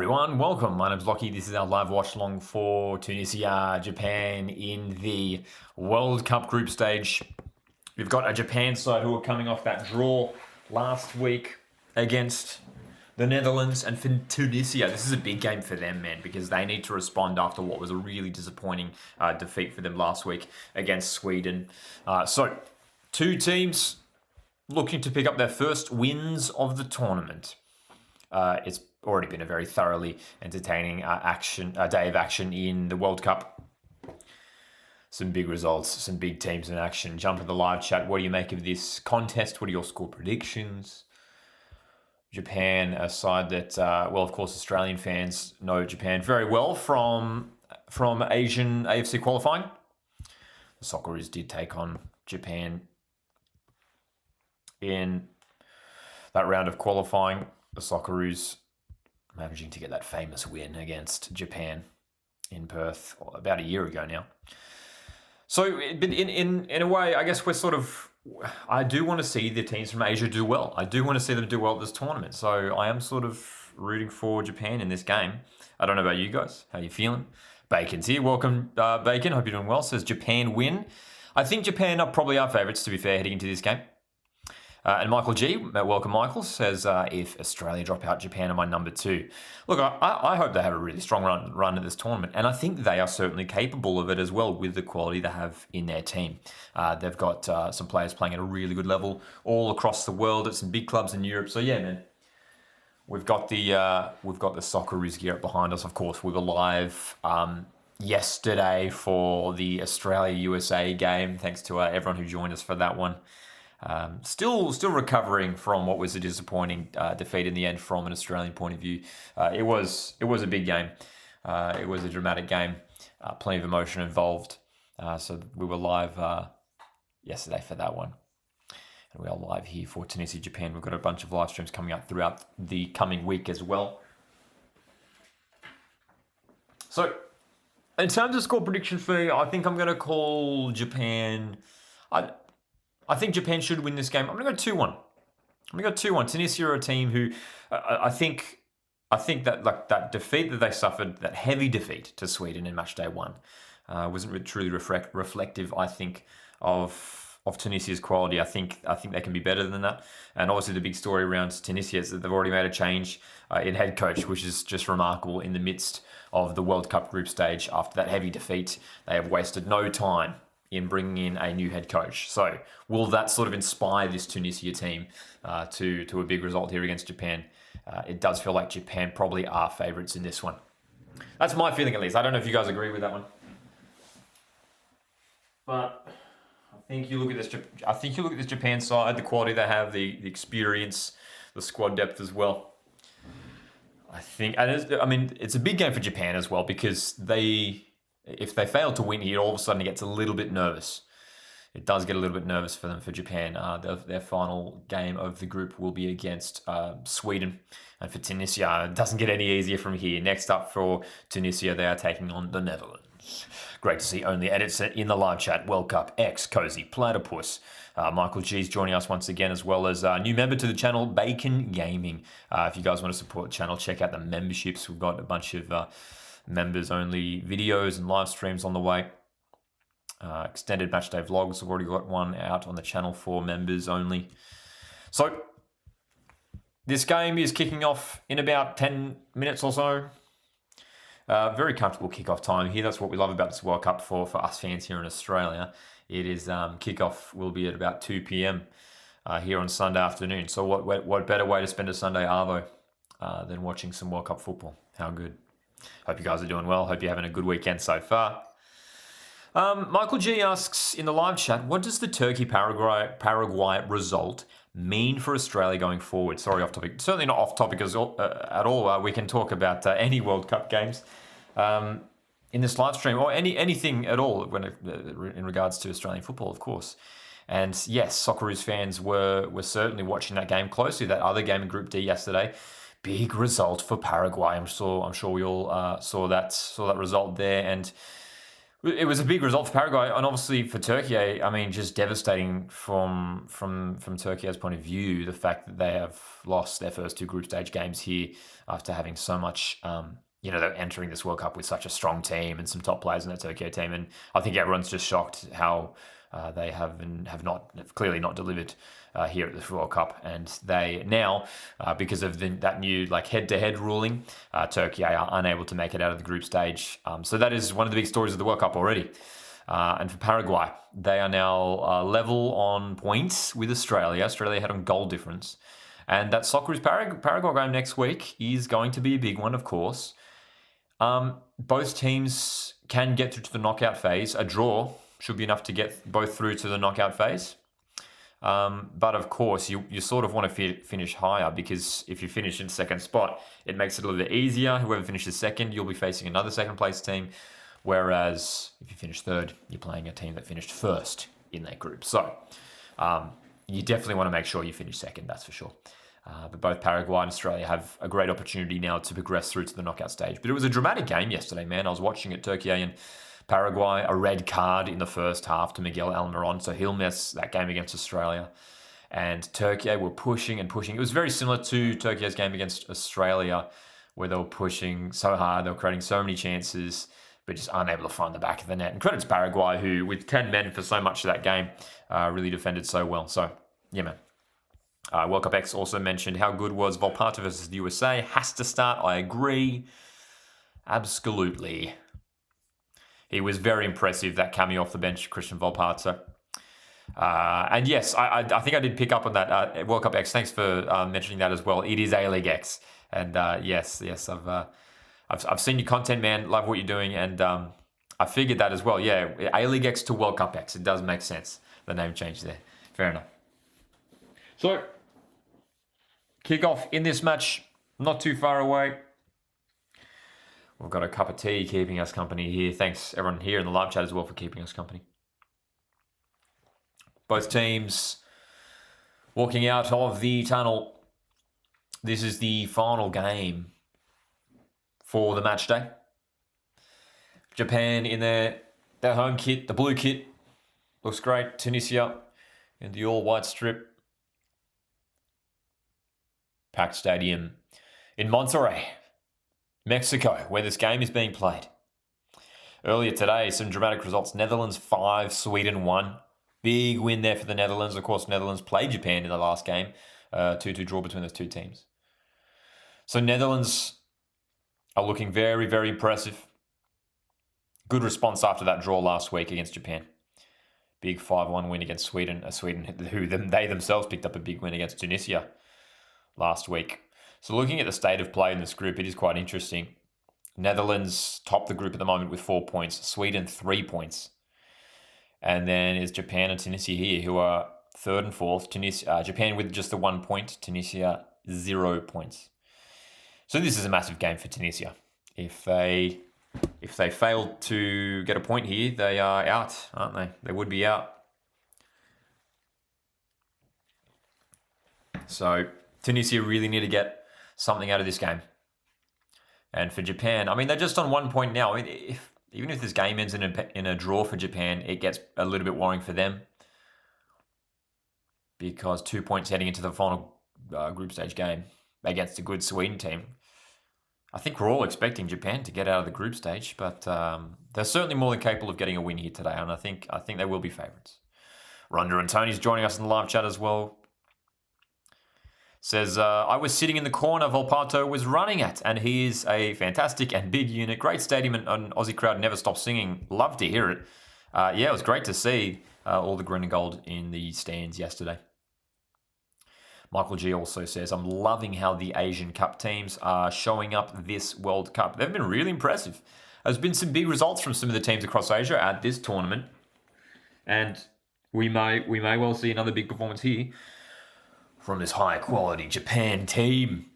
everyone, welcome. My name's Lockie. This is our live watch along for Tunisia, Japan in the World Cup group stage. We've got a Japan side who are coming off that draw last week against the Netherlands, and for Tunisia, this is a big game for them, man, because they need to respond after what was a really disappointing defeat for them last week against Sweden. So, two teams looking to pick up their first wins of the tournament. It's already been a very thoroughly entertaining day of action in the World Cup. Some big results, some big teams in action. Jump in the live chat. What do you make of this contest? What are your score predictions? Japan, a side that, well, of course, Australian fans know Japan very well from Asian AFC qualifying. The Socceroos did take on Japan in that round of qualifying. The Socceroos managing to get that famous win against Japan in Perth about a year ago now. So, in a way, I guess I do want to see the teams from Asia do well. I do want to see them do well at this tournament. So I am sort of rooting for Japan in this game. I don't know about you guys. How you feeling? Bacon's here. Welcome, Bacon. Hope you're doing well. Says Japan win. I think Japan are probably our favourites, to be fair, heading into this game. And Michael G, welcome Michael, says, if Australia drop out, Japan are my number two. Look, I hope they have a really strong run at this tournament, and I think they are certainly capable of it as well with the quality they have in their team. They've got some players playing at a really good level all across the world at some big clubs in Europe. So yeah, man, we've got the Socceroos gear up behind us. Of course, we were live yesterday for the Australia-USA game. Thanks to everyone who joined us for that one. Still recovering from what was a disappointing defeat in the end from an Australian point of view. It was a big game. It was a dramatic game. Plenty of emotion involved. So we were live yesterday for that one. And we are live here for Tunisia, Japan. We've got a bunch of live streams coming up throughout the coming week as well. So, in terms of score prediction for me, I think I'm going to call Japan... I think Japan should win this game. I'm going to go 2-1. I'm going to go 2-1. Tunisia are a team who I think that that defeat that they suffered, that heavy defeat to Sweden in match day one, wasn't truly reflective, I think, of Tunisia's quality. I think they can be better than that. And obviously the big story around Tunisia is that they've already made a change in head coach, which is just remarkable in the midst of the World Cup group stage. After that heavy defeat, they have wasted no time in bringing in a new head coach. So will that sort of inspire this Tunisia team to a big result here against Japan? It does feel like Japan probably are favourites in this one. That's my feeling, at least. I don't know if you guys agree with that one. But I think you look at this Japan side, the quality they have, the experience, the squad depth as well. I think, it's a big game for Japan as well, because if they fail to win here, all of a sudden it gets a little bit nervous. It does get a little bit nervous for them, for Japan. Their final game of the group will be against Sweden. And for Tunisia, it doesn't get any easier from here. Next up for Tunisia, they are taking on the Netherlands. Great to see only edits in the live chat. World Cup X, Cozy, Platypus. Michael G's joining us once again, as well as a new member to the channel, Bacon Gaming. If you guys want to support the channel, check out the memberships. We've got a bunch of... members only videos and live streams on the way. Extended matchday vlogs. I've already got one out on the channel for members only. So this game is kicking off in about 10 minutes or so. Very comfortable kickoff time here. That's what we love about this World Cup for us fans here in Australia. It is kickoff will be at about 2 p.m. Here on Sunday afternoon. So what better way to spend a Sunday arvo than watching some World Cup football? How good. Hope you guys are doing well. Hope you're having a good weekend so far. Michael G asks in the live chat, what does the Turkey-Paraguay result mean for Australia going forward? Sorry, off topic. Certainly not off topic at all. We can talk about any World Cup games in this live stream, or anything at all in regards to Australian football, of course. And yes, Socceroos fans were certainly watching that game closely. That other game in Group D yesterday. Big result for Paraguay. I'm sure we all saw that result there, and it It was a big result for Paraguay, and obviously for Turkey. I mean, just devastating from Turkey's point of view. The fact that they have lost their first two group stage games here after having so much. They're entering this World Cup with such a strong team and some top players in that Turkey team, and I think everyone's just shocked how they have clearly not delivered here at this World Cup, and they now, because of that new head-to-head ruling, Turkey are unable to make it out of the group stage. So that is one of the big stories of the World Cup already. And for Paraguay, they are now level on points with Australia. Australia had on goal difference, and that Socceroos Paraguay game next week is going to be a big one, of course. Both teams can get through to the knockout phase. A draw should be enough to get both through to the knockout phase. But of course, you sort of want to finish higher, because if you finish in second spot, it makes it a little bit easier. Whoever finishes second, you'll be facing another second place team. Whereas if you finish third, you're playing a team that finished first in that group. So you definitely want to make sure you finish second, that's for sure. But both Paraguay and Australia have a great opportunity now to progress through to the knockout stage. But it was a dramatic game yesterday, man. I was watching it, Turkey and Paraguay, a red card in the first half to Miguel Almiron, so he'll miss that game against Australia. And Turkey were pushing and pushing. It was very similar to Turkey's game against Australia, where they were pushing so hard, they were creating so many chances, but just unable to find the back of the net. And credit to Paraguay, who, with 10 men for so much of that game, really defended so well. So, yeah, man. World Cup X also mentioned how good was Volpato versus the USA. Has to start. I agree. Absolutely. He was very impressive, that cameo off the bench, Christian Volpato. And yes, I think I did pick up on that. World Cup X, thanks for mentioning that as well. It is A-League X. And yes, I've seen your content, man. Love what you're doing. And I figured that as well. Yeah, A-League X to World Cup X. It does make sense. The name change there. Fair enough. So, kick-off in this match, not too far away. We've got a cup of tea keeping us company here. Thanks everyone here in the live chat as well for keeping us company. Both teams walking out of the tunnel. This is the final game for the match day. Japan in their home kit, the blue kit. Looks great. Tunisia in the all-white strip. Packed stadium in Monterrey, Mexico, where this game is being played. Earlier today, some dramatic results. Netherlands 5, Sweden 1. Big win there for the Netherlands. Of course, Netherlands played Japan in the last game. 2-2 draw between those two teams. So Netherlands are looking very, very impressive. Good response after that draw last week against Japan. Big 5-1 win against Sweden. Sweden who they themselves picked up a big win against Tunisia last week. So looking at the state of play in this group, it is quite interesting. Netherlands top the group at the moment with 4 points. Sweden 3 points. And then is Japan and Tunisia here, who are third and fourth. Japan with just the 1 point. Tunisia 0 points. So this is a massive game for Tunisia. If they fail to get a point here, they are out, aren't they? They would be out. So Tunisia really need to get something out of this game. And for Japan, I mean, they're just on 1 point now. I mean, even if this game ends in a draw for Japan, it gets a little bit worrying for them, because 2 points heading into the final group stage game against a good Sweden team. I think we're all expecting Japan to get out of the group stage, but they're certainly more than capable of getting a win here today, and I think they will be favourites. Ronda and Tony's joining us in the live chat as well. Says, I was sitting in the corner Volpato was running at, and he is a fantastic and big unit. Great stadium, and an Aussie crowd never stops singing. Love to hear it. Yeah, it was great to see all the green and gold in the stands yesterday. Michael G also says, I'm loving how the Asian Cup teams are showing up this World Cup. They've been really impressive. There's been some big results from some of the teams across Asia at this tournament, and we may well see another big performance here from this high-quality Japan team.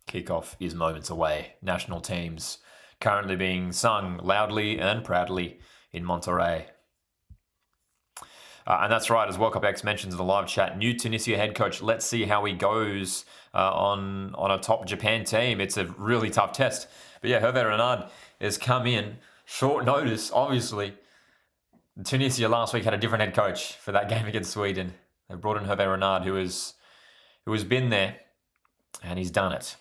Kickoff is moments away. National teams currently being sung loudly and proudly in Monterrey. And that's right, as World Cup X mentions in the live chat, new Tunisia head coach. Let's see how he goes on a top Japan team. It's a really tough test. But yeah, Hervé Renard has come in short notice, obviously. Tunisia last week had a different head coach for that game against Sweden. They brought in Hervé Renard, who has been there, and he's done it.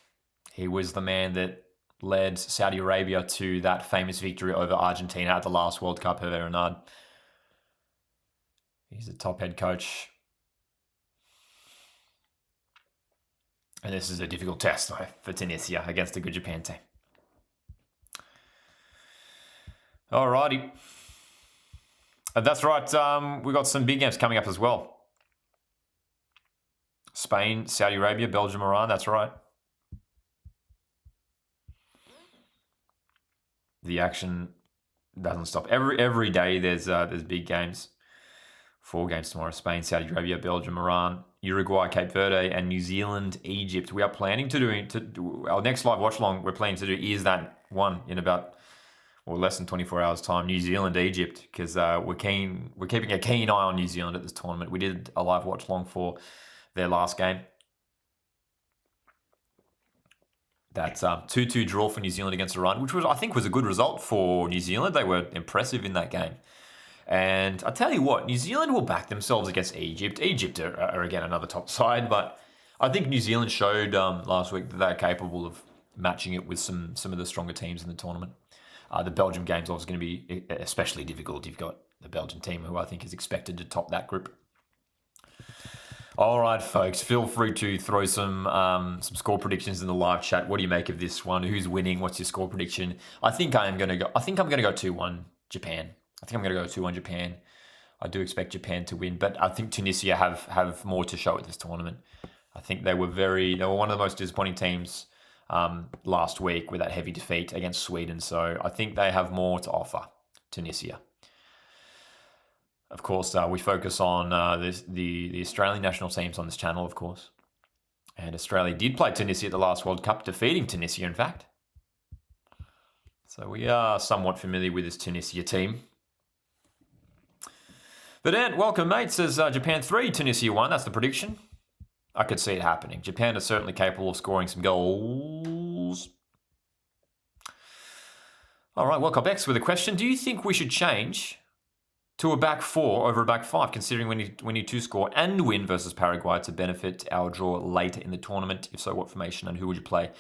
He was the man that led Saudi Arabia to that famous victory over Argentina at the last World Cup, Hervé Renard. He's a top head coach. And this is a difficult test, though, for Tunisia against a good Japan team. Alrighty. That's right. We've got some big games coming up as well. Spain, Saudi Arabia, Belgium, Iran. That's right. The action doesn't stop. Every day there's big games. 4 games tomorrow: Spain, Saudi Arabia, Belgium, Iran, Uruguay, Cape Verde, and New Zealand, Egypt. We are planning to do our next live watch along. We're planning to do is that one in about less than 24 hours time. New Zealand, Egypt, because we're keeping a keen eye on New Zealand at this tournament. We did a live watch along for their last game. That's 2-2 draw for New Zealand against Iran, which I think was a good result for New Zealand. They were impressive in that game. And I tell you what, New Zealand will back themselves against Egypt. Egypt are again another top side, but I think New Zealand showed last week that they're capable of matching it with some of the stronger teams in the tournament. The Belgium game's obviously going to be especially difficult. You've got the Belgian team, who I think is expected to top that group. All right, folks, feel free to throw some score predictions in the live chat. What do you make of this one? Who's winning? What's your score prediction? I think I'm going to go 2-1 Japan. I do expect Japan to win, but I think Tunisia have more to show at this tournament. I think they were one of the most disappointing teams last week with that heavy defeat against Sweden. So I think they have more to offer, Tunisia. Of course, we focus on the Australian national teams on this channel, of course. And Australia did play Tunisia at the last World Cup, defeating Tunisia, in fact. So we are somewhat familiar with this Tunisia team. But Ant, welcome, mate, says Japan 3, Tunisia 1. That's the prediction. I could see it happening. Japan is certainly capable of scoring some goals. All right, World Cup X with a question. Do you think we should change to a back 4 over a back 5, considering we need to score and win versus Paraguay to benefit our draw later in the tournament? If so, what formation and who would you play?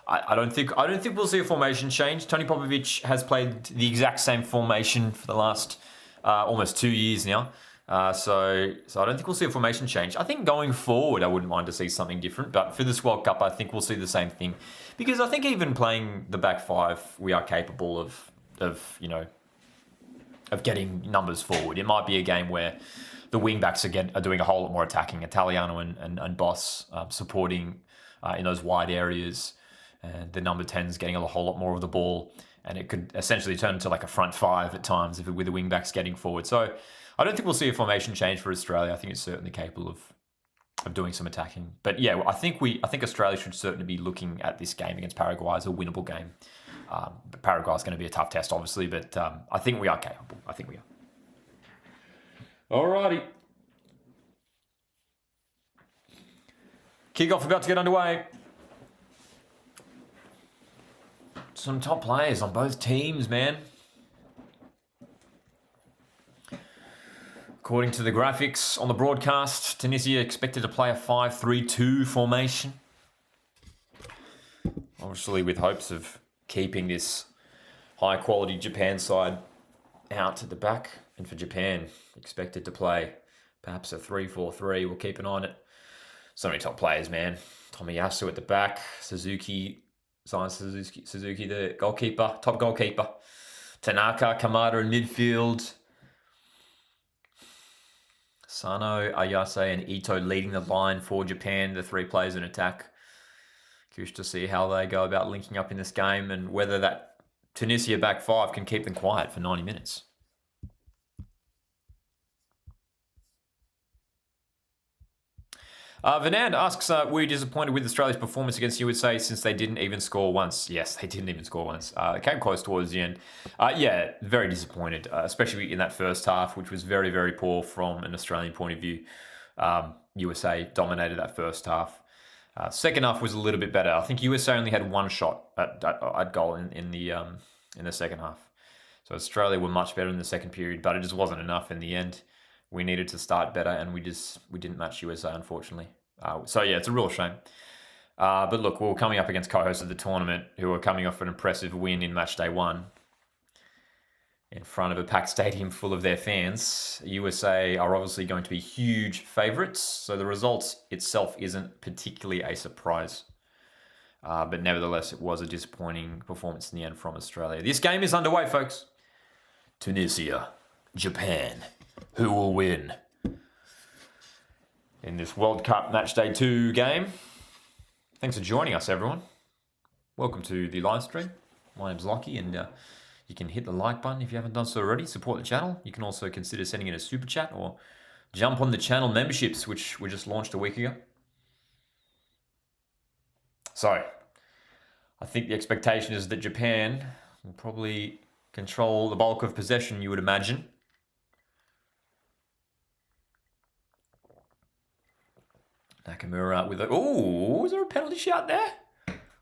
I don't think we'll see a formation change. Tony Popovic has played the exact same formation for the last almost 2 years now. So I don't think we'll see a formation change. I think going forward, I wouldn't mind to see something different. But for this World Cup, I think we'll see the same thing. Because I think even playing the back 5, we are capable of getting numbers forward. It might be a game where the wing backs are doing a whole lot more attacking. Italiano and Boss supporting in those wide areas. And the number 10's getting a whole lot more of the ball. And it could essentially turn into like a front 5 at times with the wing backs getting forward. So I don't think we'll see a formation change for Australia. I think it's certainly capable of doing some attacking. But yeah, I think Australia should certainly be looking at this game against Paraguay as a winnable game. But Paraguay is going to be a tough test, obviously, but I think we are capable. I think we are. Alrighty. Kickoff about to get underway. Some top players on both teams, man. According to the graphics on the broadcast, Tunisia expected to play a 5-3-2 formation. Obviously with hopes of keeping this high-quality Japan side out at the back. And for Japan, expected to play perhaps a 3-4-3. We'll keep an eye on it. So many top players, man. Tomiyasu at the back. Suzuki, the goalkeeper, top goalkeeper. Tanaka, Kamada in midfield. Sano, Ayase, and Ito leading the line for Japan, the 3 players in attack. Curious to see how they go about linking up in this game and whether that Tunisia back 5 can keep them quiet for 90 minutes. Vanand asks, were you disappointed with Australia's performance against USA since they didn't even score once? Yes, they didn't even score once. Came close towards the end. Yeah, very disappointed, especially in that first half, which was very, very poor from an Australian point of view. USA dominated that first half. Second half was a little bit better. I think USA only had one shot at goal in the second half. So Australia were much better in the second period, but it just wasn't enough in the end. We needed to start better, and we didn't match USA, unfortunately. So yeah, it's a real shame. But look, we're coming up against co-hosts of the tournament who are coming off an impressive win in match day 1 in front of a packed stadium full of their fans. USA are obviously going to be huge favourites, so the result itself isn't particularly a surprise. But nevertheless, it was a disappointing performance in the end from Australia. This game is underway, folks. Tunisia, Japan. Who will win in this World Cup Matchday 2 game? Thanks for joining us, everyone. Welcome to the live stream. My name's Lockie, and you can hit the like button if you haven't done so already. Support the channel. You can also consider sending in a super chat or jump on the channel memberships, which were just launched a week ago. So, I think the expectation is that Japan will probably control the bulk of possession, you would imagine. Nakamura with a... Ooh, is there a penalty shot there?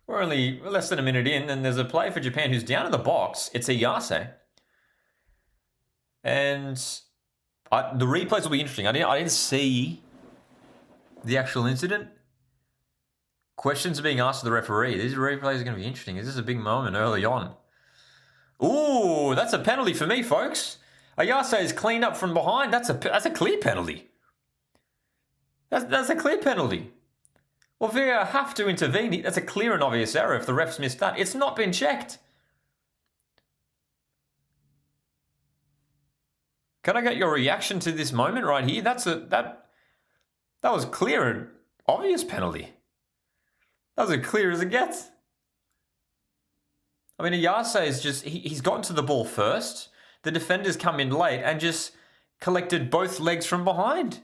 We're only less than a minute in, and there's a player for Japan who's down in the box. It's a Yase. And the replays will be interesting. I didn't see the actual incident. Questions are being asked of the referee. These replays are going to be interesting. Is this a big moment early on? Ooh, that's a penalty for me, folks. Ayase is cleaned up from behind. That's a clear penalty. That's a clear penalty. Well, VAR have to intervene. That's a clear and obvious error if the refs missed that. It's not been checked. Can I get your reaction to this moment right here? That was clear and obvious penalty. That was as clear as it gets. I mean, Ayase is just... He's gotten to the ball first. The defenders come in late and just collected both legs from behind.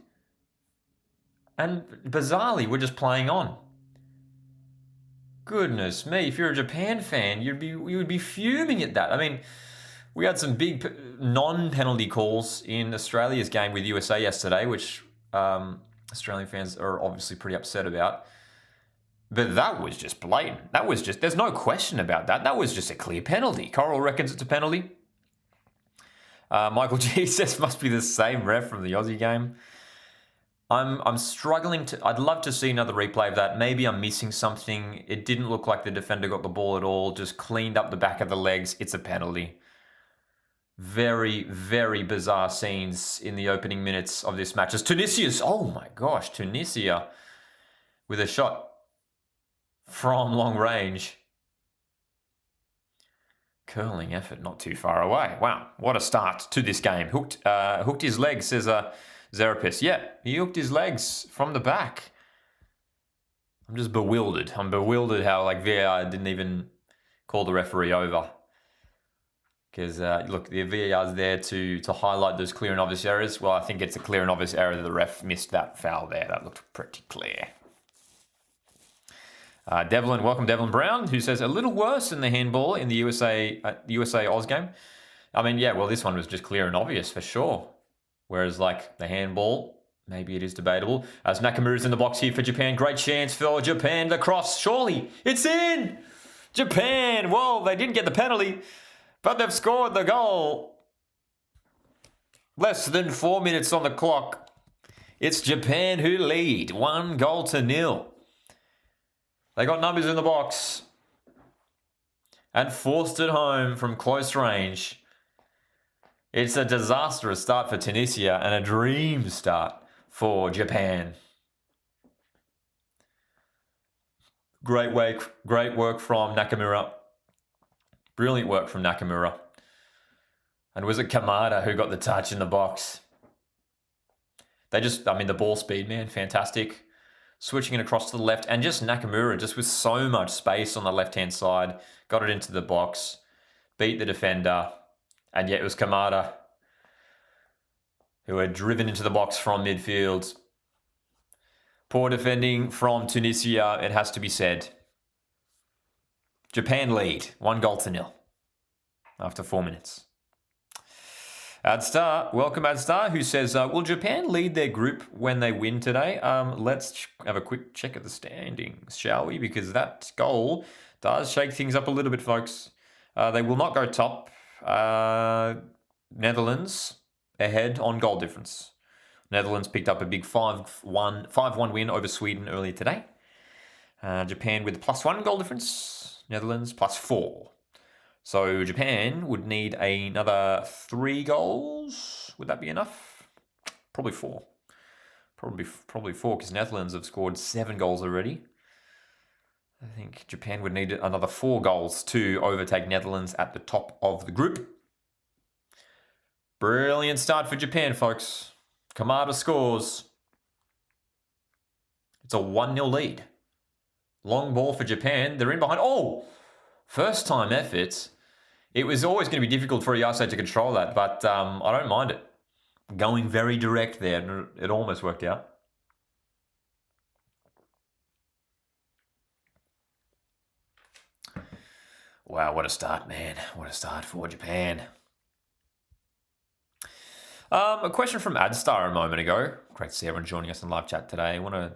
And bizarrely, we're just playing on. Goodness me, if you're a Japan fan, you would be fuming at that. I mean, we had some big non-penalty calls in Australia's game with USA yesterday, which Australian fans are obviously pretty upset about. But that was just blatant. That was just... There's no question about that. That was just a clear penalty. Coral reckons it's a penalty. Michael G says must be the same ref from the Aussie game. I'm struggling to... I'd love to see another replay of that. Maybe I'm missing something. It didn't look like the defender got the ball at all. Just cleaned up the back of the legs. It's a penalty. Very, very bizarre scenes in the opening minutes of this match. As Tunisia's... Oh my gosh, Tunisia with a shot from long range. Curling effort not too far away. Wow, what a start to this game. Hooked his leg, says... Zarapis, yeah, he hooked his legs from the back. I'm just bewildered. I'm bewildered how VAR didn't even call the referee over. Because, look, the VAR's there to highlight those clear and obvious errors. Well, I think it's a clear and obvious error that the ref missed that foul there. That looked pretty clear. Welcome Devlin Brown, who says, a little worse than the handball in the USA Oz game. I mean, yeah, well, this one was just clear and obvious for sure. Whereas, the handball, maybe it is debatable. As Nakamura's in the box here for Japan. Great chance for Japan. The cross, surely. It's in! Japan! Well, they didn't get the penalty, but they've scored the goal. Less than 4 minutes on the clock. It's Japan who lead. 1-0. They got numbers in the box. And forced it home from close range. It's a disastrous start for Tunisia and a dream start for Japan. Great work from Nakamura. Brilliant work from Nakamura. And was it Kamada who got the touch in the box? The ball speed, man, fantastic. Switching it across to the left, and just Nakamura, just with so much space on the left-hand side, got it into the box, beat the defender. And yet it was Kamada who had driven into the box from midfield. Poor defending from Tunisia, it has to be said. Japan lead, 1-0 after 4 minutes. Adstar, welcome Adstar, who says, will Japan lead their group when they win today? Let's have a quick check at the standings, shall we? Because that goal does shake things up a little bit, folks. They will not go top. Netherlands ahead on goal difference. Netherlands picked up a big 5-1 win over Sweden earlier today. Japan with +1 goal difference. Netherlands +4. So Japan would need another 3 goals. Would that be enough? Probably 4. Probably 4 because Netherlands have scored 7 goals already. I think Japan would need another 4 goals to overtake Netherlands at the top of the group. Brilliant start for Japan, folks. Kamada scores. It's a 1-0 lead. Long ball for Japan. They're in behind. Oh! First time effort. It was always going to be difficult for Ayase to control that, but I don't mind it. Going very direct there, and it almost worked out. Wow, what a start, man. What a start for Japan. A question from Adstar a moment ago. Great to see everyone joining us in live chat today. I want to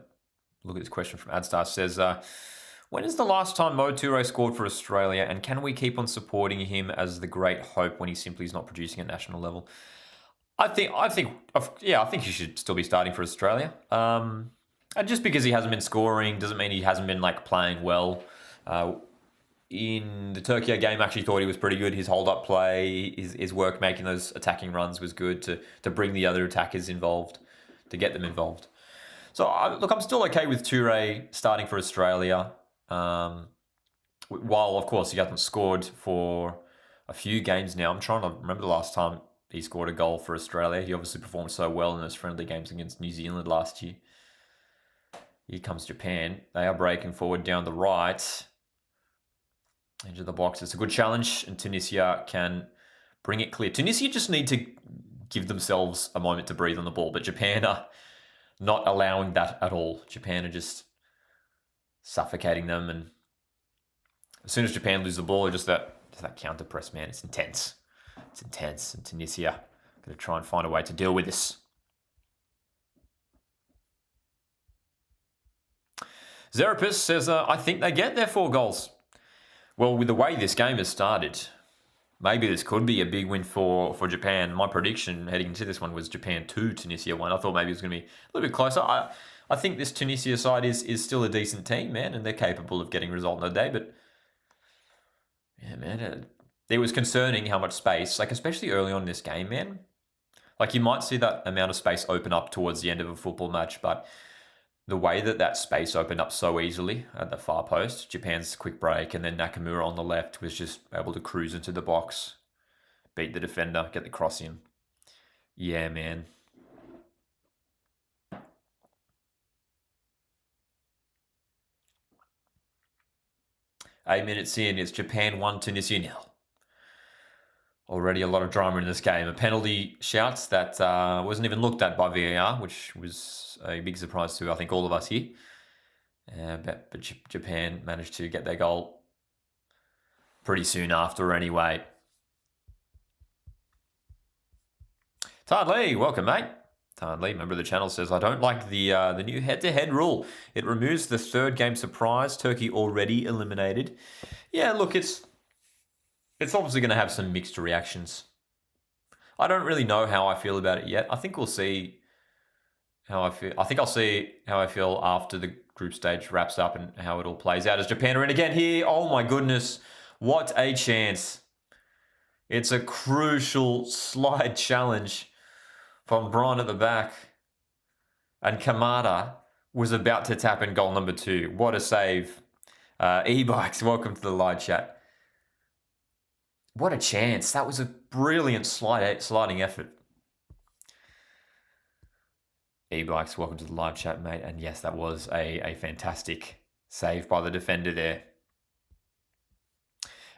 look at this question from Adstar. It says, when is the last time Mo Toure scored for Australia, and can we keep on supporting him as the great hope when he simply is not producing at national level? I think he should still be starting for Australia. And just because he hasn't been scoring doesn't mean he hasn't been playing well. In the Turkey game, I actually thought he was pretty good. His hold-up play, his work making those attacking runs was good to bring the other attackers involved, to get them involved. So, look, I'm still okay with Toure starting for Australia. While, of course, he hasn't scored for a few games now. I'm trying to remember the last time he scored a goal for Australia. He obviously performed so well in those friendly games against New Zealand last year. Here comes Japan. They are breaking forward down the right. Into the box. It's a good challenge, and Tunisia can bring it clear. Tunisia just need to give themselves a moment to breathe on the ball, but Japan are not allowing that at all. Japan are just suffocating them, and as soon as Japan lose the ball, just that counter press, man, it's intense. It's intense, and Tunisia going to try and find a way to deal with this. Zerapis says, I think they get their 4 goals. Well, with the way this game has started, maybe this could be a big win for Japan. My prediction heading into this one was Japan 2, Tunisia 1. I thought maybe it was going to be a little bit closer. I think this Tunisia side is still a decent team, man, and they're capable of getting a result in the day. But, yeah, man, it was concerning how much space, especially early on in this game, man. You might see that amount of space open up towards the end of a football match, but the way that space opened up so easily at the far post, Japan's quick break, and then Nakamura on the left was just able to cruise into the box, beat the defender, get the cross in. Yeah, man. Eight minutes in, it's Japan 1, Tunisia 0. Already a lot of drama in this game. A penalty shouts that wasn't even looked at by VAR, which was a big surprise to, I think, all of us here. But Japan managed to get their goal pretty soon after anyway. Tad Lee, welcome, mate. Tad Lee, member of the channel, says, I don't like the new head-to-head rule. It removes the third game surprise. Turkey already eliminated. Yeah, look, it's obviously going to have some mixed reactions. I don't really know how I feel about it yet. I think we'll see how I feel. I think I'll see how I feel after the group stage wraps up and how it all plays out as Japan are in again here. Oh my goodness. What a chance. It's a crucial slide challenge from Braun at the back. And Kamada was about to tap in goal number 2. What a save. E-Bikes, welcome to the live chat. What a chance. That was a brilliant sliding effort. E-Bikes, welcome to the live chat, mate. And yes, that was a fantastic save by the defender there.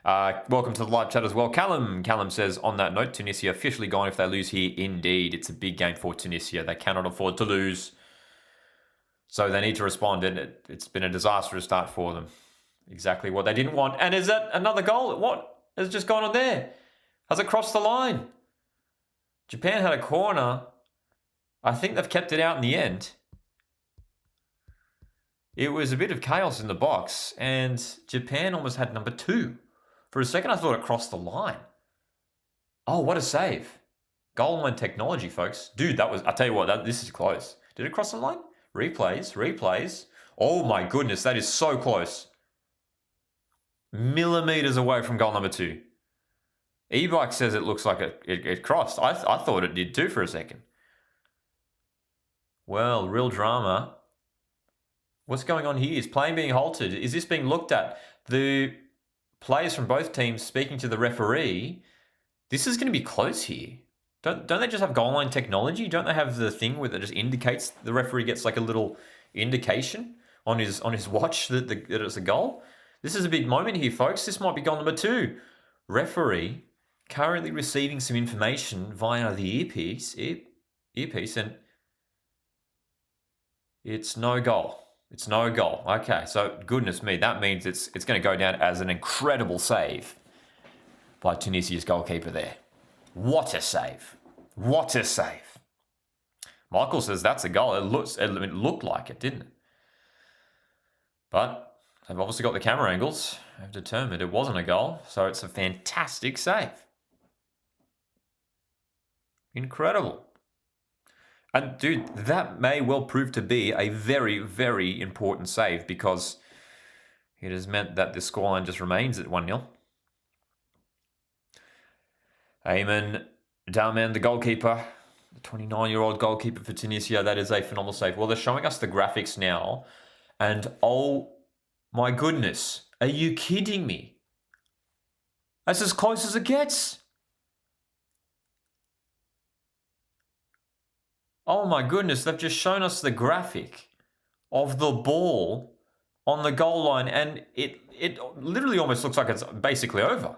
Welcome to the live chat as well. Callum says, on that note, Tunisia officially gone if they lose here. Indeed, it's a big game for Tunisia. They cannot afford to lose. So they need to respond, and it's been a disastrous start for them. Exactly what they didn't want. And is that another goal? What has just gone on there? Has it crossed the line? Japan had a corner. I think they've kept it out in the end. It was a bit of chaos in the box, and Japan almost had number 2. For a second, I thought it crossed the line. Oh, what a save. Goal line technology, folks. Dude, that was, I'll tell you what, this is close. Did it cross the line? Replays. Oh my goodness, that is so close. Millimeters away from goal number 2. E-Bike says it looks like it crossed. I thought it did too for a second. Well, real drama. What's going on here? Is playing being halted? Is this being looked at? The players from both teams speaking to the referee. This is going to be close here. Don't they just have goal line technology? Don't they have the thing where it just indicates, the referee gets like a little indication on his watch that it's a goal? This is a big moment here, folks. This might be goal number 2. Referee currently receiving some information via the earpiece, and it's no goal. It's no goal. Okay, so goodness me, that means it's going to go down as an incredible save by Tunisia's goalkeeper there. What a save. What a save. Michael says that's a goal. It looked like it, didn't it? But they've obviously got the camera angles. They've determined it wasn't a goal, so it's a fantastic save. Incredible. And dude, that may well prove to be a very, very important save, because it has meant that the scoreline just remains at 1-0. Ayman Daman, the goalkeeper, the 29-year-old goalkeeper for Tunisia, that is a phenomenal save. Well, they're showing us the graphics now, and oh my goodness, are you kidding me? That's as close as it gets. Oh my goodness, they've just shown us the graphic of the ball on the goal line, and it literally almost looks like it's basically over.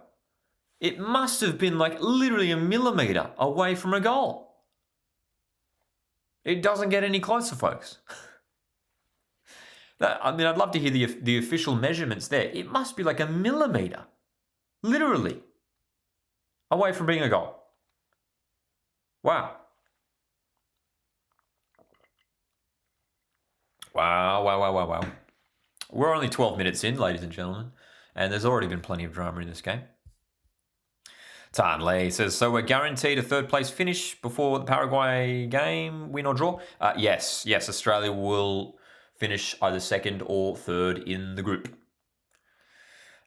It must have been like literally a millimeter away from a goal. It doesn't get any closer, folks. I mean, I'd love to hear the official measurements there. It must be like a millimeter, literally, away from being a goal. Wow. Wow. We're only 12 minutes in, ladies and gentlemen, and there's already been plenty of drama in this game. Tan Lee says, so we're guaranteed a third place finish before the Paraguay game, win or draw? Yes, Australia will finish either second or third in the group.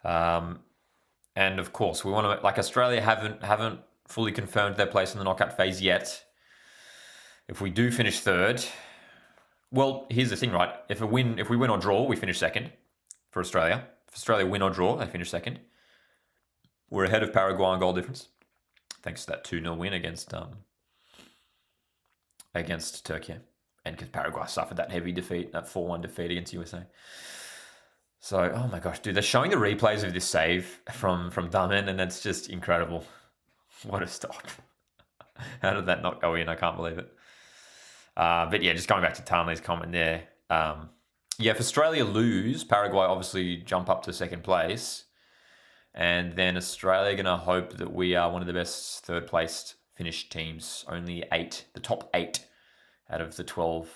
And of course, we want to, like, Australia haven't fully confirmed their place in the knockout phase yet. If we do finish third, well, here's the thing, right? If we win or draw, we finish second for Australia. If Australia win or draw, they finish second. We're ahead of Paraguay on goal difference, thanks to that 2-0 win against Turkey, and because Paraguay suffered that heavy defeat, that 4-1 defeat against USA. So, oh my gosh, dude, they're showing the replays of this save from Daman, and it's just incredible. What a stop. How did that not go in? I can't believe it. But yeah, just going back to Tanley's comment there. If Australia lose, Paraguay obviously jump up to second place. And then Australia are going to hope that we are one of the best third-placed finished teams. Only 8, the top 8 out of the 12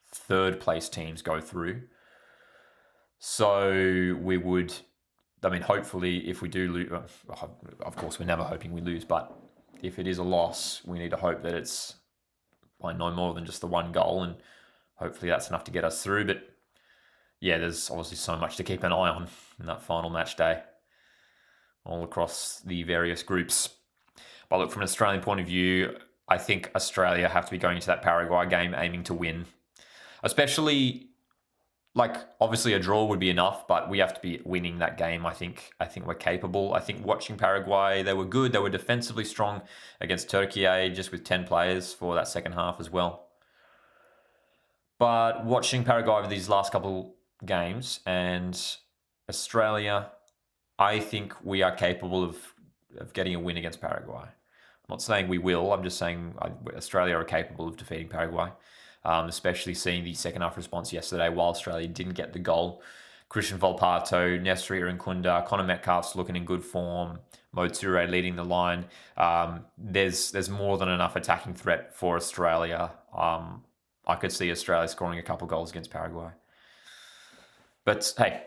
third-place teams go through. So we would, I mean, hopefully if we do lose, of course we're never hoping we lose, but if it is a loss, we need to hope that it's by no more than just the 1 goal, and hopefully that's enough to get us through. But yeah, there's obviously so much to keep an eye on in that final match day, all across the various groups. But look, from an Australian point of view, I think Australia have to be going into that Paraguay game aiming to win. Especially, like, obviously a draw would be enough, but we have to be winning that game. I think we're capable. I think watching Paraguay, they were good. They were defensively strong against Turkey, just with 10 players for that second half as well. But watching Paraguay over these last couple games and Australia, I think we are capable of getting a win against Paraguay. I'm not saying we will. I'm just saying Australia are capable of defeating Paraguay. especially seeing the second half response yesterday while Australia didn't get the goal. Christian Volpato, Nesri Nkunda, Connor Metcalf's looking in good form. Mo Ture leading the line. There's more than enough attacking threat for Australia. I could see Australia scoring a couple goals against Paraguay. But hey,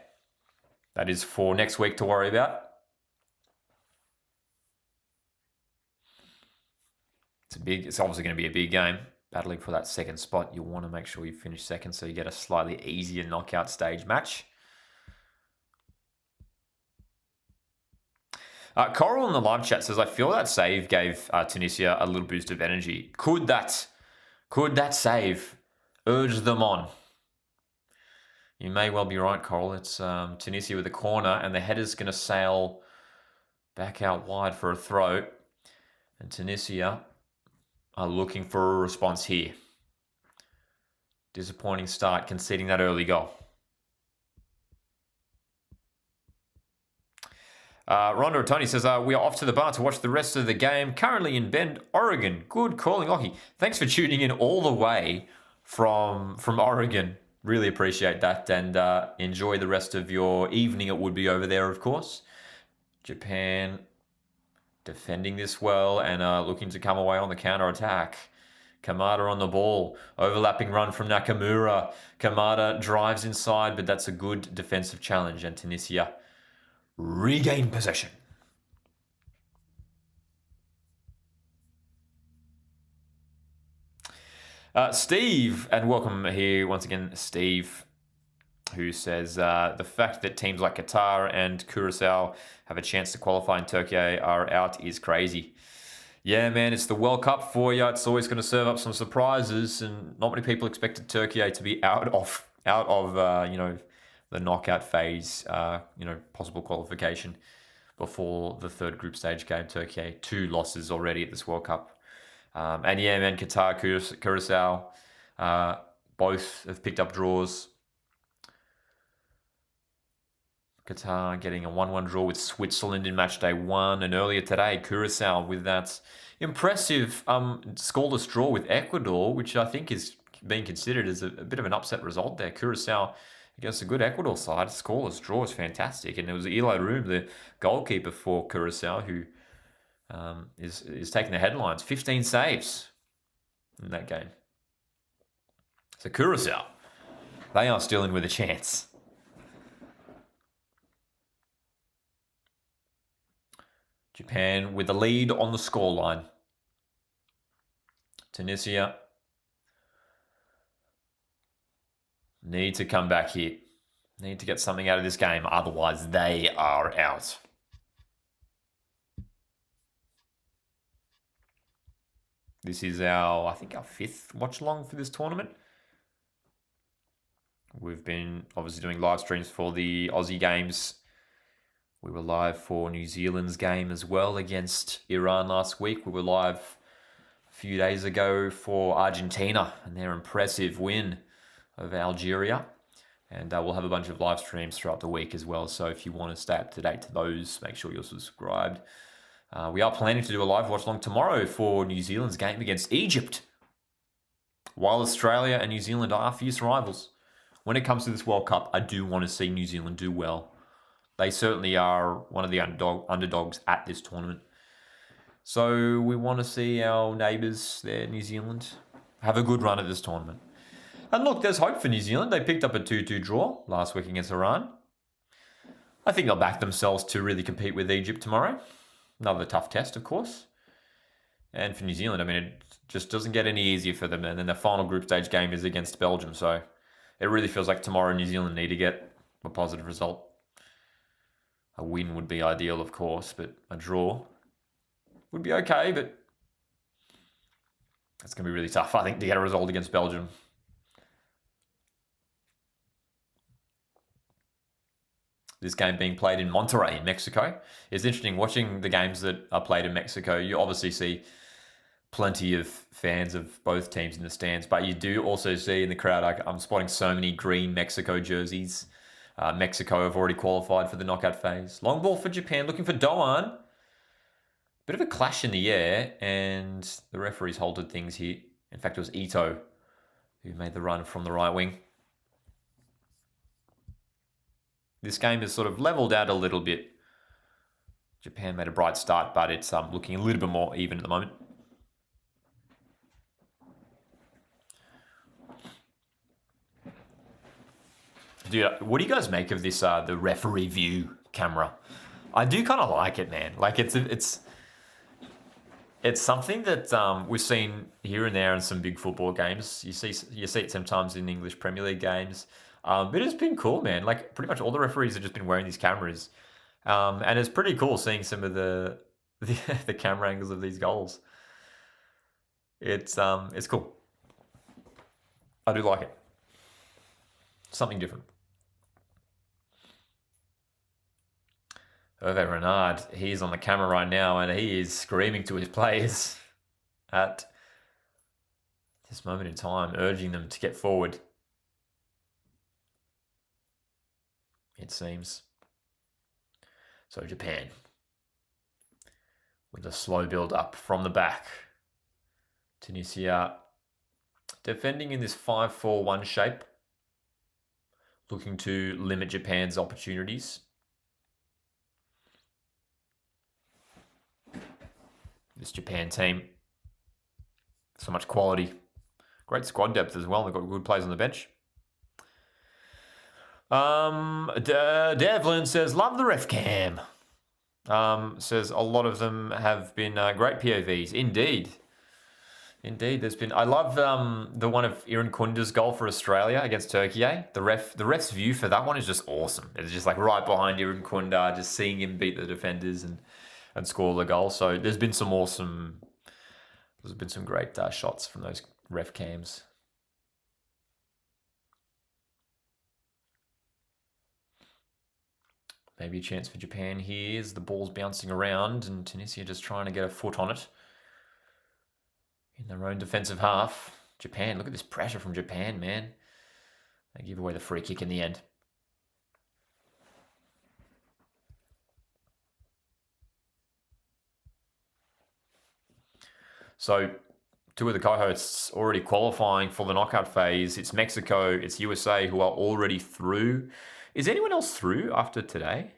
that is for next week to worry about. It's obviously going to be a big game. Battling for that second spot, you want to make sure you finish second so you get a slightly easier knockout stage match. Coral in the live chat says, I feel that save gave Tunisia a little boost of energy. Could that save urge them on? You may well be right, Coral. It's Tunisia with a corner, and the header's going to sail back out wide for a throw. And Tunisia are looking for a response here. Disappointing start, conceding that early goal. Rondo Tony says, we are off to the bar to watch the rest of the game. Currently in Bend, Oregon. Good calling, Lockie. Thanks for tuning in all the way from Oregon. Really appreciate that, and enjoy the rest of your evening. It would be over there, of course. Japan defending this well and looking to come away on the counter-attack. Kamada on the ball. Overlapping run from Nakamura. Kamada drives inside, but that's a good defensive challenge, and Tunisia regain possession. Steve, and welcome here once again, Steve, who says the fact that teams like Qatar and Curacao have a chance to qualify and Turkey are out is crazy. Yeah, man, it's the World Cup for you. It's always going to serve up some surprises, and not many people expected Turkey to be out of the knockout phase, possible qualification before the third group stage game. Turkey 2 losses already at this World Cup. And yeah, man, Qatar, Curacao, both have picked up draws. Qatar getting a 1-1 draw with Switzerland in match day 1. And earlier today, Curacao with that impressive scoreless draw with Ecuador, which I think is being considered as a bit of an upset result there. Curacao against a good Ecuador side, scoreless draw is fantastic. And it was Eli Room, the goalkeeper for Curacao, who is taking the headlines. 15 saves in that game. So Curacao, they are still in with a chance. Japan with the lead on the scoreline. Tunisia need to come back here. Need to get something out of this game, otherwise they are out. This is our 5th watch-along for this tournament. We've been obviously doing live streams for the Aussie games. We were live for New Zealand's game as well against Iran last week. We were live a few days ago for Argentina and their impressive win of Algeria. And we'll have a bunch of live streams throughout the week as well. So if you want to stay up to date to those, make sure you're subscribed. We are planning to do a live watch along tomorrow for New Zealand's game against Egypt. While Australia and New Zealand are fierce rivals, when it comes to this World Cup, I do want to see New Zealand do well. They certainly are one of the underdogs at this tournament. So we want to see our neighbours there, New Zealand, have a good run at this tournament. And look, there's hope for New Zealand. They picked up a 2-2 draw last week against Iran. I think they'll back themselves to really compete with Egypt tomorrow. Another tough test, of course. And for New Zealand, it just doesn't get any easier for them. And then the final group stage game is against Belgium. So it really feels like tomorrow New Zealand need to get a positive result. A win would be ideal, of course, but a draw would be okay, but it's going to be really tough, I think, to get a result against Belgium. This game being played in Monterrey, in Mexico. It's interesting watching the games that are played in Mexico. You obviously see plenty of fans of both teams in the stands, but you do also see in the crowd, I'm spotting so many green Mexico jerseys. Mexico have already qualified for the knockout phase. Long ball for Japan, looking for Doan. Bit of a clash in the air, and the referees halted things here. In fact, it was Ito who made the run from the right wing. This game is sort of leveled out a little bit. Japan made a bright start, but it's looking a little bit more even at the moment. Dude, what do you guys make of this, the referee view camera? I do kind of like it, man. Like, it's something that we've seen here and there in some big football games. You see it sometimes in English Premier League games. But it's been cool, man. Like, pretty much all the referees have just been wearing these cameras. And it's pretty cool seeing some of the camera angles of these goals. It's cool. I do like it. Something different. Hervé Renard, he's on the camera right now, and he is screaming to his players at this moment in time, urging them to get forward. It seems. So Japan, with a slow build up from the back. Tunisia defending in this 5-4-1 shape, looking to limit Japan's opportunities. This Japan team, so much quality. Great squad depth as well. They've got good players on the bench. Devlin says, love the ref cam. Says a lot of them have been great POVs. Indeed. There's been. I love the one of Iran Kunda's goal for Australia against Turkey. The ref's view for that one is just awesome. It's just like right behind Iran Kunda, just seeing him beat the defenders and score the goal. So there's been some great shots from those ref cams. Maybe a chance for Japan here as the ball's bouncing around and Tunisia just trying to get a foot on it in their own defensive half. Japan, look at this pressure from Japan, man. They give away the free kick in the end. So, two of the co-hosts already qualifying for the knockout phase. It's Mexico, it's USA who are already through. Is anyone else through after today?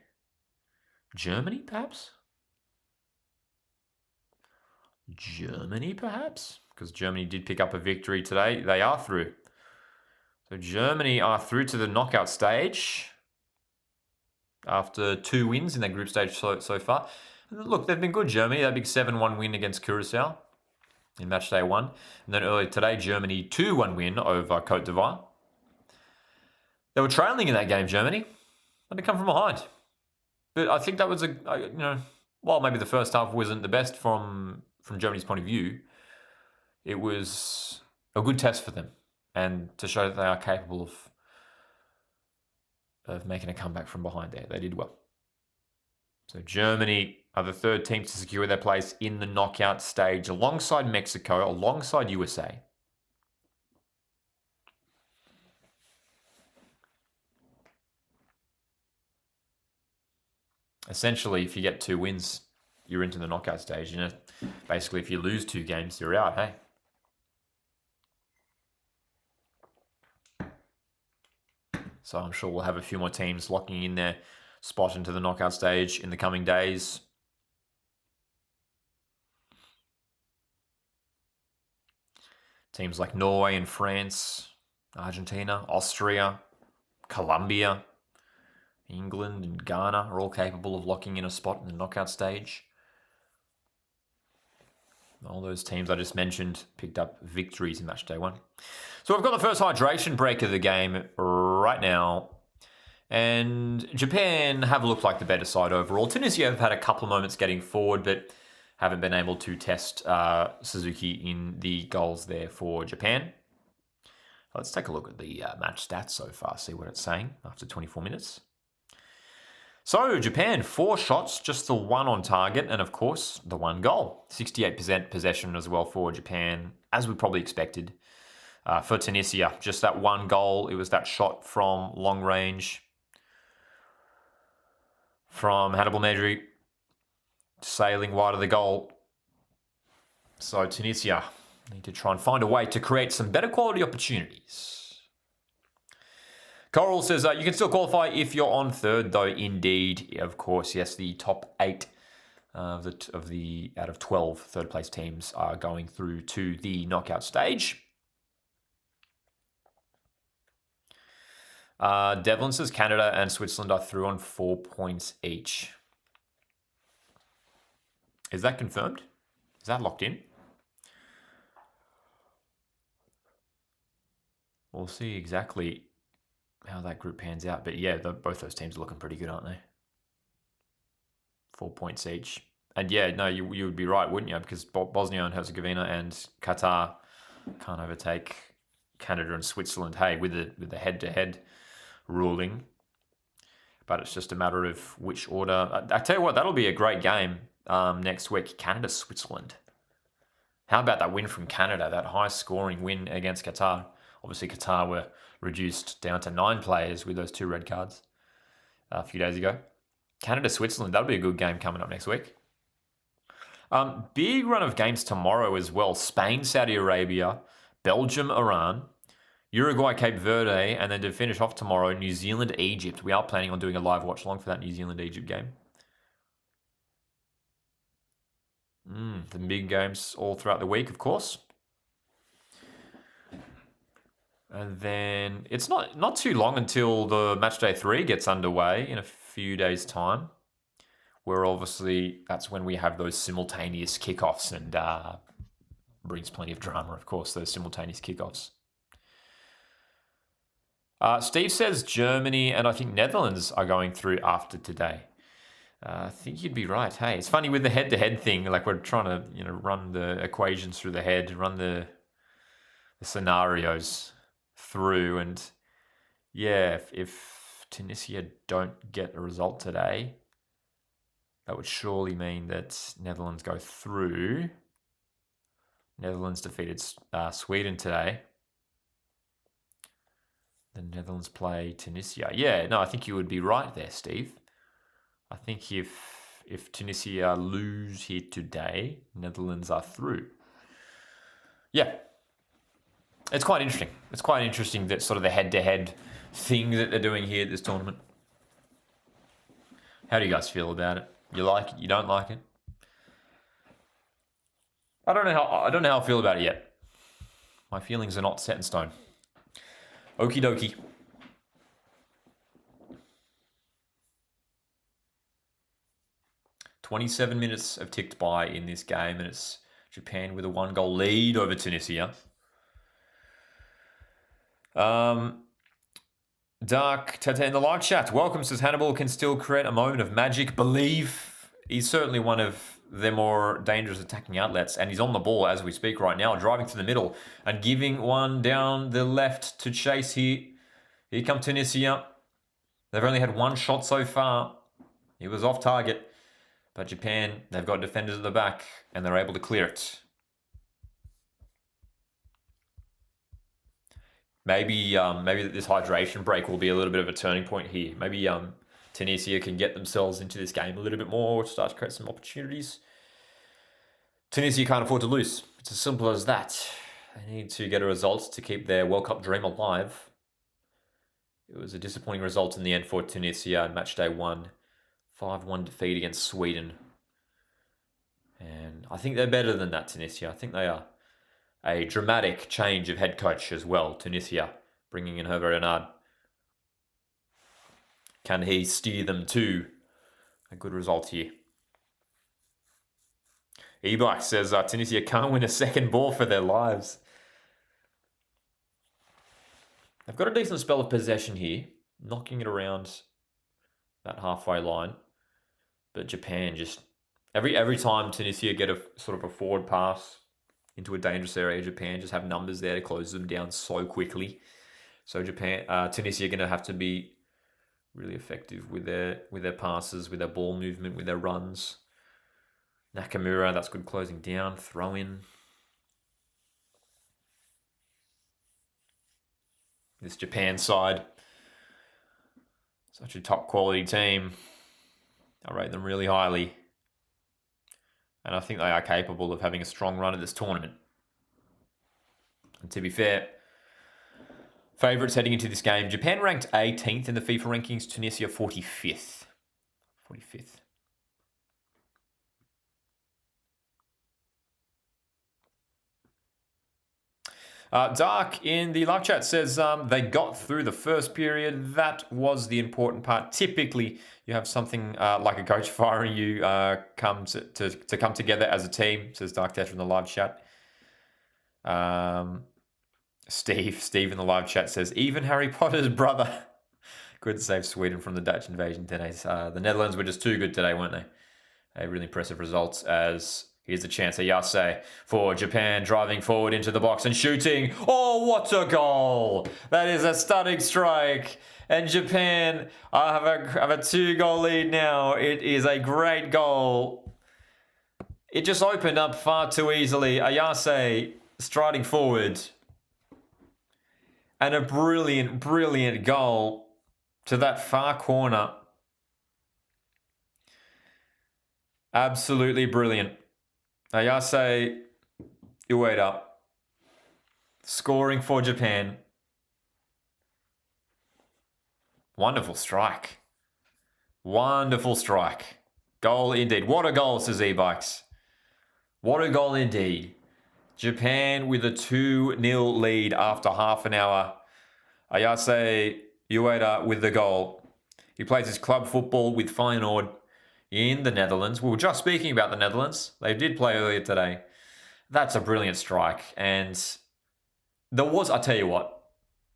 Germany, perhaps? Germany, perhaps? Because Germany did pick up a victory today. They are through. So Germany are through to the knockout stage after 2 wins in their group stage so far. Look, they've been good, Germany. That big 7-1 win against Curacao in match day 1. And then earlier today, Germany 2-1 win over Cote d'Ivoire. They were trailing in that game, Germany, and they come from behind. But I think that was while maybe the first half wasn't the best from Germany's point of view, it was a good test for them and to show that they are capable of making a comeback from behind there. They did well. So Germany are the third team to secure their place in the knockout stage alongside Mexico, alongside USA. Essentially, if you get 2 wins, you're into the knockout stage. Basically, if you lose 2 games, you're out, hey? So I'm sure we'll have a few more teams locking in their spot into the knockout stage in the coming days. Teams like Norway and France, Argentina, Austria, Colombia, England and Ghana are all capable of locking in a spot in the knockout stage. All those teams I just mentioned picked up victories in match day 1. So we've got the first hydration break of the game right now. And Japan have looked like the better side overall. Tunisia have had a couple of moments getting forward, but haven't been able to test Suzuki in the goals there for Japan. Let's take a look at the match stats so far, see what it's saying after 24 minutes. So Japan, 4 shots, just the 1 on target, and of course, the 1 goal. 68% possession as well for Japan, as we probably expected. For Tunisia, just that 1 goal. It was that shot from long range from Hannibal Medri, sailing wide of the goal. So Tunisia, Need to try and find a way to create some better quality opportunities. Coral says, you can still qualify if you're on third, though. Indeed, of course, yes, the top 8 out of 12 third place teams are going through to the knockout stage. Devlin says Canada and Switzerland are through on 4 points each. Is that confirmed? Is that locked in? We'll see exactly how that group pans out. But yeah, both those teams are looking pretty good, aren't they? 4 points each. And yeah, no, you would be right, wouldn't you? Because Bosnia and Herzegovina and Qatar can't overtake Canada and Switzerland, hey, with the head-to-head ruling. But it's just a matter of which order. I tell you what, that'll be a great game next week. Canada-Switzerland. How about that win from Canada, that high-scoring win against Qatar? Obviously, Qatar were reduced down to 9 players with those 2 red cards a few days ago. Canada-Switzerland, that'll be a good game coming up next week. Big run of games tomorrow as well. Spain, Saudi Arabia, Belgium, Iran, Uruguay, Cape Verde, and then to finish off tomorrow, New Zealand, Egypt. We are planning on doing a live watch-along for that New Zealand-Egypt game. The big games all throughout the week, of course. And then it's not too long until the match day 3 gets underway in a few days' time, where obviously that's when we have those simultaneous kickoffs, and brings plenty of drama, of course, those simultaneous kickoffs. Steve says Germany and I think Netherlands are going through after today. I think you'd be right. Hey, it's funny with the head-to-head thing. Like we're trying to, run the equations through the head, run the scenarios through, and yeah, if Tunisia don't get a result today, that would surely mean that Netherlands go through. Netherlands defeated Sweden today. The Netherlands play Tunisia. Yeah, no, I think you would be right there, Steve. I think if Tunisia lose here today, Netherlands are through. Yeah. It's quite interesting. It's quite interesting that sort of the head-to-head thing that they're doing here at this tournament. How do you guys feel about it? You like it? You don't like it? I don't know how I feel about it yet. My feelings are not set in stone. Okie dokie. "27 minutes have ticked by in this game, and it's Japan with a 1-goal lead over Tunisia. Dark Tata in the live chat. Welcome, says Hannibal can still create a moment of magic. Believe. He's certainly one of their more dangerous attacking outlets, and he's on the ball as we speak right now, driving to the middle and giving one down the left to chase here. Here come Tunisia. They've only had 1 shot so far. He was off target. But Japan, they've got defenders at the back, and they're able to clear it. Maybe this hydration break will be a little bit of a turning point here. Maybe Tunisia can get themselves into this game a little bit more, start to create some opportunities. Tunisia can't afford to lose. It's as simple as that. They need to get a result to keep their World Cup dream alive. It was a disappointing result in the end for Tunisia in match day 1. 5-1 defeat against Sweden. And I think they're better than that, Tunisia. I think they are. A dramatic change of head coach as well, Tunisia, bringing in Hervé Renard. Can he steer them to a good result here? E-Bike says Tunisia can't win a second ball for their lives. They've got a decent spell of possession here, knocking it around that halfway line. But Japan just every time Tunisia get a sort of a forward pass into a dangerous area, Japan just have numbers there to close them down so quickly. So Tunisia are going to have to be really effective with their passes, with their ball movement, with their runs. Nakamura, that's good closing down, throw in. This Japan side, such a top quality team. I rate them really highly. And I think they are capable of having a strong run at this tournament. And to be fair, favourites heading into this game, Japan ranked 18th in the FIFA rankings, Tunisia 45th. 45th. Dark in the live chat says they got through the first period. That was the important part. Typically, you have something like a coach firing you come to come together as a team, says Dark Tetra in the live chat. Steve in the live chat says, even Harry Potter's brother could save Sweden from the Dutch invasion today. The Netherlands were just too good today, weren't they? Really impressive results as... Here's a chance, Ayase for Japan, driving forward into the box and shooting. Oh, what a goal! That is a stunning strike. And Japan have a 2-goal lead now. It is a great goal. It just opened up far too easily. Ayase striding forward. And a brilliant, brilliant goal to that far corner. Absolutely brilliant. Ayase Ueda scoring for Japan. Wonderful strike. Wonderful strike. Goal indeed. What a goal, says E-Bikes. What a goal indeed. Japan with a 2-0 lead after half an hour. Ayase Ueda with the goal. He plays his club football with Feyenoord in the Netherlands. We were just speaking about the Netherlands. They did play earlier today. That's a brilliant strike. And there was, I tell you what,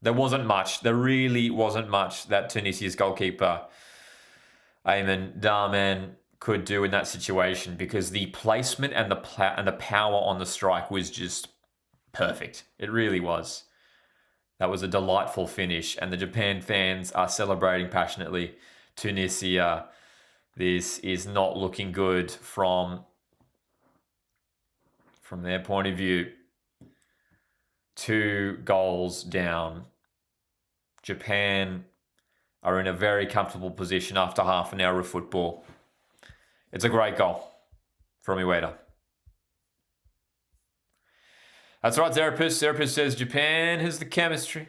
there wasn't much. There really wasn't much that Tunisia's goalkeeper, Ayman Darman, could do in that situation because the placement and the power on the strike was just perfect. It really was. That was a delightful finish. And the Japan fans are celebrating passionately. Tunisia... This is not looking good from their point of view. 2 goals down. Japan are in a very comfortable position after half an hour of football. It's a great goal from Ueda. That's right, Therapist. Therapist says Japan has the chemistry.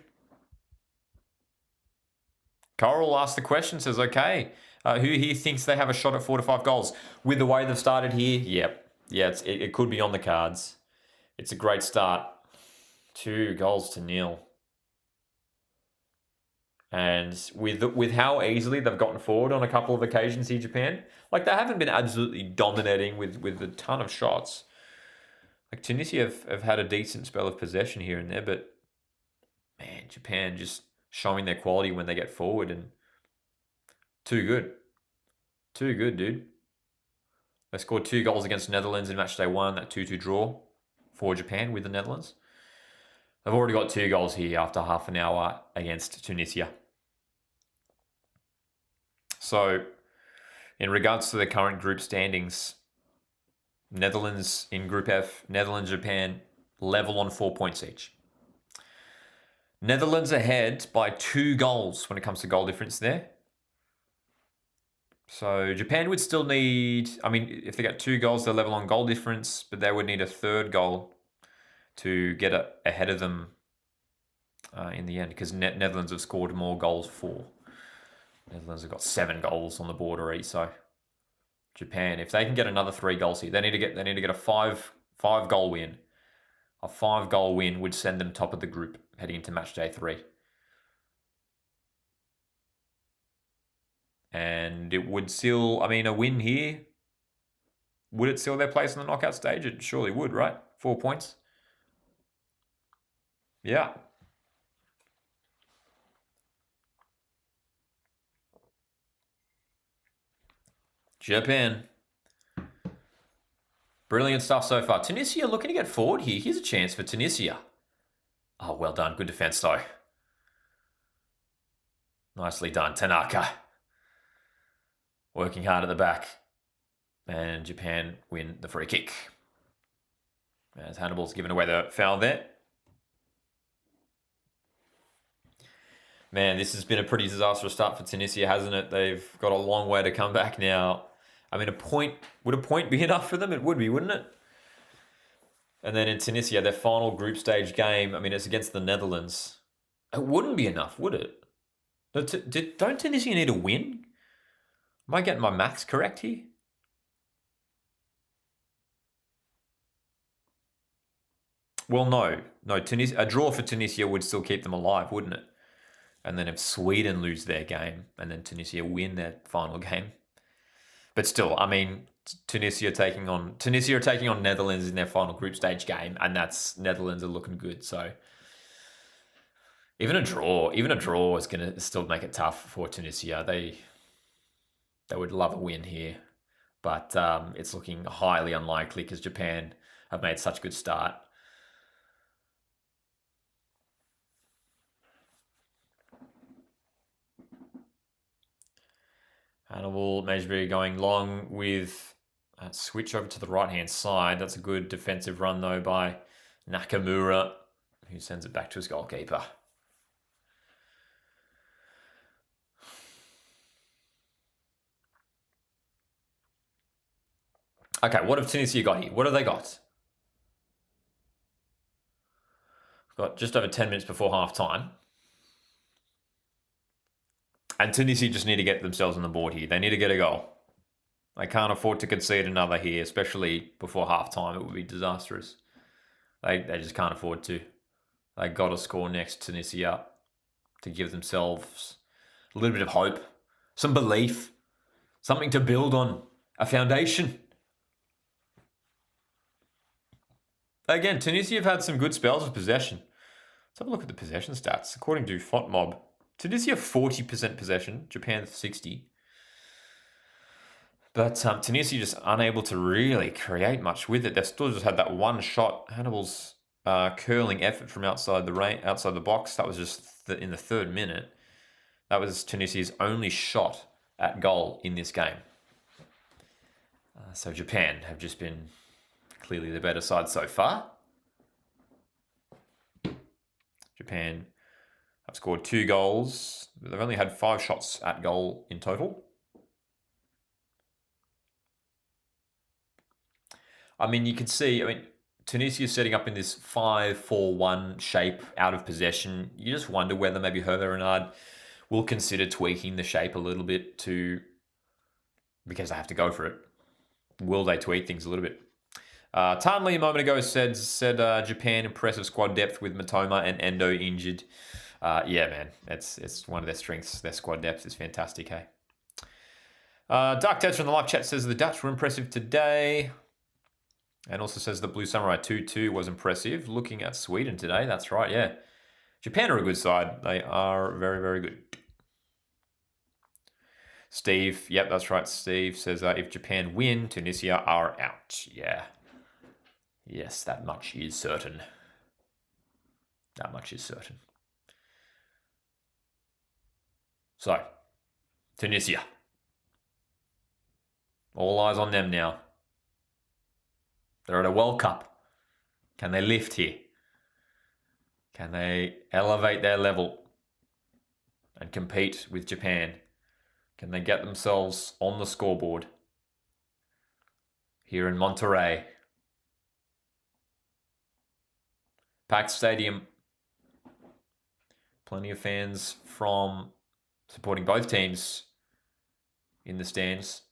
Coral asked the question, says, okay, who here thinks they have a shot at 4 to 5 goals? With the way they've started here, yep. Yeah, it could be on the cards. It's a great start. 2 goals to 0. And with how easily they've gotten forward on a couple of occasions here, Japan, like they haven't been absolutely dominating with a ton of shots. Like Tunisia have had a decent spell of possession here and there, but man, Japan just showing their quality when they get forward and too good. Too good, dude. They scored 2 goals against the Netherlands in match day 1, that 2-2 draw for Japan with the Netherlands. They've already got 2 goals here after half an hour against Tunisia. So, in regards to the current group standings, Netherlands in Group F, Netherlands, Japan, level on 4 points each. Netherlands ahead by 2 goals when it comes to goal difference there. So Japan would still need, I mean, if they get 2 goals, they're level on goal difference, but they would need a 3rd goal to get ahead of them in the end, because Netherlands have scored more goals for. Netherlands have got 7 goals on the board already, so Japan, if they can get another 3 goals here, they need to get a 5 goal win. A 5 goal win would send them top of the group heading into match day 3. And it would seal, I mean, a win here, would it seal their place in the knockout stage? It surely would, right? 4 points. Yeah. Japan. Brilliant stuff so far. Tunisia looking to get forward here. Here's a chance for Tunisia. Oh, well done. Good defense, though. Nicely done. Tanaka. Working hard at the back. And Japan win the free kick. As Hannibal's given away the foul there. Man, this has been a pretty disastrous start for Tunisia, hasn't it? They've got a long way to come back now. I mean, would a point be enough for them? It would be, wouldn't it? And then in Tunisia, their final group stage game, I mean, it's against the Netherlands. It wouldn't be enough, would it? Don't Tunisia need a win? Am I getting my maths correct here? Well, no. No, Tunisia, a draw for Tunisia would still keep them alive, wouldn't it? And then if Sweden lose their game and then Tunisia win their final game. But still, I mean, Tunisia are taking on Netherlands in their final group stage game, and that's Netherlands are looking good. So even a draw is going to still make it tough for Tunisia. They would love a win here, but it's looking highly unlikely because Japan have made such a good start. Hannibal Mejbri going long with a switch over to the right-hand side. That's a good defensive run, though, by Nakamura, who sends it back to his goalkeeper. Okay, what have Tunisia got here? What have they got? Got just over 10 minutes before half-time. And Tunisia just need to get themselves on the board here. They need to get a goal. They can't afford to concede another here, especially before half-time. It would be disastrous. They just can't afford to. They got to score next Tunisia to give themselves a little bit of hope, some belief, something to build on, a foundation. Again, Tunisia have had some good spells of possession. Let's have a look at the possession stats. According to FOTMob, Tunisia 40% possession, Japan 60%. But Tunisia just unable to really create much with it. They've still just had that one shot. Hannibal's curling effort from outside the box. That was just in the 3rd minute. That was Tunisia's only shot at goal in this game. So Japan have just been clearly the better side so far. Japan have scored 2 goals. They've only had 5 shots at goal in total. I mean, you can see, Tunisia is setting up in this 5-4-1 shape out of possession. You just wonder whether maybe Hervé Renard will consider tweaking the shape a little bit because they have to go for it. Will they tweak things a little bit? Tanley a moment ago said Japan impressive squad depth with Matoma and Endo injured. Yeah, man, it's one of their strengths. Their squad depth is fantastic, hey? Dark Debs from the live chat says the Dutch were impressive today. And also says the Blue Samurai 2-2 was impressive. Looking at Sweden today, that's right, yeah. Japan are a good side. They are very, very good. Steve, yep, that's right. Steve says if Japan win, Tunisia are out. Yeah. Yes, that much is certain. That much is certain. So, Tunisia. All eyes on them now. They're at a World Cup. Can they lift here? Can they elevate their level and compete with Japan? Can they get themselves on the scoreboard here in Monterrey? Packed stadium. Plenty of fans from supporting both teams in the stands.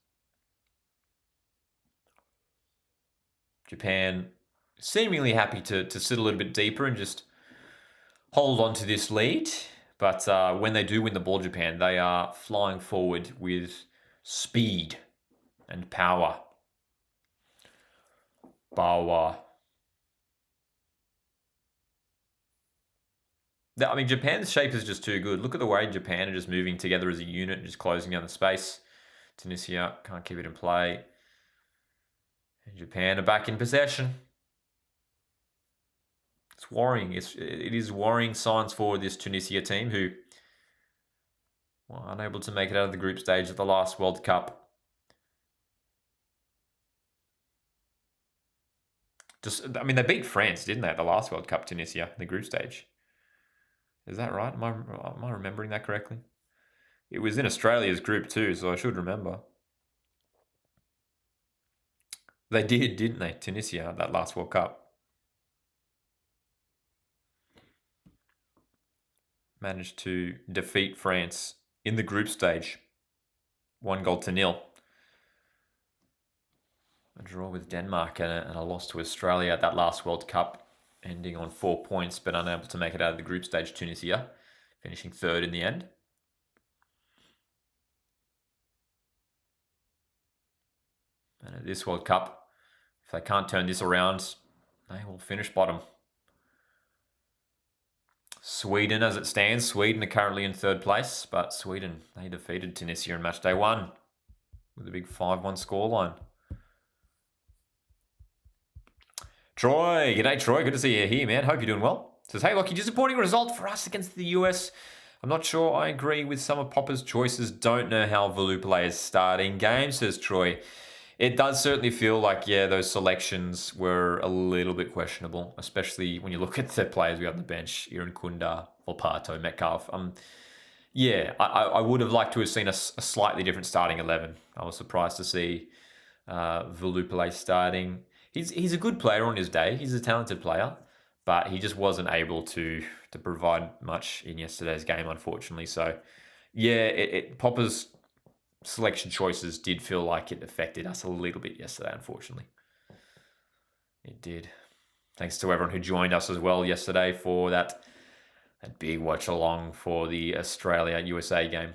Japan seemingly happy to sit a little bit deeper and just hold on to this lead. But when they do win the ball, Japan, they are flying forward with speed and power. Power. I mean, Japan's shape is just too good. Look at the way Japan are just moving together as a unit and just closing down the space. Tunisia can't keep it in play. And Japan are back in possession. It's worrying. It is worrying signs for this Tunisia team who were unable to make it out of the group stage of the last World Cup. They beat France, didn't they, at the last World Cup, Tunisia, in the group stage. Is that right? Am I remembering that correctly? It was in Australia's group too, so I should remember. They did, didn't they? Tunisia, that last World Cup. managed to defeat France in the group stage. 1-0. A draw with Denmark and a loss to Australia at that last World Cup, ending on 4 points, but unable to make it out of the group stage. Tunisia finishing third in the end. And at this World Cup, if they can't turn this around, they will finish bottom. Sweden, as it stands, Sweden are currently in third place, but Sweden, they defeated Tunisia in match day 1 with a big 5-1 scoreline. Troy, g'day Troy, good to see you here, man. Hope you're doing well. Says, hey, Lockie, disappointing result for us against the US. I'm not sure I agree with some of Popper's choices. Don't know how Volupele is starting game, says Troy. It does certainly feel like, yeah, those selections were a little bit questionable, especially when you look at the players we have on the bench, Iran Kunda, Volpato, Metcalf. Yeah, I would have liked to have seen a slightly different starting 11. I was surprised to see Volupele starting. He's a good player on his day. He's a talented player, but he just wasn't able to provide much in yesterday's game, unfortunately. So, yeah, Popper's selection choices did feel like it affected us a little bit yesterday, unfortunately. It did. Thanks to everyone who joined us as well yesterday for that big watch-along for the Australia-USA game.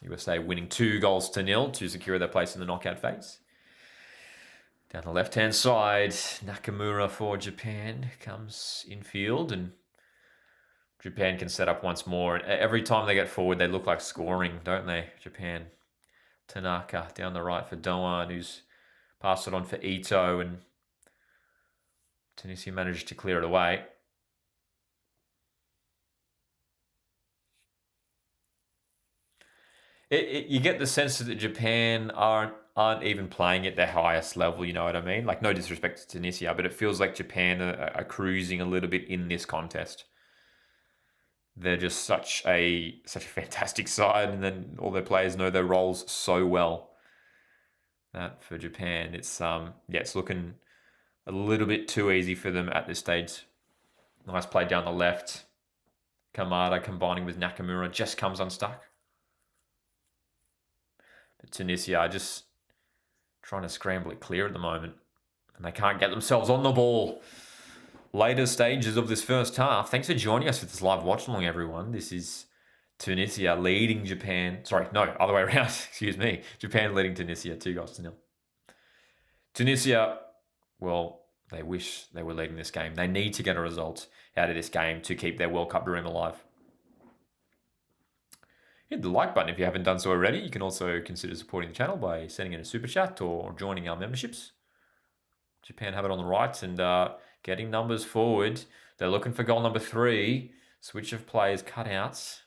USA winning 2-0 to secure their place in the knockout phase. Down the left-hand side, Nakamura for Japan comes in field, and Japan can set up once more. Every time they get forward, they look like scoring, don't they, Japan? Tanaka down the right for Doan, who's passed it on for Ito, and Tunisia managed to clear it away. You get the sense that Japan aren't even playing at their highest level, you know what I mean? Like, no disrespect to Tunisia, but it feels like Japan are cruising a little bit in this contest. They're just such a fantastic side, and then all their players know their roles so well. That for Japan, it's looking a little bit too easy for them at this stage. Nice play down the left. Kamada combining with Nakamura just comes unstuck. But Tunisia are just trying to scramble it clear at the moment, and they can't get themselves on the ball. Later stages of this first half. Thanks for joining us for this live watch-along, everyone. This is Tunisia leading Japan. Sorry, no, other way around. Excuse me. Japan leading Tunisia 2-0. Tunisia, well, they wish they were leading this game. They need to get a result out of this game to keep their World Cup dream alive. Hit the like button if you haven't done so already. You can also consider supporting the channel by sending in a super chat or joining our memberships. Japan have it on the right and getting numbers forward. They're looking for goal number 3. Switch of players cutouts.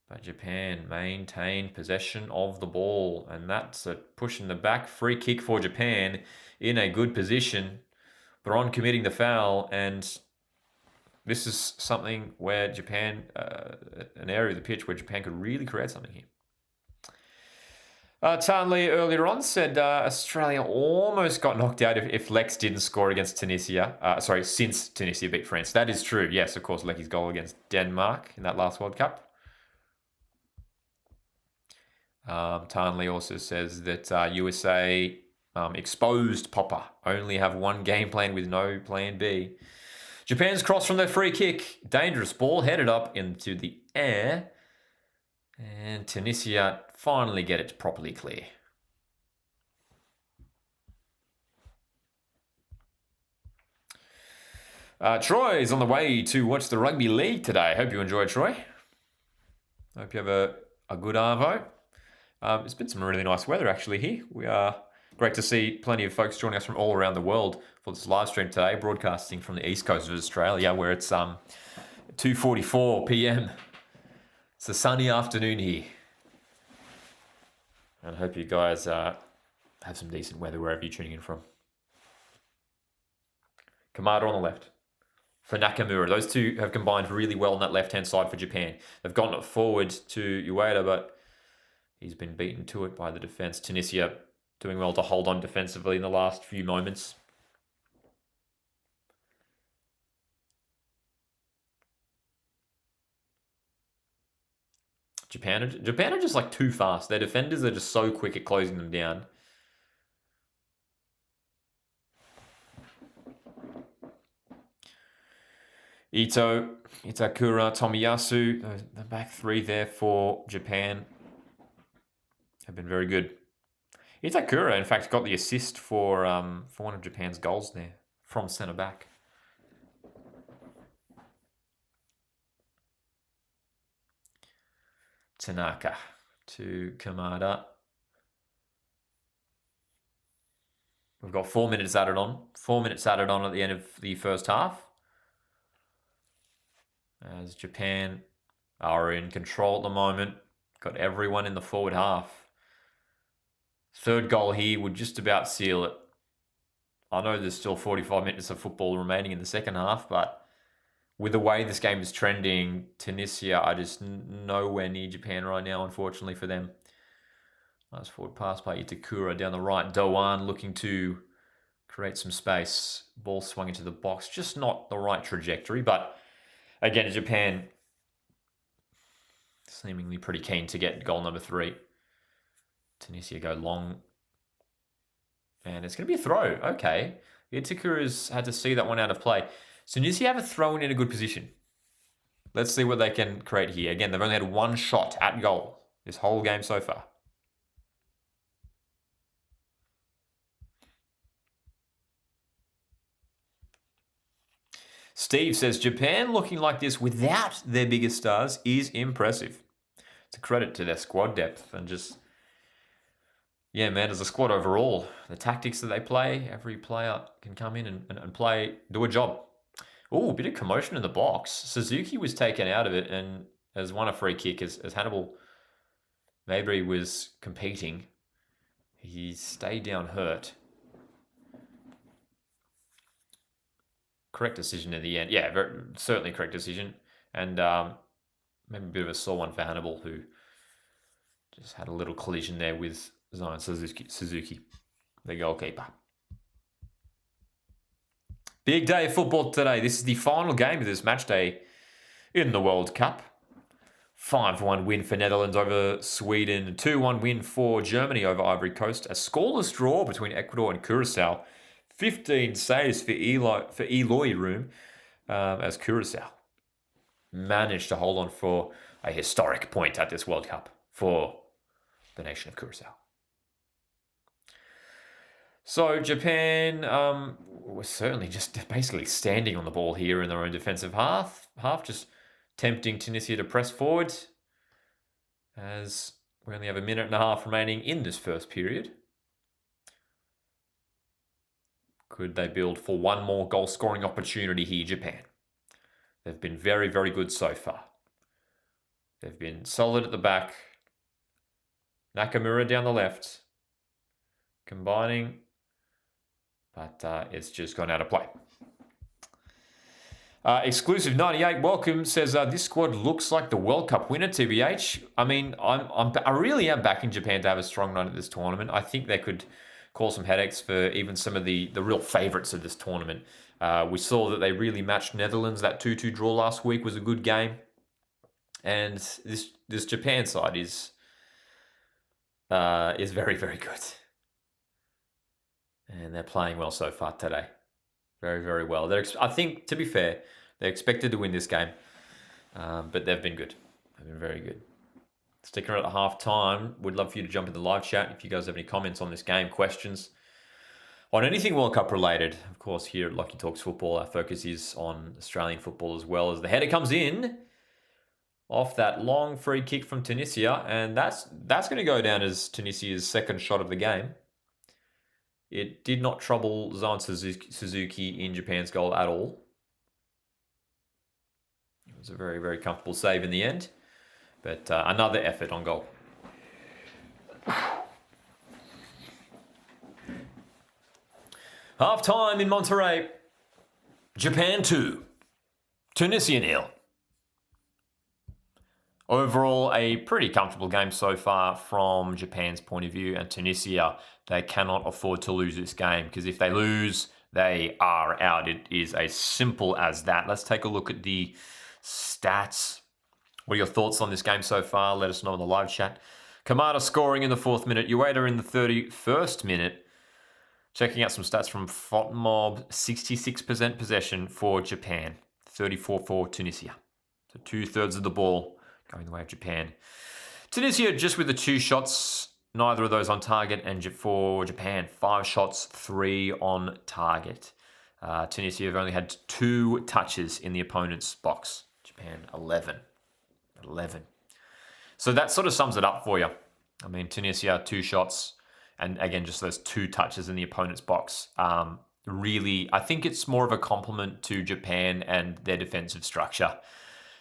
But Japan maintain possession of the ball. And that's a push in the back. Free kick for Japan in a good position. Bron committing the foul. And this is something where Japan, an area of the pitch where Japan could really create something here. Tanley earlier on said Australia almost got knocked out if Lex didn't score against Tunisia. Since Tunisia beat France. That is true. Yes, of course, Lecky's goal against Denmark in that last World Cup. Tanley also says that USA exposed Popper. Only have one game plan with no plan B. Japan's cross from their free kick. Dangerous ball headed up into the air. And Tunisia finally get it properly clear. Troy is on the way to watch the rugby league today. Hope you enjoy, Troy. Hope you have a good arvo. It's been some really nice weather actually here. We are great to see plenty of folks joining us from all around the world for this live stream today, broadcasting from the east coast of Australia, where it's 2:44 p.m. It's a sunny afternoon here. And I hope you guys have some decent weather wherever you're tuning in from. Kamada on the left. For Nakamura. Those two have combined really well on that left-hand side for Japan. They've gotten it forward to Ueda, but he's been beaten to it by the defence. Tunisia doing well to hold on defensively in the last few moments. Japan are just like too fast. Their defenders are just so quick at closing them down. Ito, Itakura, Tomiyasu, the back three there for Japan have been very good. Itakura, in fact, got the assist for one of Japan's goals there from centre back. Tanaka to Kamada. We've got 4 minutes added on. 4 minutes added on at the end of the first half. As Japan are in control at the moment. Got everyone in the forward half. Third goal here would just about seal it. I know there's still 45 minutes of football remaining in the second half, but with the way this game is trending, Tunisia are just nowhere near Japan right now, unfortunately for them. Nice forward pass by Itakura down the right. Doan looking to create some space. Ball swung into the box. Just not the right trajectory, but again, Japan seemingly pretty keen to get goal number 3. Tunisia go long. And it's going to be a throw. Okay. Itakura's had to see that one out of play. Tunisia have a throw in a good position. Let's see what they can create here. Again, they've only had one shot at goal this whole game so far. Steve says, Japan looking like this without their biggest stars is impressive. It's a credit to their squad depth and just, yeah, man, as a squad overall, the tactics that they play, every player can come in and play, do a job. Oh, a bit of commotion in the box. Suzuki was taken out of it and has won a free kick as Hannibal Mabry was competing. He stayed down hurt. Correct decision in the end. Yeah, certainly correct decision. And maybe a bit of a sore one for Hannibal, who just had a little collision there with Zion Suzuki, the goalkeeper. Big day of football today. This is the final game of this match day in the World Cup. 5-1 win for Netherlands over Sweden. 2-1 win for Germany over Ivory Coast. A scoreless draw between Ecuador and Curacao. 15 saves for Eloy Room as Curacao managed to hold on for a historic point at this World Cup for the nation of Curacao. So Japan was certainly just basically standing on the ball here in their own defensive half, just tempting Tunisia to press forward as we only have a minute and a half remaining in this first period. Could they build for one more goal-scoring opportunity here, Japan? They've been very, very good so far. They've been solid at the back. Nakamura down the left. Combining. But it's just gone out of play. Exclusive 98 welcome says this squad looks like the World Cup winner. TBH. I mean, I really am backing Japan to have a strong run at this tournament. I think they could cause some headaches for even some of the real favourites of this tournament. We saw that they really matched Netherlands. That 2-2 draw last week was a good game, and this Japan side is very, very good. And they're playing well so far today. Very, very well. I think, to be fair, they're expected to win this game. But they've been good. They've been very good. Sticking around at half time. Would love for you to jump in the live chat if you guys have any comments on this game, questions on anything World Cup related. Of course, here at Lucky Talks Football, our focus is on Australian football as well. As the header comes in off that long free kick from Tunisia. And that's going to go down as Tunisia's second shot of the game. It did not trouble Zion Suzuki in Japan's goal at all. It was a very, very comfortable save in the end. But another effort on goal. Half time in Monterrey. Japan 2. Tunisia 0. Overall, a pretty comfortable game so far from Japan's point of view. And Tunisia, they cannot afford to lose this game, because if they lose, they are out. It is as simple as that. Let's take a look at the stats What are your thoughts on this game so far? Let us know in the live chat. Kamada scoring in the 4th minute. Ueda in the 31st minute. Checking out some stats from FOTMob. 66% possession for Japan. 34 for Tunisia. So 2/3 of the ball going the way of Japan. Tunisia just with the 2 shots. Neither of those on target. And for Japan, 5 shots, 3 on target. Tunisia have only had 2 touches in the opponent's box. Japan, 11. So that sort of sums it up for you. I mean, Tunisia, 2 shots, and again, just those 2 touches in the opponent's box. Really, I think it's more of a compliment to Japan and their defensive structure.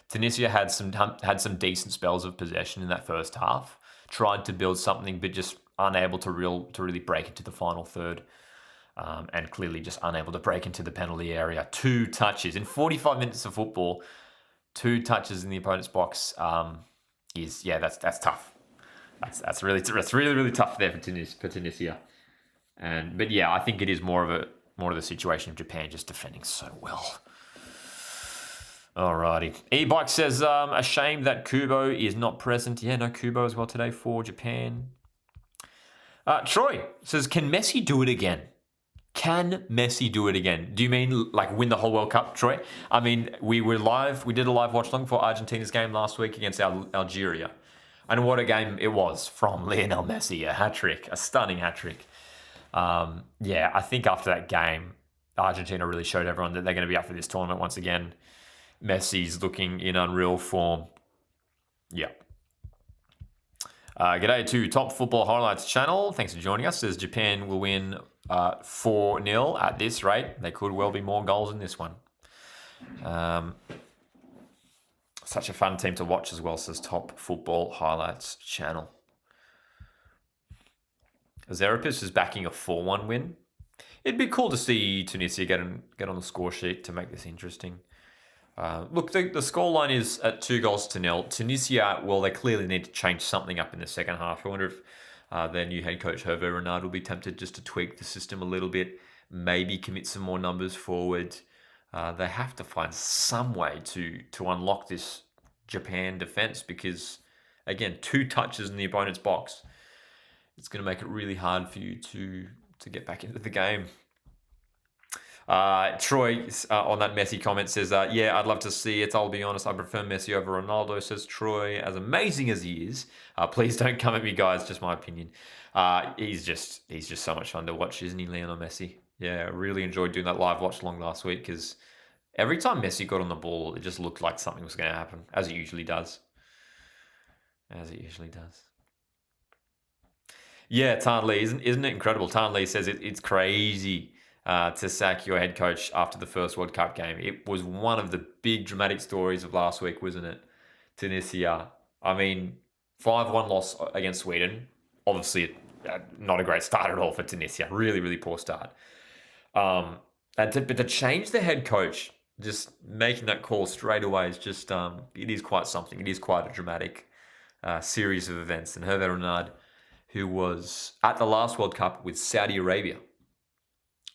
Tunisia had some decent spells of possession in that first half. Tried to build something, but just unable to really break into the final third. And clearly just unable to break into the penalty area. 2 touches in 45 minutes of football. 2 touches in the opponent's box that's tough. That's really tough there for Tunisia. But yeah, I think it is more of the situation of Japan just defending so well. Alrighty. E-Bike says, a shame that Kubo is not present. Yeah, no Kubo as well today for Japan. Troy says, can Messi do it again? Can Messi do it again? Do you mean like win the whole World Cup, Troy? I mean, we did a live watch long for Argentina's game last week against Algeria. And what a game it was from Lionel Messi, a stunning hat-trick. I think after that game, Argentina really showed everyone that they're going to be up for this tournament once again. Messi's looking in unreal form. Yeah. G'day to Top Football Highlights channel. Thanks for joining us. Says Japan will win 4-0 at this rate. There could well be more goals in this one. Such a fun team to watch as well, says Top Football Highlights channel. Zerapis is backing a 4-1 win. It'd be cool to see Tunisia get on the score sheet to make this interesting. Look, the scoreline is at 2-0. Tunisia, well, they clearly need to change something up in the second half. I wonder if their new head coach, Hervé Renard, will be tempted just to tweak the system a little bit, maybe commit some more numbers forward. They have to find some way to unlock this Japan defense because, again, 2 touches in the opponent's box. It's going to make it really hard for you to get back into the game. Troy, on that Messi comment, says, yeah, I'd love to see it. I'll be honest, I prefer Messi over Ronaldo, says Troy. As amazing as he is, please don't come at me, guys, just my opinion. He's just so much fun to watch, isn't he, Lionel Messi? Yeah, I really enjoyed doing that live watch along last week because every time Messi got on the ball, it just looked like something was going to happen, as it usually does. Yeah, Tan Lee, isn't it incredible? Tan Lee says it's crazy to sack your head coach after the first World Cup game. It was one of the big dramatic stories of last week, wasn't it? Tunisia. I mean, 5-1 loss against Sweden. Obviously, not a great start at all for Tunisia. Really, really poor start. But to change the head coach, just making that call straight away is just, it is quite something. It is quite a dramatic series of events. And Hervé Renard, who was at the last World Cup with Saudi Arabia.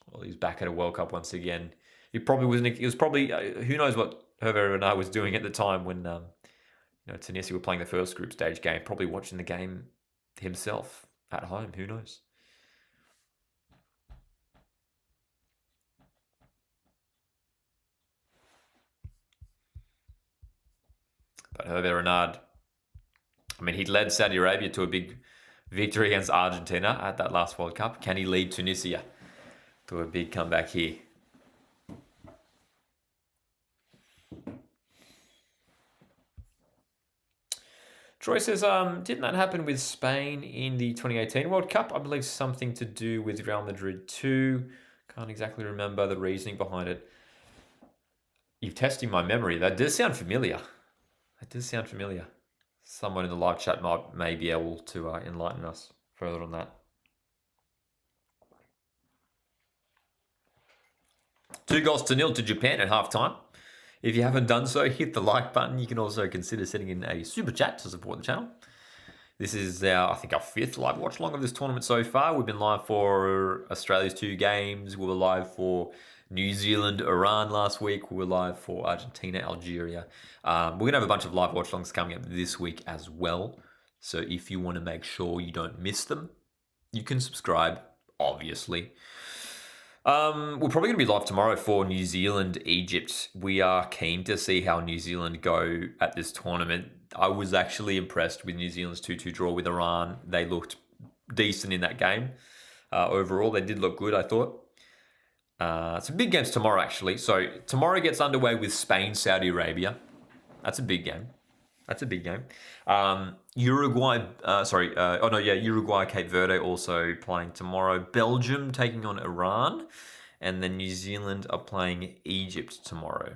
Well, he's back at a World Cup once again. He was probably who knows what Hervé Renard was doing at the time when Tunisia were playing the first group stage game. Probably watching the game himself at home. Who knows? But Hervé Renard, I mean, he led Saudi Arabia to a big victory against Argentina at that last World Cup. Can he lead Tunisia to a big comeback here? Troy says, didn't that happen with Spain in the 2018 World Cup? I believe something to do with Real Madrid too. Can't exactly remember the reasoning behind it. You're testing my memory. That does sound familiar. Someone in the live chat may be able to enlighten us further on that. 2-0 to Japan at halftime. If you haven't done so, hit the like button. You can also consider sending in a super chat to support the channel. This is I think our fifth live watch along of this tournament so far. We've been live for Australia's 2 games. We were live for New Zealand, Iran last week. We were live for Argentina, Algeria. We're going to have a bunch of live watch alongs coming up this week as well. So if you want to make sure you don't miss them, you can subscribe, obviously. We're probably going to be live tomorrow for New Zealand, Egypt. We are keen to see how New Zealand go at this tournament. I was actually impressed with New Zealand's 2-2 draw with Iran. They looked decent in that game. Overall, they did look good, I thought. Some big games tomorrow, actually. So tomorrow gets underway with Spain, Saudi Arabia. That's a big game. Uruguay, Uruguay, Cape Verde also playing tomorrow. Belgium taking on Iran. And then New Zealand are playing Egypt tomorrow.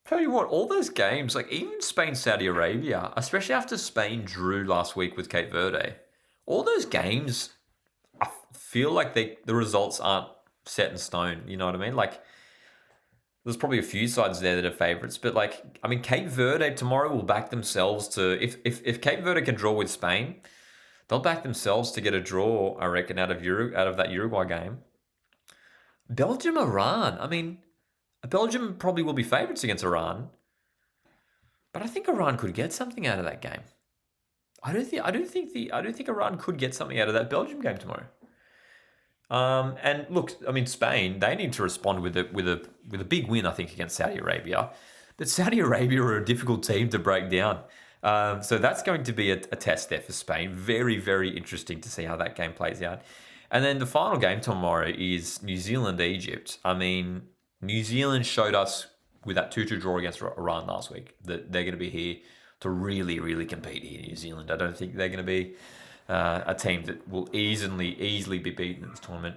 Tell you what, all those games, like even Spain, Saudi Arabia, especially after Spain drew last week with Cape Verde, all those games, I feel like the results aren't set in stone. You know what I mean? Like, there's probably a few sides there that are favourites, but like, I mean, Cape Verde tomorrow will back themselves to if Cape Verde can draw with Spain, they'll back themselves to get a draw, I reckon, out of that Uruguay game. Belgium, Iran. I mean, Belgium probably will be favourites against Iran, but I think Iran could get something out of that game. I don't think Iran could get something out of that Belgium game tomorrow. And look, I mean, Spain, they need to respond with a big win, I think, against Saudi Arabia. But Saudi Arabia are a difficult team to break down. So that's going to be a test there for Spain. Very, very interesting to see how that game plays out. And then the final game tomorrow is New Zealand, Egypt. I mean, New Zealand showed us with that 2-2 draw against Iran last week that they're going to be here to really, really compete here in New Zealand. I don't think they're going to be a team that will easily be beaten in this tournament.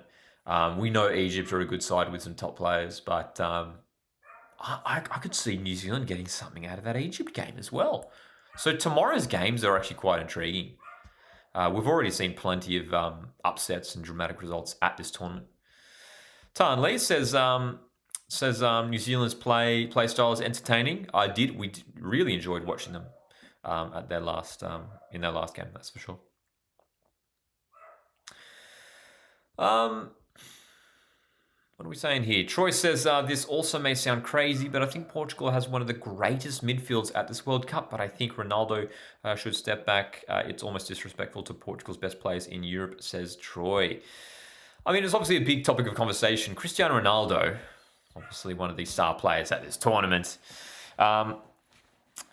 We know Egypt are a good side with some top players, but I could see New Zealand getting something out of that Egypt game as well. So tomorrow's games are actually quite intriguing. We've already seen plenty of upsets and dramatic results at this tournament. Tan Lee says New Zealand's play style is entertaining. We really enjoyed watching them at their last in their last game. That's for sure. What are we saying here? Troy says this also may sound crazy, but I think Portugal has one of the greatest midfields at this World Cup. But I think Ronaldo should step back. It's almost disrespectful to Portugal's best players in Europe, says Troy. I mean, it's obviously a big topic of conversation. Cristiano Ronaldo, obviously one of the star players at this tournament.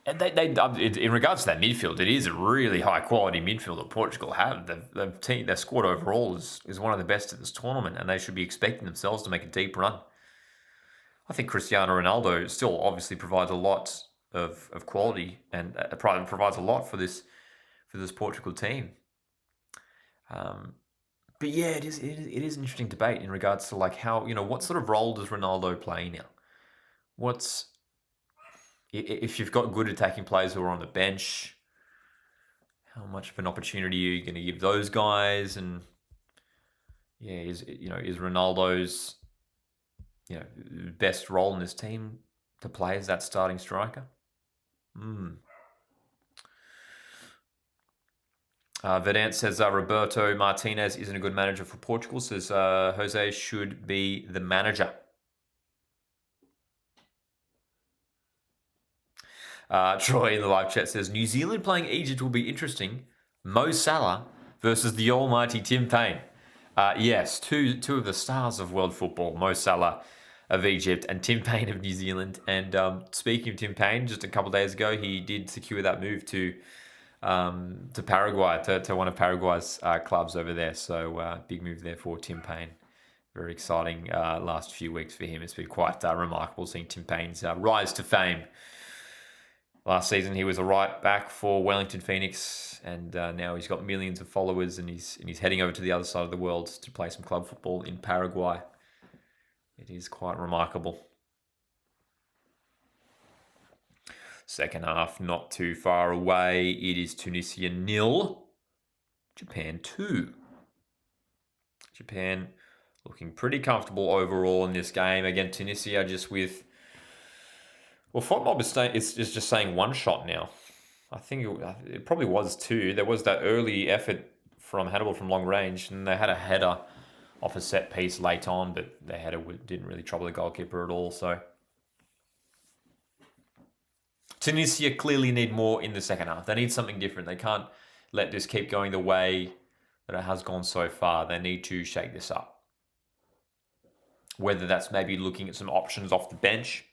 And in regards to that midfield, it is a really high quality midfield that Portugal have. Their squad overall is one of the best at this tournament, and they should be expecting themselves to make a deep run. I think Cristiano Ronaldo still obviously provides a lot of quality and provides a lot for this Portugal team. But yeah, it is an interesting debate in regards to like how, what sort of role does Ronaldo play now? If you've got good attacking players who are on the bench, how much of an opportunity are you going to give those guys? And yeah, is Ronaldo's best role in this team to play as that starting striker? Vedant says Roberto Martinez isn't a good manager for Portugal. Says Jose should be the manager. Troy in the live chat says, New Zealand playing Egypt will be interesting. Mo Salah versus the almighty Tim Payne. Yes, two of the stars of world football, Mo Salah of Egypt and Tim Payne of New Zealand. And speaking of Tim Payne, just a couple of days ago, he did secure that move to Paraguay, to one of Paraguay's clubs over there. So big move there for Tim Payne. Very exciting last few weeks for him. It's been quite remarkable seeing Tim Payne's rise to fame. Last season, he was a right back for Wellington Phoenix, and now he's got millions of followers, and he's heading over to the other side of the world to play some club football in Paraguay. It is quite remarkable. Second half, not too far away. It is Tunisia 0, Japan 2. Japan looking pretty comfortable overall in this game. Again, Tunisia just with... Well, FOTMob is just saying one shot now. I think it probably was two. There was that early effort from Hannibal from long range, and they had a header off a set piece late on, but the header didn't really trouble the goalkeeper at all. So Tunisia clearly need more in the second half. They need something different. They can't let this keep going the way that it has gone so far. They need to shake this up. Whether that's maybe looking at some options off the bench,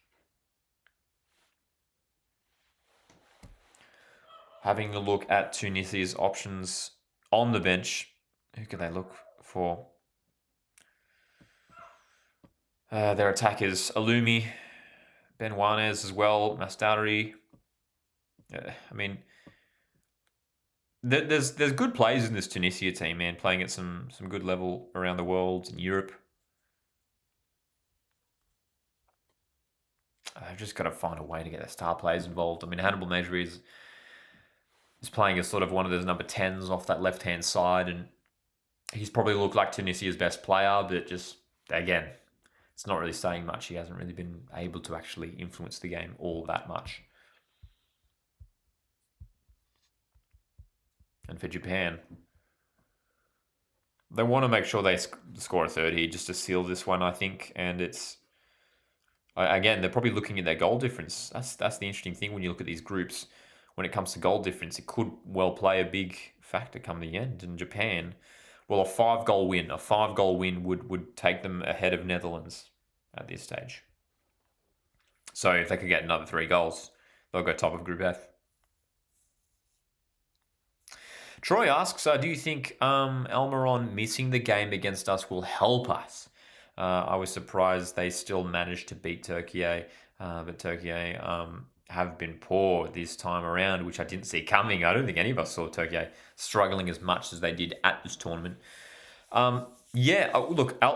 having a look at Tunisia's options on the bench. Who can they look for? Their attackers, Alumi, Ben Juanez as well, Mastari. I mean, there's good players in this Tunisia team, man, playing at some good level around the world, in Europe. I've just got to find a way to get the star players involved. I mean, Hannibal Mejri is playing as sort of one of those number 10s off that left-hand side, and he's probably looked like Tunisia's best player, but just, again, it's not really saying much. He hasn't really been able to actually influence the game all that much. And for Japan, they want to make sure they score a third here just to seal this one, I think. And it's, again, they're probably looking at their goal difference. That's the interesting thing when you look at these groups. When it comes to goal difference, it could well play a big factor come the end. And Japan, well, a 5-goal win would take them ahead of Netherlands at this stage. So if they could get another 3 goals, they'll go top of Group F. Troy asks, do you think Almiron missing the game against us will help us? I was surprised they still managed to beat Turkey, but Turkey have been poor this time around, which I didn't see coming. I don't think any of us saw Turkey struggling as much as they did at this tournament. Look,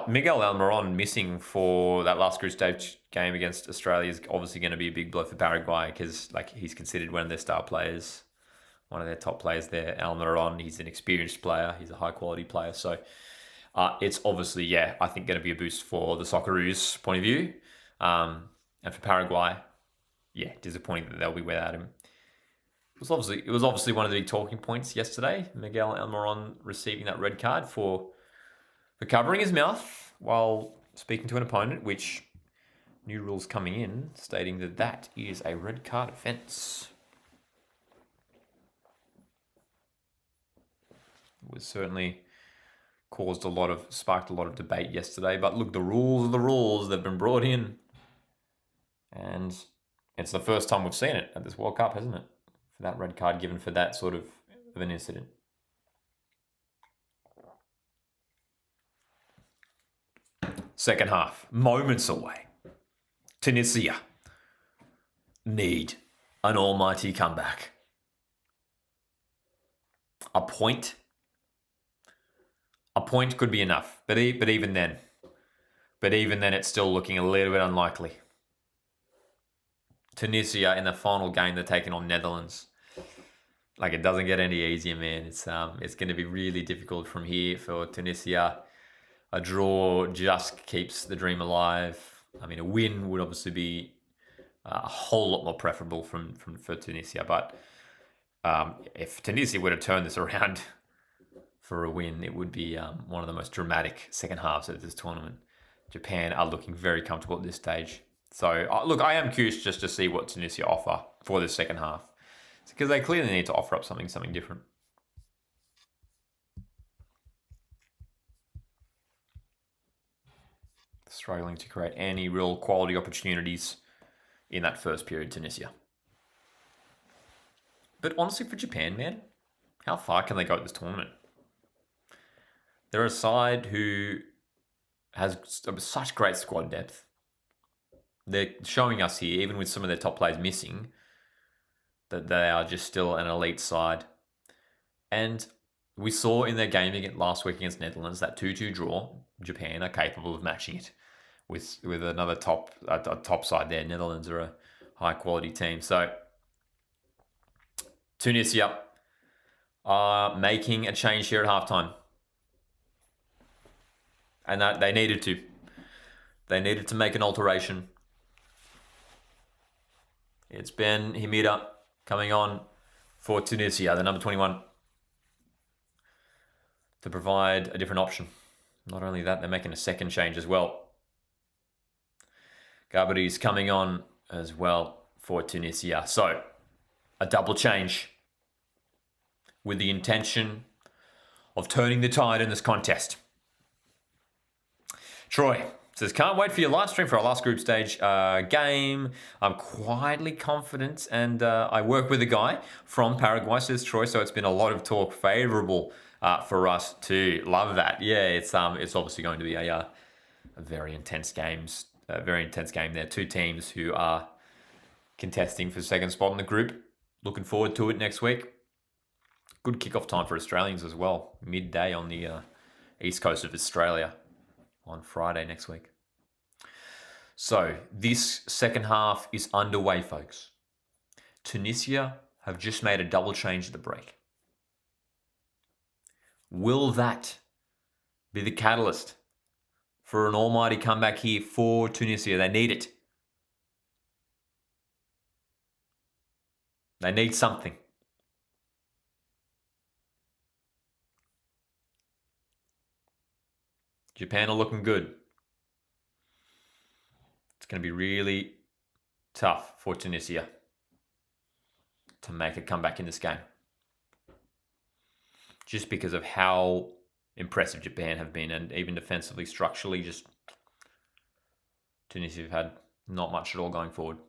Miguel Almiron missing for that last group stage game against Australia is obviously going to be a big blow for Paraguay because he's considered one of their star players. One of their top players there, Almiron. He's an experienced player. He's a high-quality player. So it's obviously, I think going to be a boost for the Socceroos' point of view. And for Paraguay, disappointing that they'll be without him. It was obviously one of the big talking points yesterday. Miguel Almiron receiving that red card for covering his mouth while speaking to an opponent, which new rules coming in stating that is a red card offence. Was certainly sparked a lot of debate yesterday. But look, the rules are the rules. They've been brought in. And it's the first time we've seen it at this World Cup, hasn't it? For that red card given for that sort of an incident. Second half, moments away. Tunisia need an almighty comeback. A point could be enough, but even then, it's still looking a little bit unlikely. Tunisia in the final game, they're taking on Netherlands. It doesn't get any easier, man. It's going to be really difficult from here for Tunisia. A draw just keeps the dream alive. I mean, a win would obviously be a whole lot more preferable for Tunisia. But if Tunisia were to turn this around for a win, it would be one of the most dramatic second halves of this tournament. Japan are looking very comfortable at this stage. So, look, I am curious just to see what Tunisia offer for this second half. Because they clearly need to offer up something different. Struggling to create any real quality opportunities in that first period, Tunisia. But honestly, for Japan, man, how far can they go at this tournament? They're a side who has such great squad depth. They're showing us here, even with some of their top players missing, that they are just still an elite side. And we saw in their game last week against Netherlands, that 2-2 draw, Japan are capable of matching it with another top side there. Netherlands are a high-quality team. So Tunisia are making a change here at halftime. And that they needed to. They needed to make an alteration. It's Ben Himida coming on for Tunisia, the number 21, to provide a different option. Not only that, they're making a second change as well. Gabari's coming on as well for Tunisia. So, a double change with the intention of turning the tide in this contest. Troy says, can't wait for your live stream for our last group stage game. I'm quietly confident, and I work with a guy from Paraguay, says Troy, so it's been a lot of talk favourable for us too. Love that. Yeah, it's obviously going to be a very intense game there. Two teams who are contesting for the second spot in the group. Looking forward to it next week. Good kickoff time for Australians as well. Midday on the east coast of Australia on Friday next week. So this second half is underway, folks. Tunisia have just made a double change at the break. Will that be the catalyst for an almighty comeback here for Tunisia? They need it. They need something. Japan are looking good. It's going to be really tough for Tunisia to make a comeback in this game. Just because of how impressive Japan have been, and even defensively, structurally, just Tunisia have had not much at all going forward.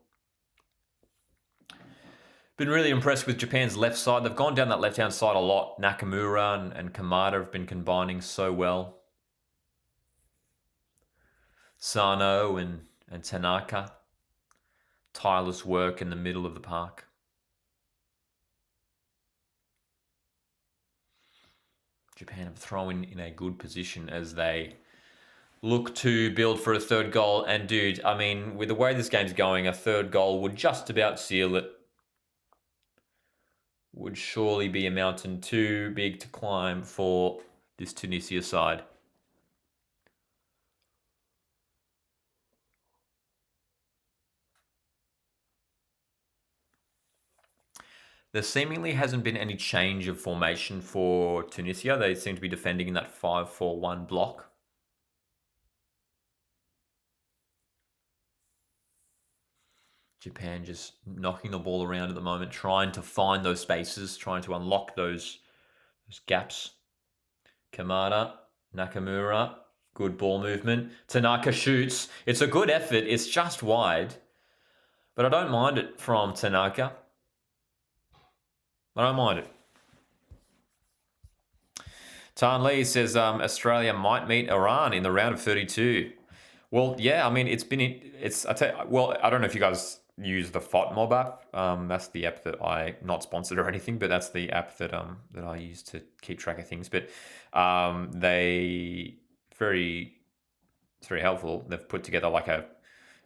Been really impressed with Japan's left side. They've gone down that left-hand side a lot. Nakamura and Kamada have been combining so well. Sano and Tanaka. Tireless work in the middle of the park. Japan have thrown in a good position as they look to build for a third goal. And dude, I mean, with the way this game's going, a third goal would just about seal it. Would surely be a mountain too big to climb for this Tunisia side. There seemingly hasn't been any change of formation for Tunisia. They seem to be defending in that 5-4-1 block. Japan just knocking the ball around at the moment, trying to find those spaces, trying to unlock those gaps. Kamada, Nakamura, good ball movement. Tanaka shoots. It's a good effort. It's just wide. But I don't mind it from Tanaka. I don't mind it. Tan Lee says Australia might meet Iran in the round of 32. Well, yeah, I mean, I don't know if you guys use the FOTMob app. That's the app that not sponsored or anything, but that's the app that I use to keep track of things. But it's very helpful. They've put together like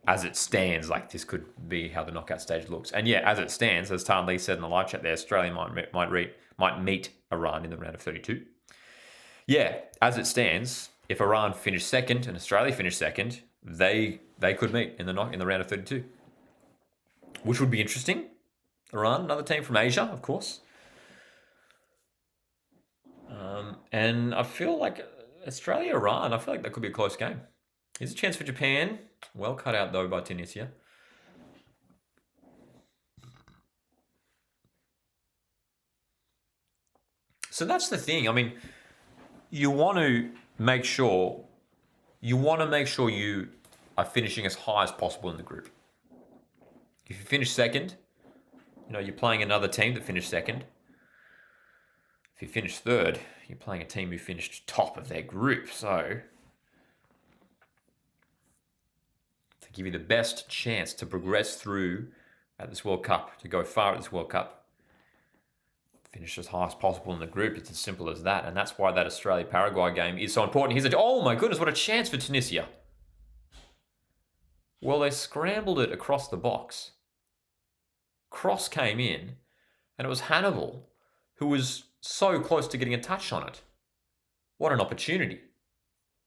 as it stands, like this could be how the knockout stage looks. And yeah, as it stands, as Tan Lee said in the live chat there, Australia might meet Iran in the round of 32. Yeah, as it stands, if Iran finished second and Australia finished second, they could meet in the round of 32, which would be interesting. Iran, another team from Asia, of course. And I feel like Australia-Iran, I feel like that could be a close game. Here's a chance for Japan. Well cut out, though, by Tunisia. So that's the thing. I mean, you want to make sure you are finishing as high as possible in the group. If you finish second, you're playing another team that finished second. If you finish third, you're playing a team who finished top of their group. So to give you the best chance to progress through at this World Cup, to go far at this World Cup, finish as high as possible in the group. It's as simple as that. And that's why that Australia-Paraguay game is so important. Oh my goodness, what a chance for Tunisia. Well, they scrambled it across the box. Cross came in, and it was Hannibal who was so close to getting a touch on it. What an opportunity.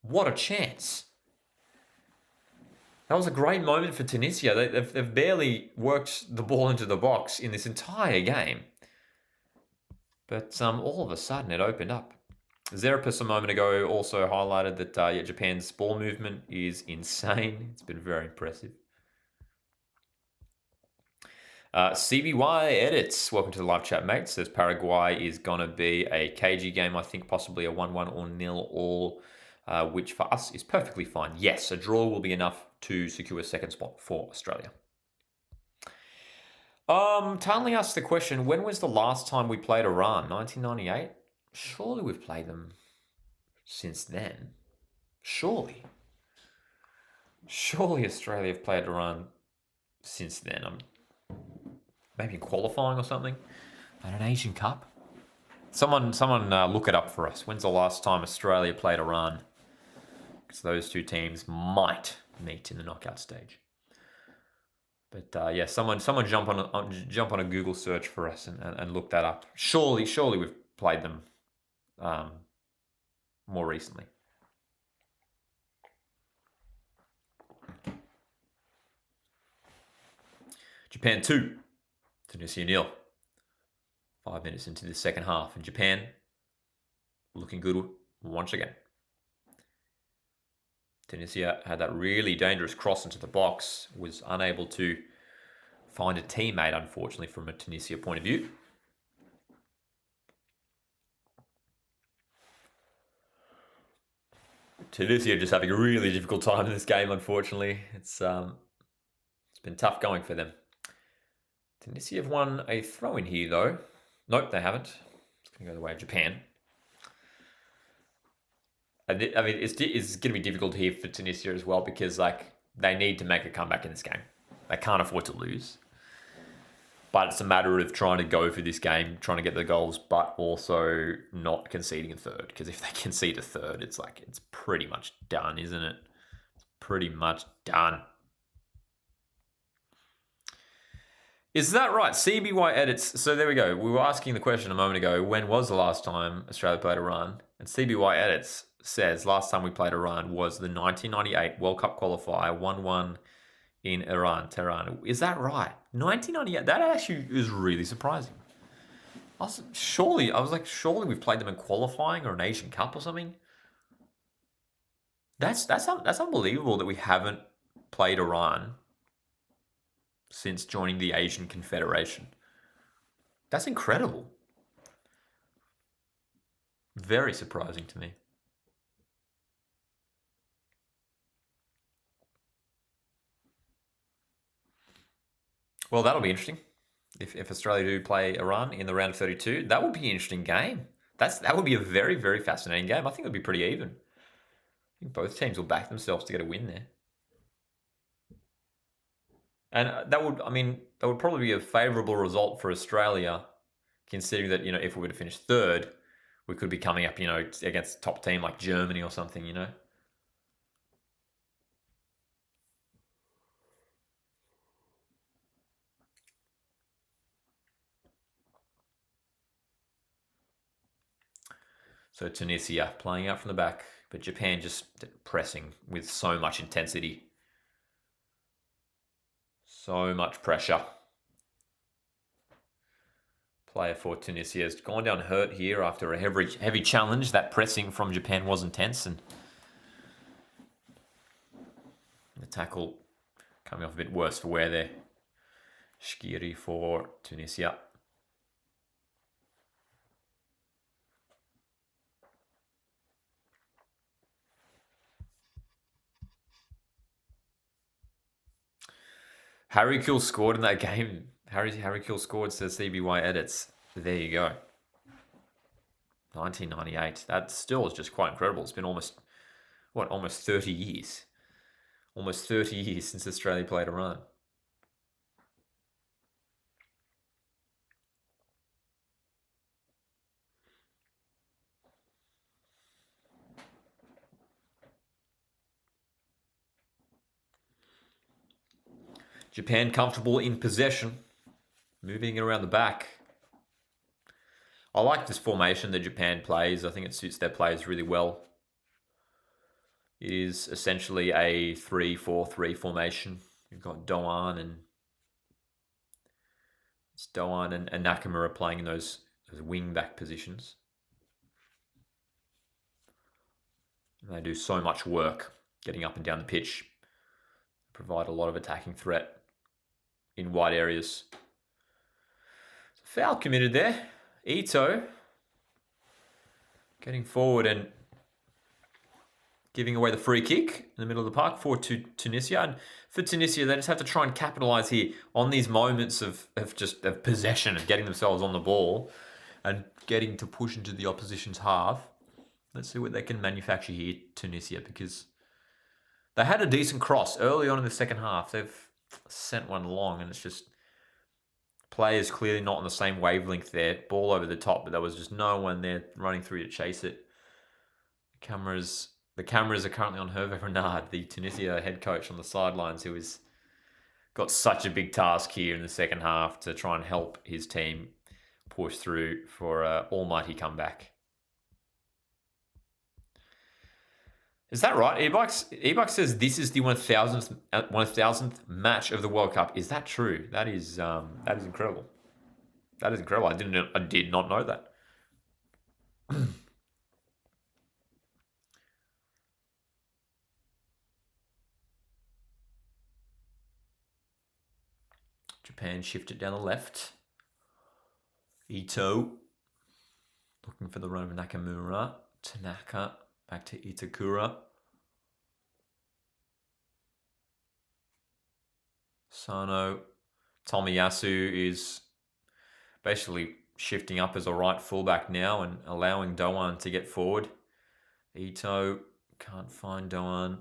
What a chance. That was a great moment for Tunisia. They've barely worked the ball into the box in this entire game. But all of a sudden it opened up. Xerapus a moment ago also highlighted that Japan's ball movement is insane. It's been very impressive. CBY edits. Welcome to the live chat, mate. Says Paraguay is going to be a cagey game. I think possibly a 1-1 or 0-all, which for us is perfectly fine. Yes, a draw will be enough to secure a second spot for Australia. Tanley asked the question, when was the last time we played Iran? 1998? Surely we've played them since then. Surely Australia have played Iran since then. Maybe in qualifying or something. At an Asian Cup. Someone look it up for us. When's the last time Australia played Iran? Because those two teams might meet in the knockout stage. But yeah, someone jump on a Google search for us and look that up. Surely we've played them more recently. Japan 2, Tunisia 0. 5 minutes into the second half, and Japan looking good once again. Tunisia had that really dangerous cross into the box, was unable to find a teammate, unfortunately, from a Tunisia point of view. Tunisia just having a really difficult time in this game, unfortunately. It's been tough going for them. Tunisia have won a throw-in here, though. Nope, they haven't. It's going to go the way of Japan. I mean, it's going to be difficult here for Tunisia as well because, they need to make a comeback in this game. They can't afford to lose. But it's a matter of trying to go for this game, trying to get the goals, but also not conceding a third. Because if they concede a third, it's pretty much done, isn't it? It's pretty much done. Is that right? CBY edits. So there we go. We were asking the question a moment ago, when was the last time Australia played Iran? And CBY edits says last time we played Iran was the 1998 World Cup qualifier, 1-1 in Iran, Tehran. Is that right? 1998? That actually is really surprising. Surely we've played them in qualifying or an Asian Cup or something. That's unbelievable that we haven't played Iran since joining the Asian Confederation. That's incredible. Very surprising to me. Well, that'll be interesting. If Australia do play Iran in the round of 32, that would be an interesting game. That would be a very, very fascinating game. I think it would be pretty even. I think both teams will back themselves to get a win there. And that would probably be a favourable result for Australia, considering that, if we were to finish third, we could be coming up, against a top team like Germany or something, So Tunisia playing out from the back, but Japan just pressing with so much intensity. So much pressure. Player for Tunisia has gone down hurt here after a heavy challenge. That pressing from Japan was intense, and the tackle coming off a bit worse for wear there. Shkiri for Tunisia. Harry Kill scored in that game. Harry Kill scored, says CBY edits. There you go. 1998. That still is just quite incredible. It's been almost 30 years. Almost 30 years since Australia played Iran. Japan comfortable in possession, moving around the back. I like this formation that Japan plays. I think it suits their players really well. It is essentially a 3-4-3 formation. You've got Doan and Nakamura playing in those those wing back positions. And they do so much work getting up and down the pitch. Provide a lot of attacking threat in wide areas. Foul committed there. Ito getting forward and giving away the free kick in the middle of the park for Tunisia. And for Tunisia, they just have to try and capitalise here on these moments of possession and getting themselves on the ball and getting to push into the opposition's half. Let's see what they can manufacture here, Tunisia, because they had a decent cross early on in the second half. They've sent one long, and it's just players clearly not on the same wavelength there. Ball over the top, but there was just no one there running through to chase it. The cameras are currently on Hervé Renard, the Tunisia head coach on the sidelines, who has got such a big task here in the second half to try and help his team push through for an almighty comeback. Is that right? E-Bike says this is the 1000th match of the World Cup. Is that true? That is incredible. That is incredible. I did not know that. Japan shift it down the left. Ito looking for the run of Nakamura. Tanaka back to Itakura. Sano. Tomiyasu is basically shifting up as a right fullback now and allowing Doan to get forward. Ito can't find Doan.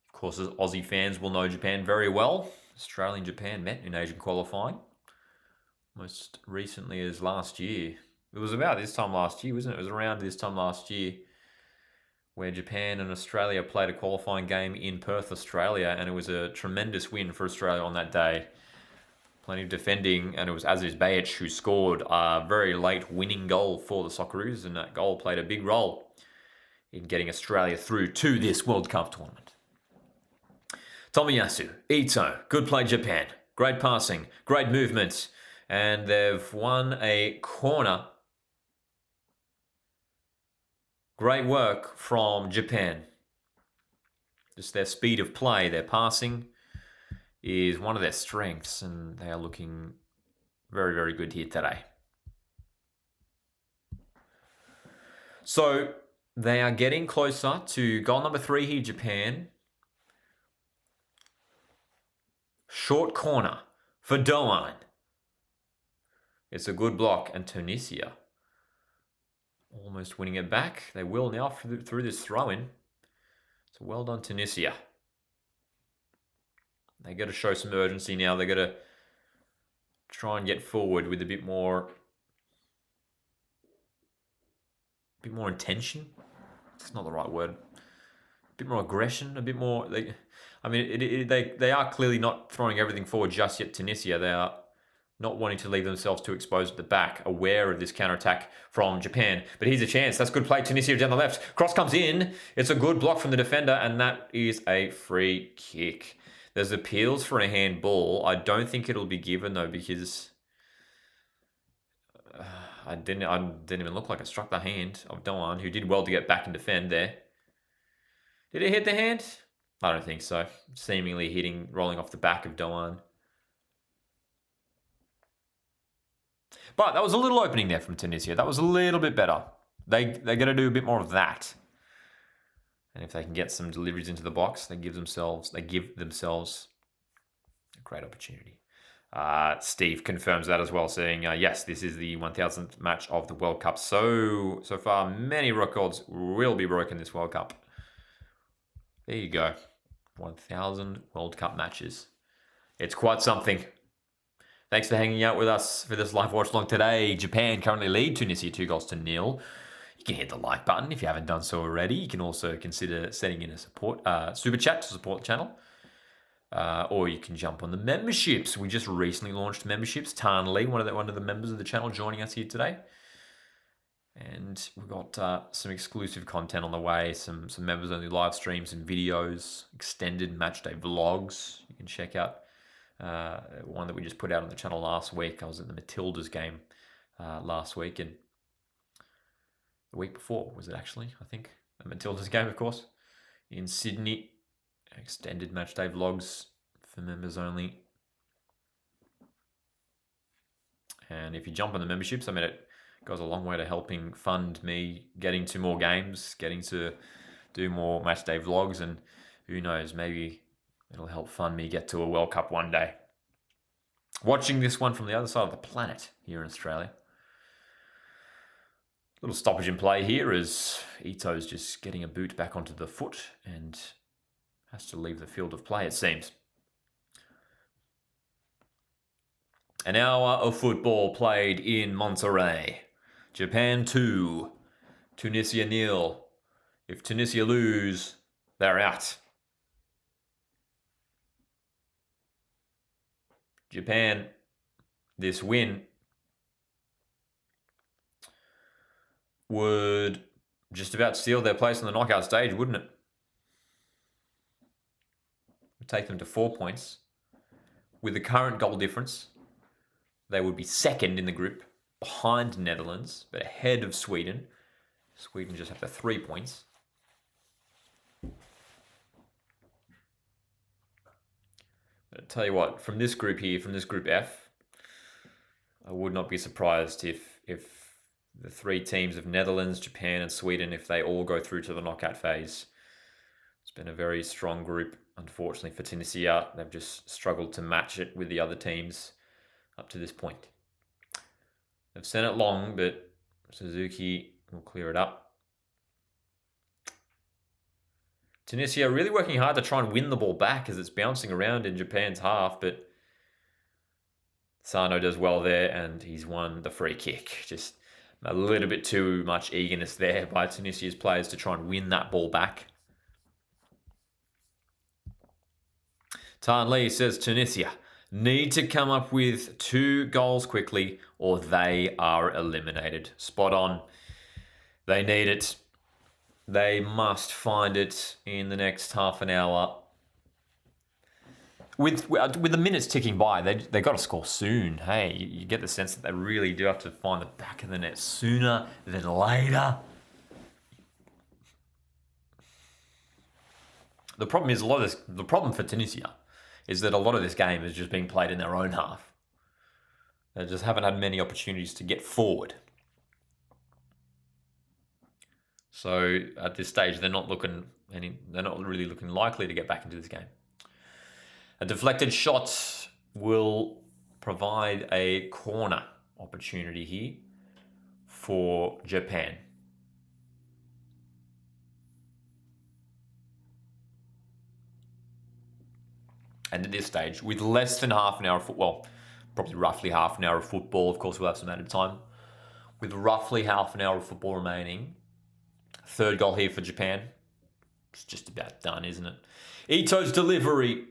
Of course, as Aussie fans will know Japan very well. Australia and Japan met in Asian qualifying. Most recently as last year. It was about this time last year, wasn't it? It was around this time last year where Japan and Australia played a qualifying game in Perth, Australia, and it was a tremendous win for Australia on that day. Plenty of defending, and it was Aziz Behich who scored a very late winning goal for the Socceroos, and that goal played a big role in getting Australia through to this World Cup tournament. Tomiyasu, Ito, good play Japan. Great passing, great movement, and they've won a corner. Great work from Japan. Just their speed of play, their passing is one of their strengths, and they are looking very, very good here today. So they are getting closer to goal number 3 here, Japan. Short corner for Doan. It's a good block, and Tunisia almost winning it back. They will now through this throw-in. So well done, Tunisia. They got to show some urgency now. They got to try and get forward with a bit more intention. It's not the right word. A bit more aggression. A bit more. They are clearly not throwing everything forward just yet. Tunisia. They are not wanting to leave themselves too exposed at the back, aware of this counter-attack from Japan. But here's a chance. That's good play. Tunisia down the left. Cross comes in. It's a good block from the defender, and that is a free kick. There's appeals for a handball. I don't think it'll be given, though, because I didn't even look like it struck the hand of Doan, who did well to get back and defend there. Did it hit the hand? I don't think so. Seemingly rolling off the back of Doan. But that was a little opening there from Tunisia. That was a little bit better. They're going to do a bit more of that. And if they can get some deliveries into the box, they give themselves a great opportunity. Steve confirms that as well, saying, yes, this is the 1000th match of the World Cup. So far, many records will be broken this World Cup. There you go. 1000 World Cup matches. It's quite something. Thanks for hanging out with us for this live watch along today. Japan currently lead Tunisia 2-0. You can hit the like button if you haven't done so already. You can also consider sending in a super chat to support the channel. Or you can jump on the memberships. We just recently launched memberships. Tan Lee, one of the members of the channel, joining us here today. And we've got some exclusive content on the way, some members-only live streams and videos, extended matchday vlogs. You can check out one that we just put out on the channel last week. I was at the Matildas game last week, and the week before was it actually, I think, the Matildas game, of course, in Sydney. Extended matchday vlogs for members only. And if you jump on the memberships, I mean, it goes a long way to helping fund me getting to more games, getting to do more matchday vlogs, and who knows, maybe it'll help fund me get to a World Cup one day. Watching this one from the other side of the planet here in Australia. Little stoppage in play here as Ito's just getting a boot back onto the foot and has to leave the field of play, it seems. An hour of football played in Monterrey. Japan 2, Tunisia 0. If Tunisia lose, they're out. Japan, this win would just about steal their place in the knockout stage, wouldn't it? Would take them to 4 points. With the current goal difference, they would be second in the group, behind Netherlands, but ahead of Sweden. Sweden just have the 3 points. But I'll tell you what, from this group here, from this group F, I would not be surprised if the three teams of Netherlands, Japan, and Sweden, if they all go through to the knockout phase. It's been a very strong group, unfortunately, for Tunisia. They've just struggled to match it with the other teams up to this point. They've sent it long, but Suzuki will clear it up. Tunisia really working hard to try and win the ball back as it's bouncing around in Japan's half, but Sano does well there, and he's won the free kick. Just a little bit too much eagerness there by Tunisia's players to try and win that ball back. Tan Lee says Tunisia need to come up with 2 goals quickly or they are eliminated. Spot on. They need it. They must find it in the next half an hour. With the minutes ticking by, they got to score soon. Hey, you get the sense that they really do have to find the back of the net sooner than later. The problem is the problem for Tunisia is that a lot of this game is just being played in their own half. They just haven't had many opportunities to get forward. So at this stage, they're not really looking likely to get back into this game. A deflected shot will provide a corner opportunity here for Japan. And at this stage, with less than half an hour of football, probably roughly half an hour of football, of course we'll have some added time. With roughly half an hour of football remaining, third goal here for Japan. It's just about done, isn't it? Ito's delivery.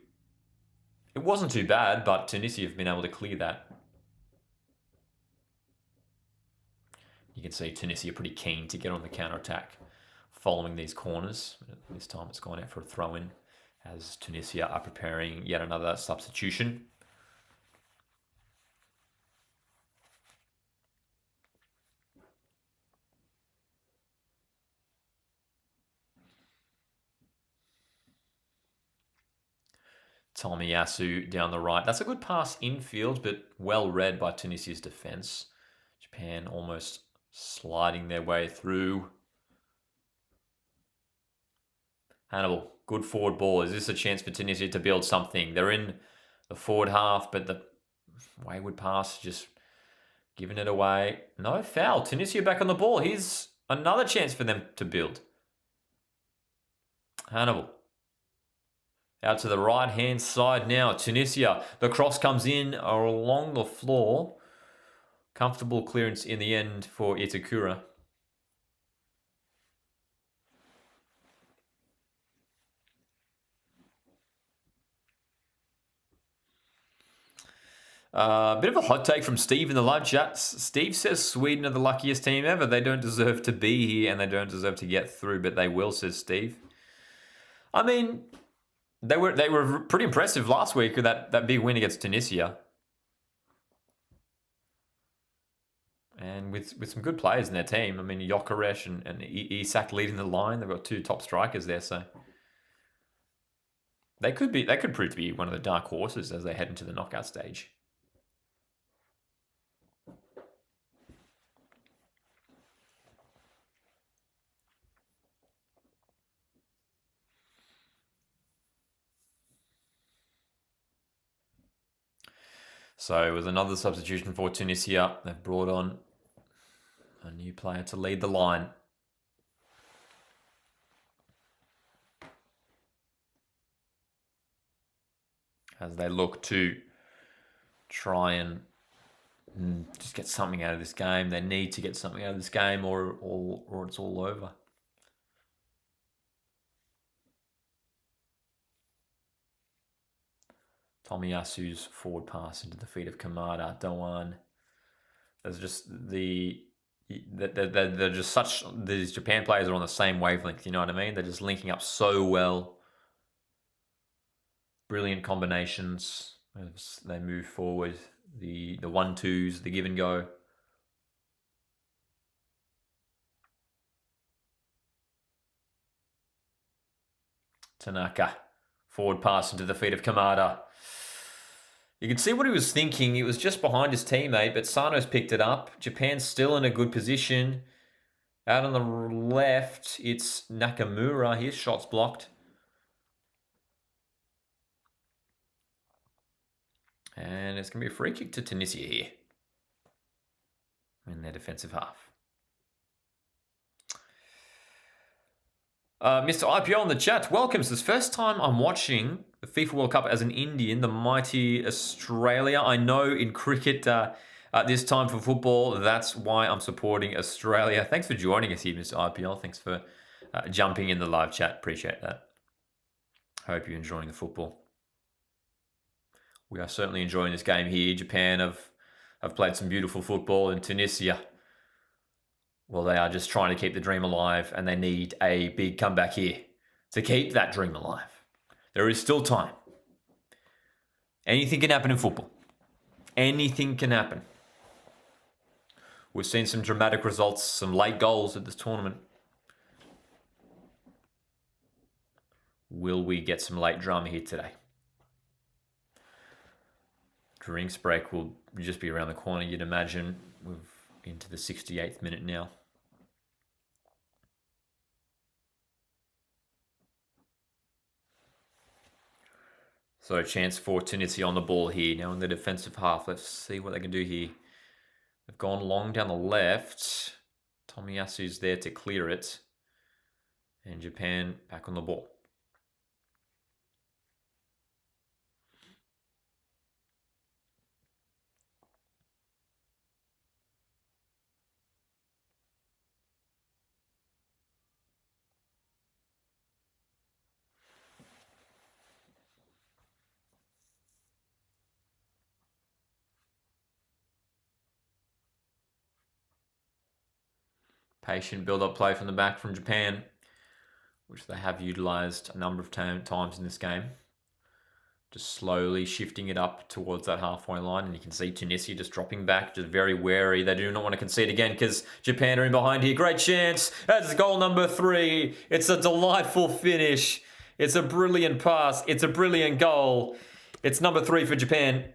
It wasn't too bad, but Tunisia have been able to clear that. You can see Tunisia pretty keen to get on the counter-attack following these corners. This time it's gone out for a throw-in as Tunisia are preparing yet another substitution. Tomiyasu down the right. That's a good pass infield, but well read by Tunisia's defence. Japan almost sliding their way through. Hannibal, good forward ball. Is this a chance for Tunisia to build something? They're in the forward half, but the wayward pass just giving it away. No foul. Tunisia back on the ball. Here's another chance for them to build. Hannibal. Out to the right-hand side now. Tunisia. The cross comes in along the floor. Comfortable clearance in the end for Itakura. Bit of a hot take from Steve in the live chat. Steve says Sweden are the luckiest team ever. They don't deserve to be here and they don't deserve to get through, but they will, says Steve. I mean, they were pretty impressive last week with that big win against Tunisia. And with some good players in their team. I mean, Jokeres and Isak leading the line. They've got two top strikers there, so they could prove to be one of the dark horses as they head into the knockout stage. So it was another substitution for Tunisia. They've brought on a new player to lead the line. As they look to try and just get something out of this game. They need to get something out of this game or it's all over. Tomiyasu's forward pass into the feet of Kamada, Doan. There's just they're just such, these Japan players are on the same wavelength, you know what I mean? They're just linking up so well. Brilliant combinations as they move forward. The 1-2s, the give and go. Tanaka, forward pass into the feet of Kamada. You can see what he was thinking. It was just behind his teammate, but Sano's picked it up. Japan's still in a good position. Out on the left, it's Nakamura. His shot's blocked. And it's going to be a free kick to Tunisia here in their defensive half. Mr. IPO in the chat, welcome. It's the first time I'm watching the FIFA World Cup as an Indian, the mighty Australia. I know in cricket at this time for football, that's why I'm supporting Australia. Thanks for joining us here, Mr. IPL. Thanks for jumping in the live chat. Appreciate that. Hope you're enjoying the football. We are certainly enjoying this game here. Japan have played some beautiful football, and Tunisia, well, they are just trying to keep the dream alive, and they need a big comeback here to keep that dream alive. There is still time. Anything can happen in football. Anything can happen. We've seen some dramatic results, some late goals at this tournament. Will we get some late drama here today? Drinks break will just be around the corner, you'd imagine. We're into the 68th minute now. So a chance for Tunisia on the ball here. Now in the defensive half. Let's see what they can do here. They've gone long down the left. Tomiyasu's there to clear it. And Japan back on the ball. Patient build-up play from the back from Japan, which they have utilised a number of times in this game. Just slowly shifting it up towards that halfway line. And you can see Tunisia just dropping back, just very wary. They do not want to concede again because Japan are in behind here. Great chance. That's goal number 3. It's a delightful finish. It's a brilliant pass. It's a brilliant goal. It's number 3 for Japan.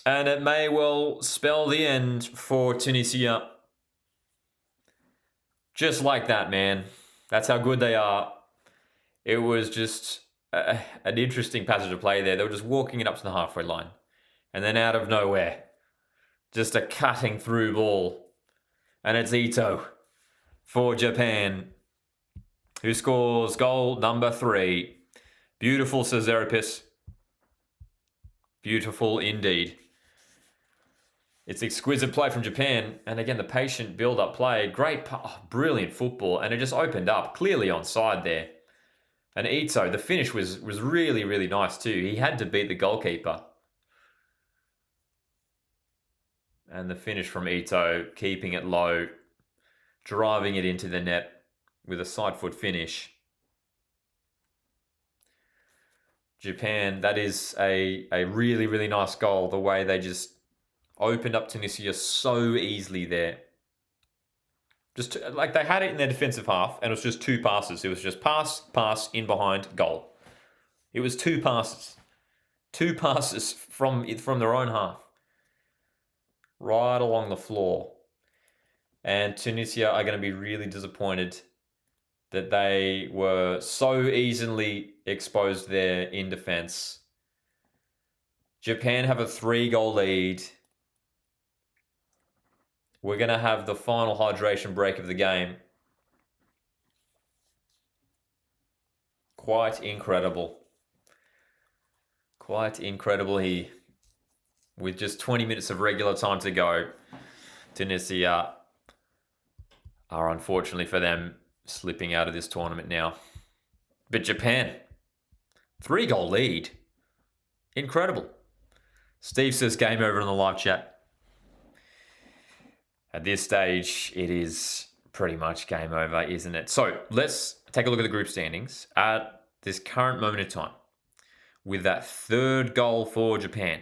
And it may well spell the end for Tunisia. Just like that, man. That's how good they are. It was just an interesting passage of play there. They were just walking it up to the halfway line. And then out of nowhere, just a cutting through ball. And it's Ito for Japan, who scores goal number 3. Beautiful, Cesaripis. Beautiful indeed. It's exquisite play from Japan. And again, the patient build-up play. Great, brilliant football. And it just opened up, clearly onside there. And Ito, the finish was really, really nice too. He had to beat the goalkeeper. And the finish from Ito, keeping it low, driving it into the net with a side foot finish. Japan, that is a really, really nice goal. The way they just opened up Tunisia so easily there. Just like they had it in their defensive half, and it was just 2 passes. It was just pass, in behind, goal. It was 2 passes. 2 passes from their own half. Right along the floor. And Tunisia are going to be really disappointed that they were so easily exposed there in defense. Japan have a 3-goal lead. We're going to have the final hydration break of the game. Quite incredible. Quite incredible here. With just 20 minutes of regular time to go, Tunisia are, unfortunately for them, slipping out of this tournament now. But Japan, 3-goal lead. Incredible. Steve says game over in the live chat. At this stage, it is pretty much game over, isn't it? So let's take a look at the group standings at this current moment in time. With that 3rd goal for Japan.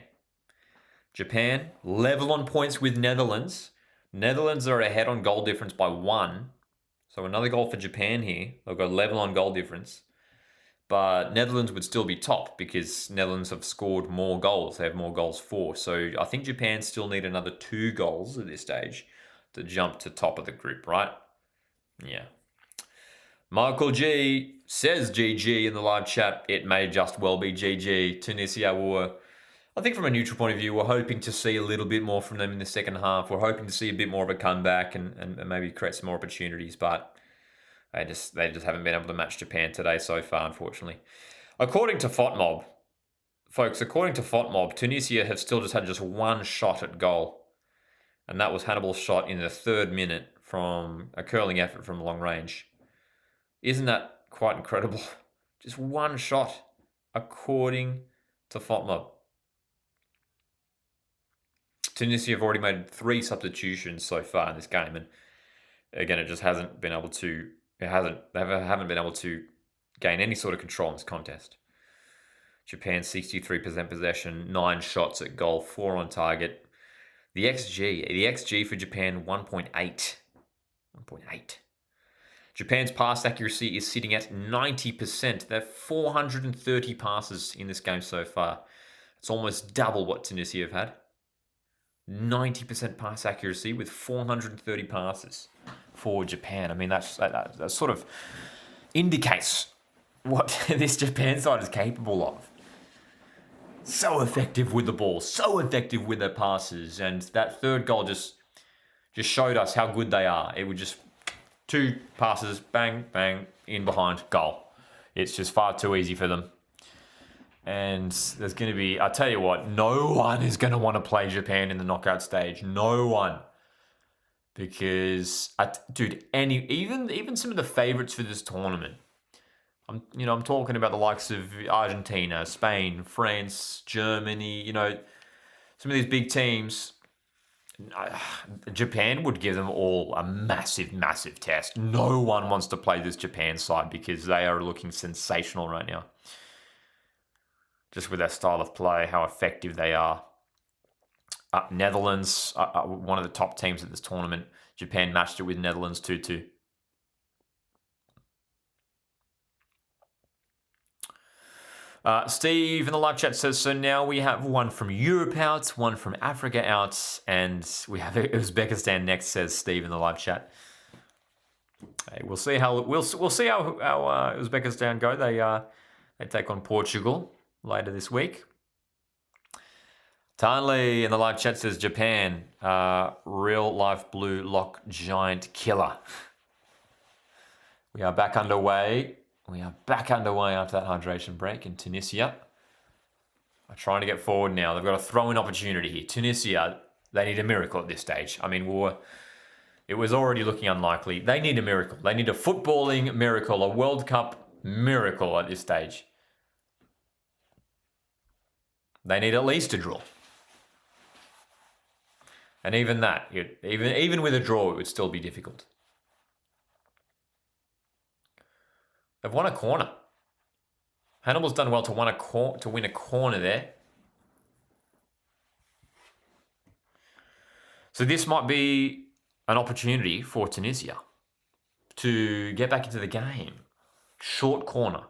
Japan level on points with Netherlands. Netherlands are ahead on goal difference by 1. So another goal for Japan here. They'll go level on goal difference. But Netherlands would still be top because Netherlands have scored more goals. They have more goals for. So I think Japan still need another 2 goals at this stage to jump to top of the group, right? Yeah. Michael G says GG in the live chat. It may just well be GG. Tunisia were, I think from a neutral point of view, we're hoping to see a little bit more from them in the second half. We're hoping to see a bit more of a comeback and maybe create some more opportunities, but they just haven't been able to match Japan today so far, unfortunately. According to FOTMob, folks, Tunisia have still just had 1 shot at goal. And that was Hannibal's shot in the 3rd minute from a curling effort from long range. Isn't that quite incredible? Just 1 shot, according to FOTMob. Tunisia have already made 3 substitutions so far in this game, and again, it just hasn't been able to. They haven't been able to gain any sort of control in this contest. Japan 63% possession, 9 shots at goal, 4 on target. The XG for Japan 1.8. 1.8. Japan's pass accuracy is sitting at 90%. They're 430 passes in this game so far. It's almost double what Tunisia have had. 90% pass accuracy with 430 passes for Japan. I mean, that sort of indicates what this Japan side is capable of. So effective with the ball, so effective with their passes, and that 3rd goal just showed us how good they are. It would just 2 passes, bang, bang, in behind, goal. It's just far too easy for them. And there's going to be, I tell you what, no one is going to want to play Japan in the knockout stage. No one. Because, dude, even some of the favorites for this tournament, I'm talking about the likes of Argentina, Spain, France, Germany, some of these big teams. Japan would give them all a massive, massive test. No one wants to play this Japan side because they are looking sensational right now. Just with their style of play, how effective they are. Netherlands, one of the top teams at this tournament. Japan matched it with Netherlands 2-2. Steve in the live chat says, so now we have one from Europe out, one from Africa out, and we have Uzbekistan next, says Steve in the live chat. Hey, we'll see how Uzbekistan go. They take on Portugal later this week. Tanley in the live chat says Japan, real life blue lock giant killer. We are back underway. After that hydration break in Tunisia. Are trying to get forward now. They've got a throw-in opportunity here. Tunisia, they need a miracle at this stage. I mean, it was already looking unlikely. They need a miracle. They need a footballing miracle, a World Cup miracle at this stage. They need at least a draw. And even that, even with a draw, it would still be difficult. They've won a corner. Hannibal's done well to win a corner there. So this might be an opportunity for Tunisia to get back into the game. Short corner.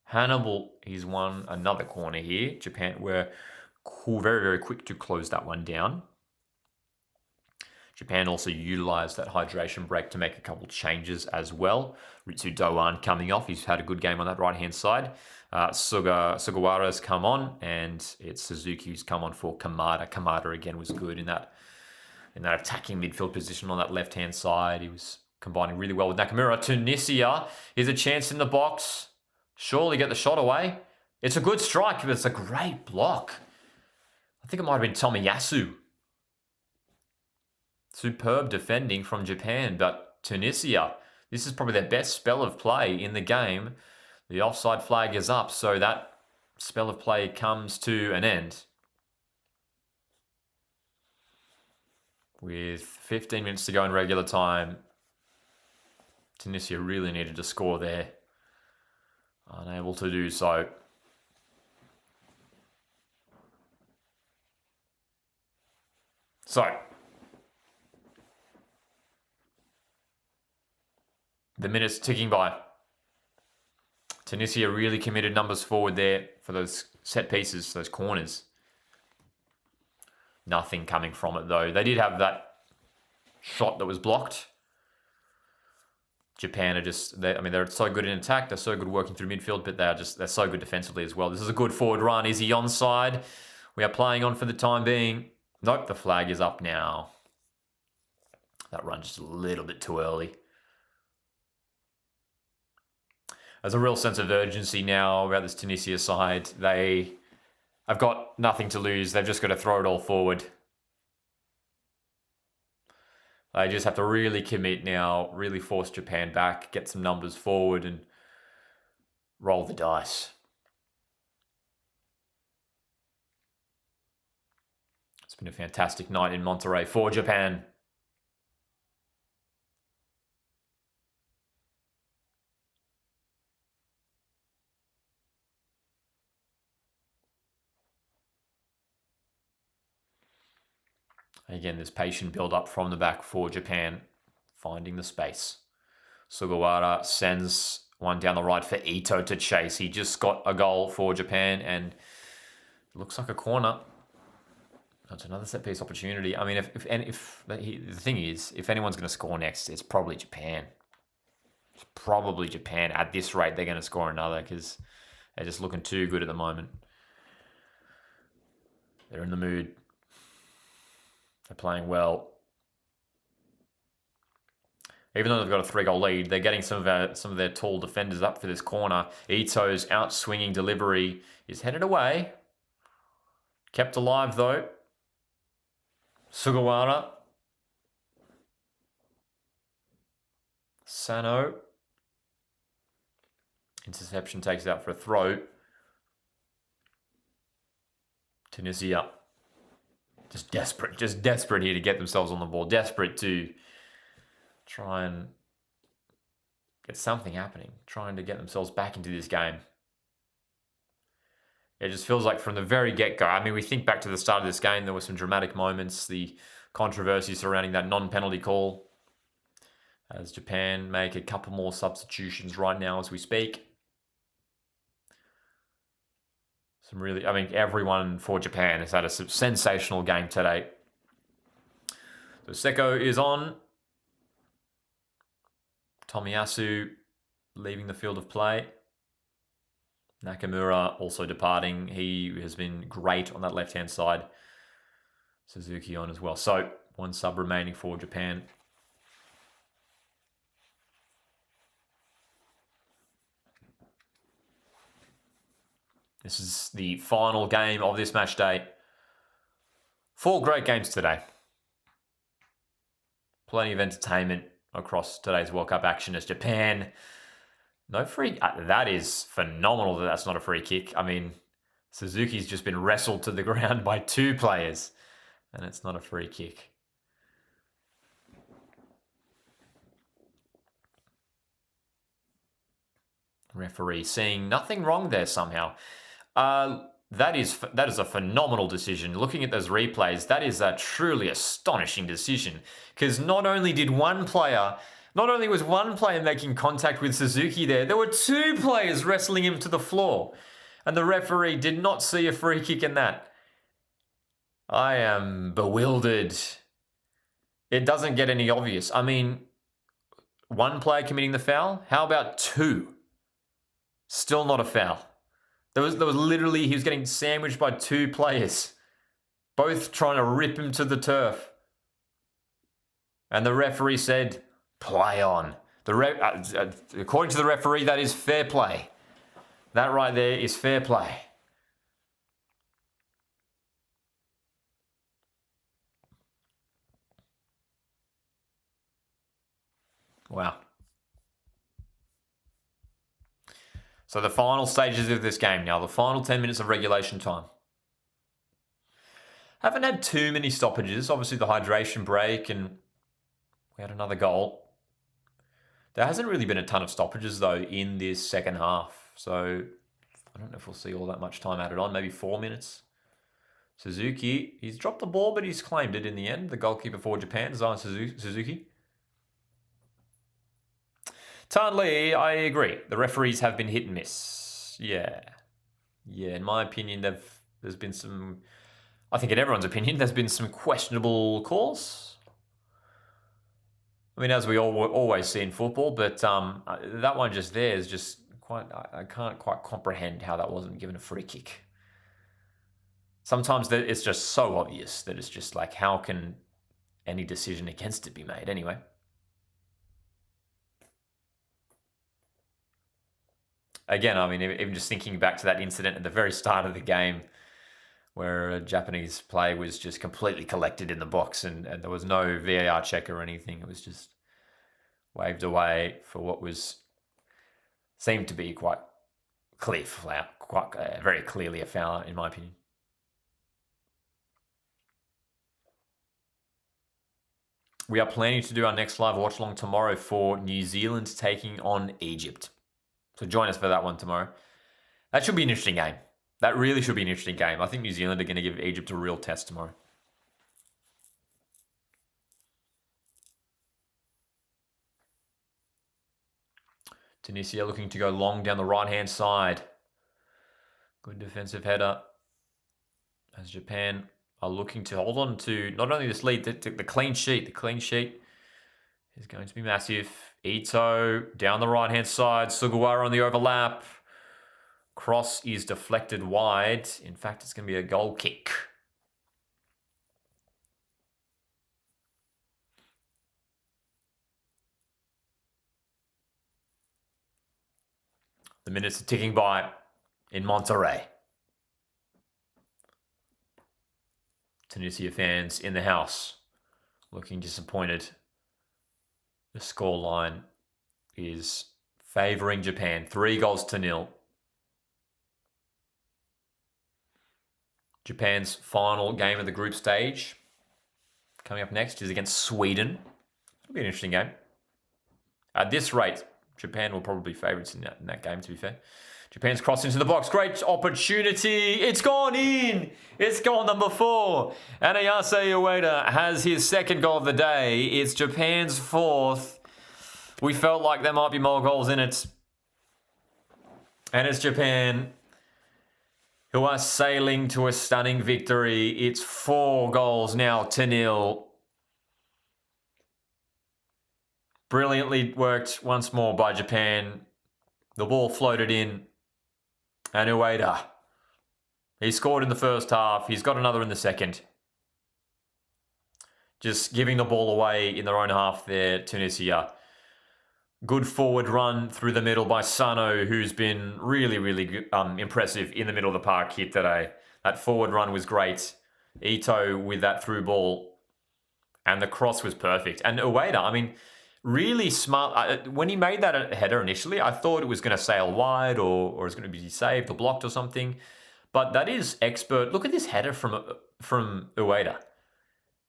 Hannibal, he's won another corner here. Japan were very, very quick to close that one down. Japan also utilised that hydration break to make a couple changes as well. Ritsu Doan coming off. He's had a good game on that right-hand side. Sugawara's come on, and it's Suzuki who's come on for Kamada. Kamada, again, was good in that attacking midfield position on that left-hand side. He was combining really well with Nakamura. Tunisia, here's a chance in the box. Surely get the shot away. It's a good strike, but it's a great block. I think it might have been Tomiyasu. Superb defending from Japan, but Tunisia, this is probably their best spell of play in the game. The offside flag is up, so that spell of play comes to an end. With 15 minutes to go in regular time, Tunisia really needed to score there. Unable to do so. So, the minutes ticking by. Tunisia really committed numbers forward there for those set pieces, those corners. Nothing coming from it though. They did have that shot that was blocked. Japan are just, they're so good in attack. They're so good working through midfield, but they're so good defensively as well. This is a good forward run. Is he onside? We are playing on for the time being. Nope, the flag is up now. That run just a little bit too early. There's a real sense of urgency now about this Tunisia side. They have got nothing to lose. They've just got to throw it all forward. They just have to really commit now, really force Japan back, get some numbers forward and roll the dice. It's been a fantastic night in Monterrey for Japan. Again, this patient build-up from the back for Japan, finding the space. Sugawara sends one down the right for Ito to chase. He just got a goal for Japan, and it looks like a corner. That's another set-piece opportunity. I mean, the thing is, if anyone's going to score next, it's probably Japan. It's probably Japan. At this rate, they're going to score another because they're just looking too good at the moment. They're in the mood. They're playing well. Even though they've got a 3-goal lead, they're getting some of their tall defenders up for this corner. Ito's out-swinging delivery is headed away. Kept alive, though. Sugawara. Sano. Interception takes it out for a throw. Tunisia. Just desperate here to get themselves on the ball. Desperate to try and get something happening. Trying to get themselves back into this game. It just feels like from the very get-go, I mean, we think back to the start of this game, there were some dramatic moments, the controversy surrounding that non-penalty call, as Japan make a couple more substitutions right now as we speak. Everyone for Japan has had a sensational game today. So Seko is on. Tomiyasu leaving the field of play. Nakamura also departing. He has been great on that left-hand side. Suzuki on as well. So, one sub remaining for Japan. This is the final game of this match day. 4 great games today. Plenty of entertainment across today's World Cup action as Japan. No free... that is phenomenal that that's not a free kick. I mean, Suzuki's just been wrestled to the ground by 2 players. And it's not a free kick. Referee seeing nothing wrong there somehow. That is a phenomenal decision. Looking at those replays, that is a truly astonishing decision. Because not only was one player making contact with Suzuki there were two players wrestling him to the floor. And the referee did not see a free kick in that. I am bewildered. It doesn't get any obvious. I mean, one player committing the foul? How about two? Still not a foul. There was literally, he was getting sandwiched by two players, both trying to rip him to the turf. And the referee said, play on. According to the referee, that is fair play. That right there is fair play. Wow. So the final stages of this game now, the final 10 minutes of regulation time. Haven't had too many stoppages. Obviously the hydration break and we had another goal. There hasn't really been a ton of stoppages though in this second half. So I don't know if we'll see all that much time added on, maybe 4 minutes. Suzuki, he's dropped the ball, but he's claimed it in the end. The goalkeeper for Japan, Zion Suzuki. Tan Lee, I agree. The referees have been hit and miss. Yeah, in my opinion, there's been some, I think in everyone's opinion, there's been some questionable calls. I mean, as we always see in football, but that one just there is just quite, I can't quite comprehend how that wasn't given a free kick. Sometimes it's just so obvious that it's just like, how can any decision against it be made anyway? Again, I mean, even just thinking back to that incident at the very start of the game where a Japanese player was just completely collected in the box and there was no VAR check or anything. It was just waved away for what seemed to be quite clear foul, very clearly a foul in my opinion. We are planning to do our next live watch along tomorrow for New Zealand taking on Egypt. So join us for that one tomorrow. That should be an interesting game. That really should be an interesting game. I think New Zealand are going to give Egypt a real test tomorrow. Tunisia looking to go long down the right-hand side. Good defensive header. As Japan are looking to hold on to not only this lead, the clean sheet. The clean sheet is going to be massive. Ito down the right-hand side. Sugawara on the overlap. Cross is deflected wide. In fact, it's going to be a goal kick. The minutes are ticking by in Monterrey. Tunisia fans in the house looking disappointed. The scoreline is favouring Japan, 3-0. Japan's final game of the group stage coming up next is against Sweden. It'll be an interesting game. At this rate, Japan will probably be favourites in that game, to be fair. Japan's crossed into the box. Great opportunity. It's gone in. It's goal number 4. Anayase Ueda has his second goal of the day. It's Japan's 4th. We felt like there might be more goals in it. And it's Japan who are sailing to a stunning victory. It's 4 goals now to 0. Brilliantly worked once more by Japan. The ball floated in. And Ueda, he scored in the first half. He's got another in the second. Just giving the ball away in their own half there, Tunisia. Good forward run through the middle by Sano, who's been really, really good, impressive in the middle of the park here today. That forward run was great. Ito with that through ball. And the cross was perfect. And Ueda, I mean, really smart. When he made that header initially, I thought it was going to sail wide or it was going to be saved or blocked or something. But that is expert. Look at this header from Ueda.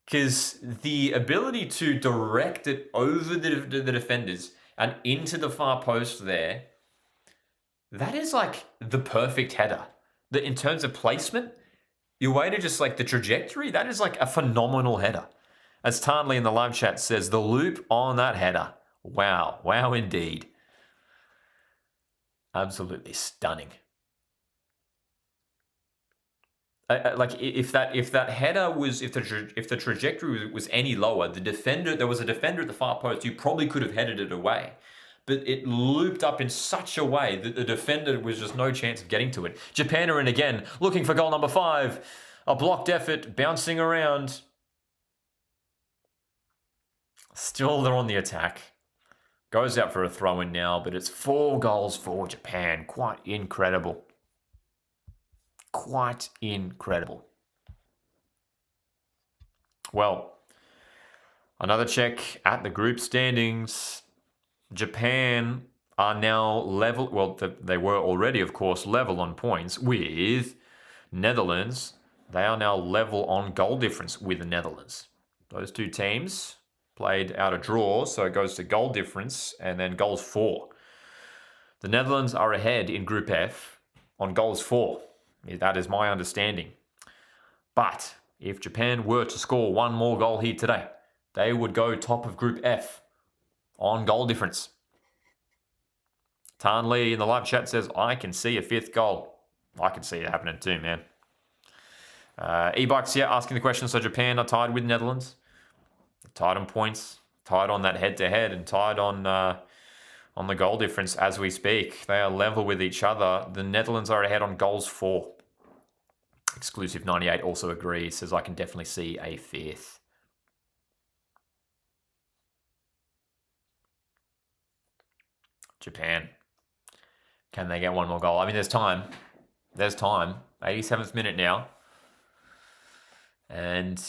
Because the ability to direct it over the defenders and into the far post there, that is like the perfect header. In terms of placement, your way to just like the trajectory, that is like a phenomenal header. As Tarnley in the live chat says, the loop on that header. Wow. Wow indeed. Absolutely stunning. Like if that header was if the trajectory was any lower, there was a defender at the far post, you probably could have headed it away. But it looped up in such a way that the defender was just no chance of getting to it. Japan are in again, looking for goal number 5. A blocked effort, bouncing around. Still they're on the attack. Goes out for a throw-in now, but it's 4 goals for Japan. Quite incredible. Quite incredible. Well, another check at the group standings. Japan are now level. Well, they were already, of course, level on points with Netherlands. They are now level on goal difference with the Netherlands. Those two teams played out a draw, so it goes to goal difference and then goals for. The Netherlands are ahead in Group F on goals for. That is my understanding. But if Japan were to score one more goal here today, they would go top of Group F on goal difference. Tan Lee in the live chat says, I can see a 5th goal. I can see it happening too, man. E-Bikes here asking the question, so Japan are tied with Netherlands. Tied on points, tied on that head-to-head, and tied on the goal difference as we speak. They are level with each other. The Netherlands are ahead on goals for. Exclusive 98 also agrees, says I can definitely see a 5th. Japan. Can they get one more goal? I mean, there's time. There's time. 87th minute now. And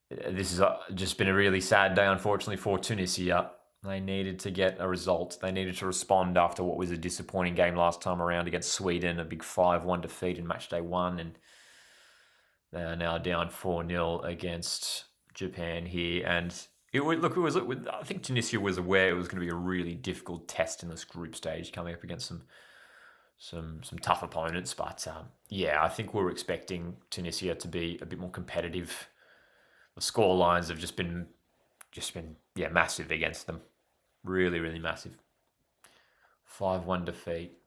this has just been a really sad day, unfortunately, for Tunisia. They needed to get a result. They needed to respond after what was a disappointing game last time around against Sweden, a big 5-1 defeat in match day 1. And they are now down 4-0 against Japan here. And I think Tunisia was aware it was going to be a really difficult test in this group stage, coming up against some tough opponents. But yeah, I think we were expecting Tunisia to be a bit more competitive. The score lines have just been massive against them. Really, really massive. 5-1 defeat.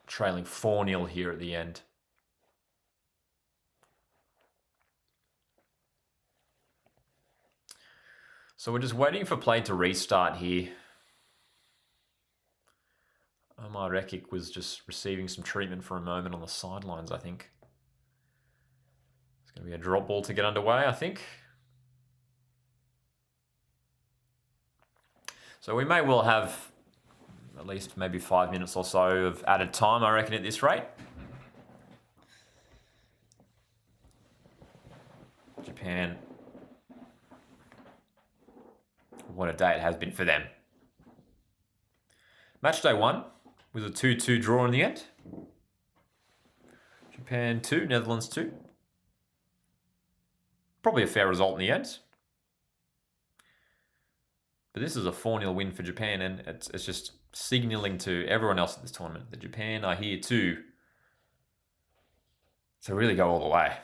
Trailing 4-0 here at the end. So we're just waiting for play to restart here. Omar Rekik was just receiving some treatment for a moment on the sidelines, I think. It's going to be a drop ball to get underway, I think. So we may well have at least maybe 5 minutes or so of added time, I reckon, at this rate. Japan. What a day it has been for them. Match day 1 was a 2-2 draw in the end. Japan 2, Netherlands 2. Probably a fair result in the end. But this is a 4-0 win for Japan, and it's just signalling to everyone else at this tournament that Japan are here to really go all the way.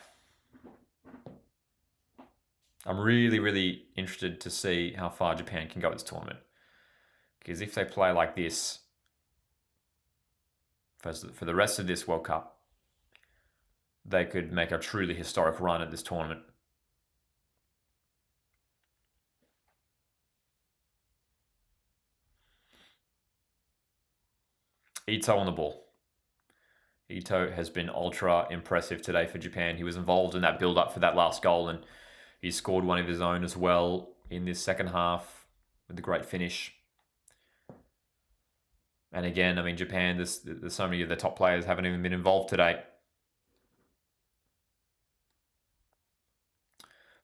I'm really, really interested to see how far Japan can go at this tournament. Because if they play like this for the rest of this World Cup, they could make a truly historic run at this tournament. Ito on the ball. Ito has been ultra impressive today for Japan. He was involved in that build-up for that last goal, and he scored one of his own as well in this second half with a great finish. And again, I mean, Japan, there's so many of the top players haven't even been involved today.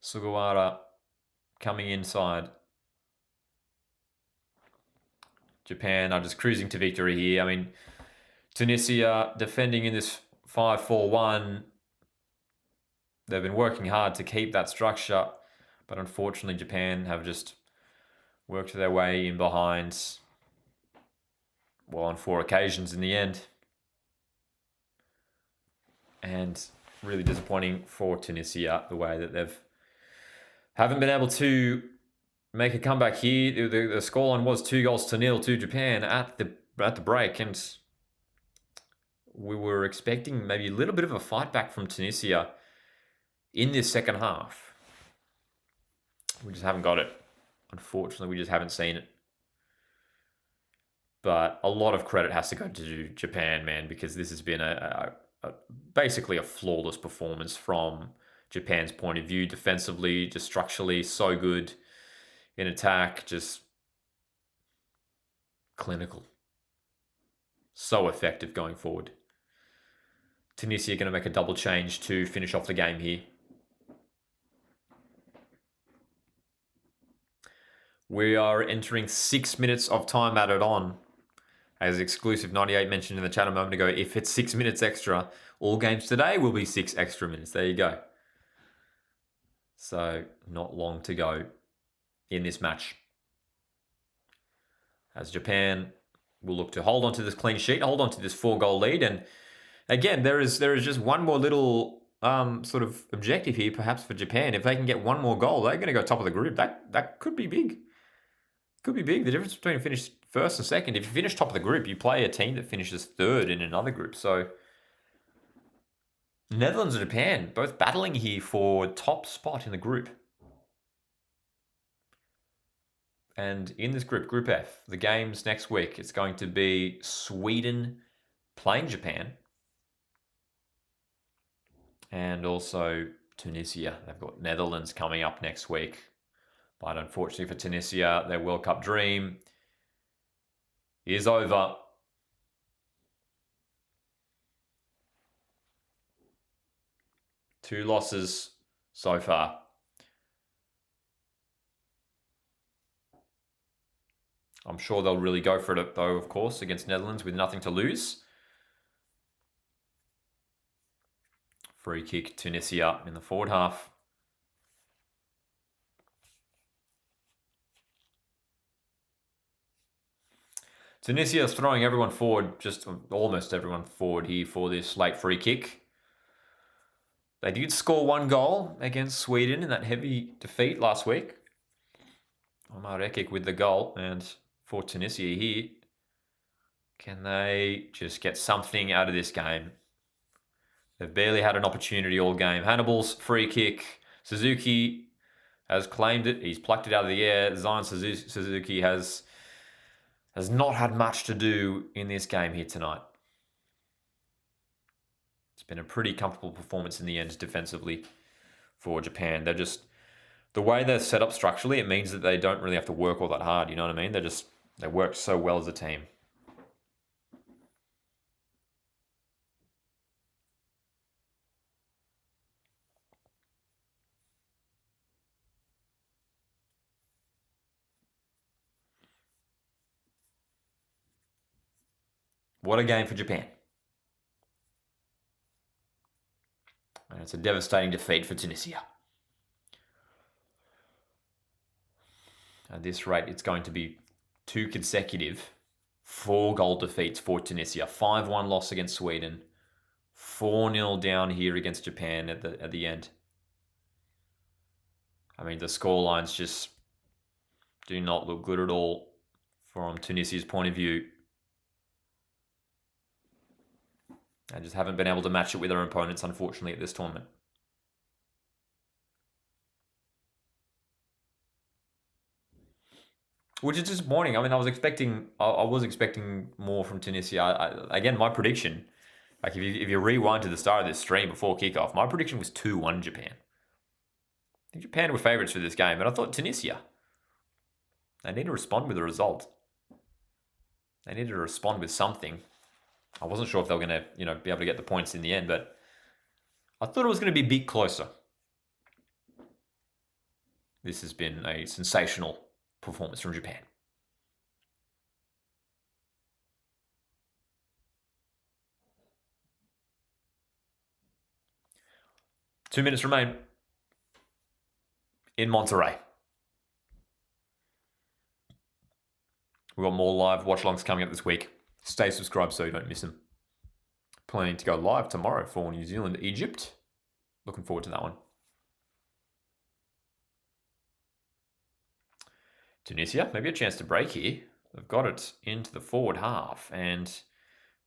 Sugawara coming inside. Japan are just cruising to victory here. I mean, Tunisia defending in this 5-4-1. They've been working hard to keep that structure. But unfortunately, Japan have just worked their way in behind, well, on 4 occasions in the end. And really disappointing for Tunisia, the way that haven't been able to make a comeback here. The scoreline was 2-0 to Japan at the break, and we were expecting maybe a little bit of a fight back from Tunisia in this second half. We just haven't got it. Unfortunately, we just haven't seen it. But a lot of credit has to go to Japan, man, because this has been basically a flawless performance from Japan's point of view. Defensively, just structurally, so good. In attack, just clinical. So effective going forward. Tunisia going to make a double change to finish off the game here. We are entering 6 minutes of time added on. As Exclusive 98 mentioned in the chat a moment ago, if it's 6 minutes extra, all games today will be 6 extra minutes. There you go. So, not long to go in this match. As Japan will look to hold on to this clean sheet, hold on to this 4-goal lead. And again, there is just one more little sort of objective here, perhaps for Japan. If they can get one more goal, they're going to go top of the group. That could be big. Could be big. The difference between finish first and second. If you finish top of the group, you play a team that finishes third in another group. So Netherlands and Japan both battling here for top spot in the group. And in this group, Group F, the games next week, it's going to be Sweden playing Japan. And also Tunisia. They've got Netherlands coming up next week. But unfortunately for Tunisia, their World Cup dream is over. Two losses so far. I'm sure they'll really go for it, though, of course, against Netherlands with nothing to lose. Free kick, Tunisia in the forward half. Tunisia is throwing everyone forward, just almost everyone forward here for this late free kick. They did score 1 goal against Sweden in that heavy defeat last week. Omar Rekik with the goal, and for Tunisia here, can they just get something out of this game? They've barely had an opportunity all game. Hannibal's free kick. Suzuki has claimed it. He's plucked it out of the air. Zion Suzuki has not had much to do in this game here tonight. It's been a pretty comfortable performance in the end defensively for Japan. They're just, the way they're set up structurally, it means that they don't really have to work all that hard, you know what I mean? They work so well as a team. What a game for Japan. And it's a devastating defeat for Tunisia. At this rate, it's going to be 2 consecutive 4-goal defeats for Tunisia. 5-1 loss against Sweden. 4-0 down here against Japan at the end. I mean, the scorelines just do not look good at all from Tunisia's point of view. They just haven't been able to match it with their opponents, unfortunately, at this tournament. Which is disappointing. I mean, I was expecting more from Tunisia. Again, my prediction, like if you rewind to the start of this stream before kickoff, my prediction was 2-1 Japan. I think Japan were favourites for this game, but I thought Tunisia, they need to respond with a result. They needed to respond with something. I wasn't sure if they were going to, be able to get the points in the end, but I thought it was going to be a bit closer. This has been a sensational performance from Japan. Two minutes remain in Monterrey. We've got more live watch-alongs coming up this week. Stay subscribed so you don't miss them. Planning to go live tomorrow for New Zealand, Egypt. Looking forward to that one. Tunisia, maybe a chance to break here. They've got it into the forward half. And